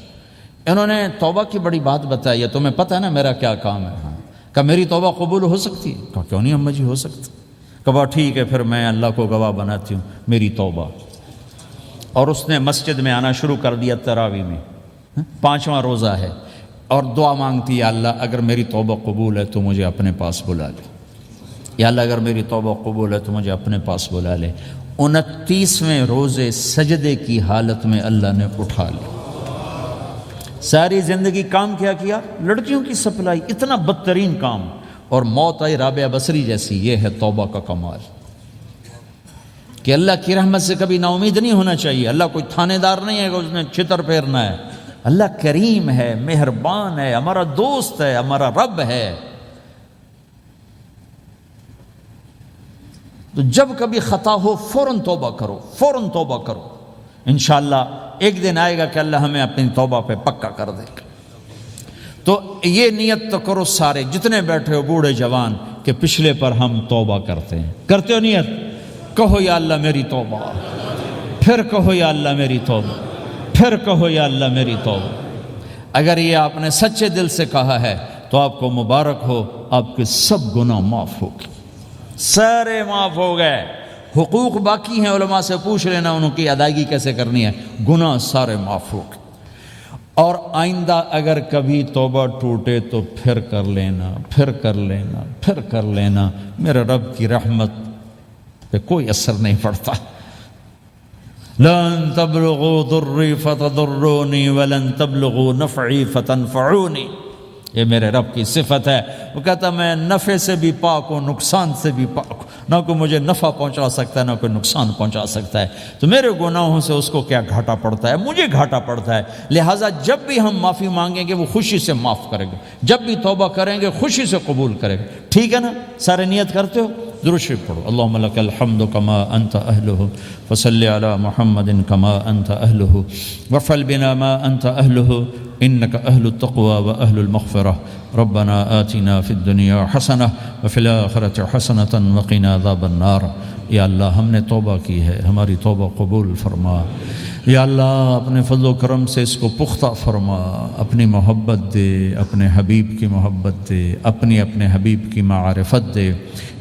انہوں نے توبہ کی بڑی بات بتائی ہے، تمہیں پتہ ہے نا میرا کیا کام ہے؟ ہاں۔ کہا میری توبہ قبول ہو سکتی ہے؟ کہا کیوں نہیں اماں جی، ہو سکتی۔ کہا ٹھیک ہے، پھر میں اللہ کو گواہ بناتی ہوں میری توبہ۔ اور اس نے مسجد میں آنا شروع کر دیا تراویح میں، 5واں روزہ ہے، اور دعا مانگتی ہے اللہ اگر میری توبہ قبول ہے تو مجھے اپنے پاس بلا لے، یا اللہ اگر میری توبہ قبول ہے تو مجھے اپنے پاس بلا لے۔ 29ویں روزے سجدے کی حالت میں اللہ نے اٹھا لیا۔ ساری زندگی کام کیا؟ لڑکیوں کی سپلائی، اتنا بدترین کام، اور موت آئی رابعہ بصری جیسی۔ یہ ہے توبہ کا کمال، کہ اللہ کی رحمت سے کبھی نا امید نہیں ہونا چاہیے۔ اللہ کوئی تھانے دار نہیں ہے کہ اس نے چھتر پھیرنا ہے، اللہ کریم ہے، مہربان ہے، ہمارا دوست ہے، ہمارا رب ہے۔ تو جب کبھی خطا ہو فوراً توبہ کرو، فوراً توبہ کرو، انشاءاللہ ایک دن آئے گا کہ اللہ ہمیں اپنی توبہ پہ پکا کر دے گا۔ تو یہ نیت تو کرو سارے جتنے بیٹھے ہو، بوڑھے جوان، کہ پچھلے پر ہم توبہ کرتے ہیں۔ کرتے ہو نیت؟ کہو یا اللہ میری توبہ، پھر کہو یا اللہ میری توبہ، پھر کہو یا اللہ میری توبہ۔ اگر یہ آپ نے سچے دل سے کہا ہے تو آپ کو مبارک ہو، آپ کے سب گناہ معاف ہو گئے، سارے معاف ہو گئے۔ حقوق باقی ہیں، علماء سے پوچھ لینا ان کی ادائیگی کیسے کرنی ہے، گناہ سارے معاف ہو گئے۔ اور آئندہ اگر کبھی توبہ ٹوٹے تو پھر کر لینا، پھر کر لینا، پھر کر لینا، میرے رب کی رحمت پہ کوئی اثر نہیں پڑتا۔ لن تبلغوا ضری فتضرونی ولن تبلغوا نفعی فتنفعونی، یہ میرے رب کی صفت ہے۔ وہ کہتا میں نفع سے بھی پاک ہوں، نقصان سے بھی پاک ہوں، نہ کوئی مجھے نفع پہنچا سکتا ہے نہ کوئی نقصان پہنچا سکتا ہے۔ تو میرے گناہوں سے اس کو کیا گھاٹا پڑتا ہے؟ مجھے گھاٹا پڑتا ہے۔ لہٰذا جب بھی ہم معافی مانگیں گے وہ خوشی سے معاف کریں گے، جب بھی توبہ کریں گے خوشی سے قبول کریں گے۔ ٹھیک ہے نا؟ سارے نیت کرتے ہو؟ درود شریف پڑھو۔ اللہم لک الحمد کما انت اہلہ فصلی علی محمد کما انت اہلہ وافعل بنا ما انت اہلہ انک اہل التقوی و اہل المغفرہ ربنا آتنا فی الدنیا حسنہ وفی الآخرۃ حسنۃ وقنا عذاب النار۔ یا اللہ ہم نے توبہ کی ہے، ہماری توبہ قبول فرما۔ یا اللہ اپنے فضل و کرم سے اس کو پختہ فرما، اپنی محبت دے، اپنے حبیب کی محبت دے، اپنے حبیب کی معرفت دے۔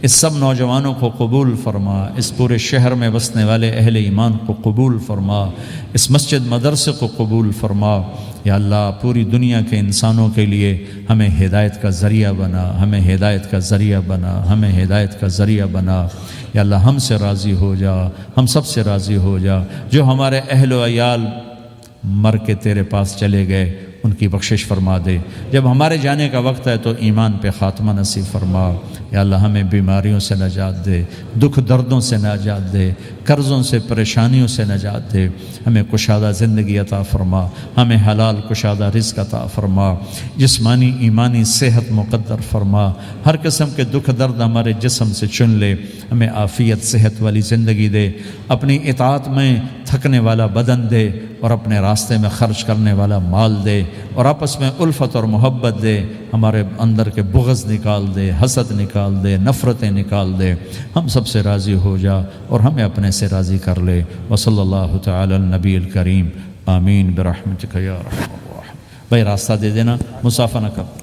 اس سب نوجوانوں کو قبول فرما، اس پورے شہر میں بسنے والے اہل ایمان کو قبول فرما، اس مسجد مدرسے کو قبول فرما۔ یا اللہ پوری دنیا کے انسانوں کے لیے ہمیں ہدایت کا ذریعہ بنا، ہمیں ہدایت کا ذریعہ بنا، ہمیں ہدایت کا ذریعہ بنا۔ یا اللہ ہم سے راضی ہو جا، ہم سب سے راضی ہو جا۔ جو ہمارے اہل و عیال مر کے تیرے پاس چلے گئے ان کی بخشش فرما دے۔ جب ہمارے جانے کا وقت ہے تو ایمان پہ خاتمہ نصیب فرما۔ یا اللہ ہمیں بیماریوں سے نجات دے، دکھ دردوں سے نجات دے، قرضوں سے پریشانیوں سے نجات دے۔ ہمیں کشادہ زندگی عطا فرما، ہمیں حلال کشادہ رزق عطا فرما، جسمانی ایمانی صحت مقدر فرما۔ ہر قسم کے دکھ درد ہمارے جسم سے چن لے، ہمیں عافیت صحت والی زندگی دے۔ اپنی اطاعت میں تھکنے والا بدن دے اور اپنے راستے میں خرچ کرنے والا مال دے، اور آپس میں الفت اور محبت دے، ہمارے اندر کے بغض نکال دے، حسد نکال دے، نفرتیں نکال دے، ہم سب سے راضی ہو جا اور ہمیں اپنے سے راضی کر لے۔ وصلی اللہ تعالی النبی الکریم، آمین برحمتک یا ارحم الراحمین۔ بھائی راستہ دے دینا، مسافہ نہ کر۔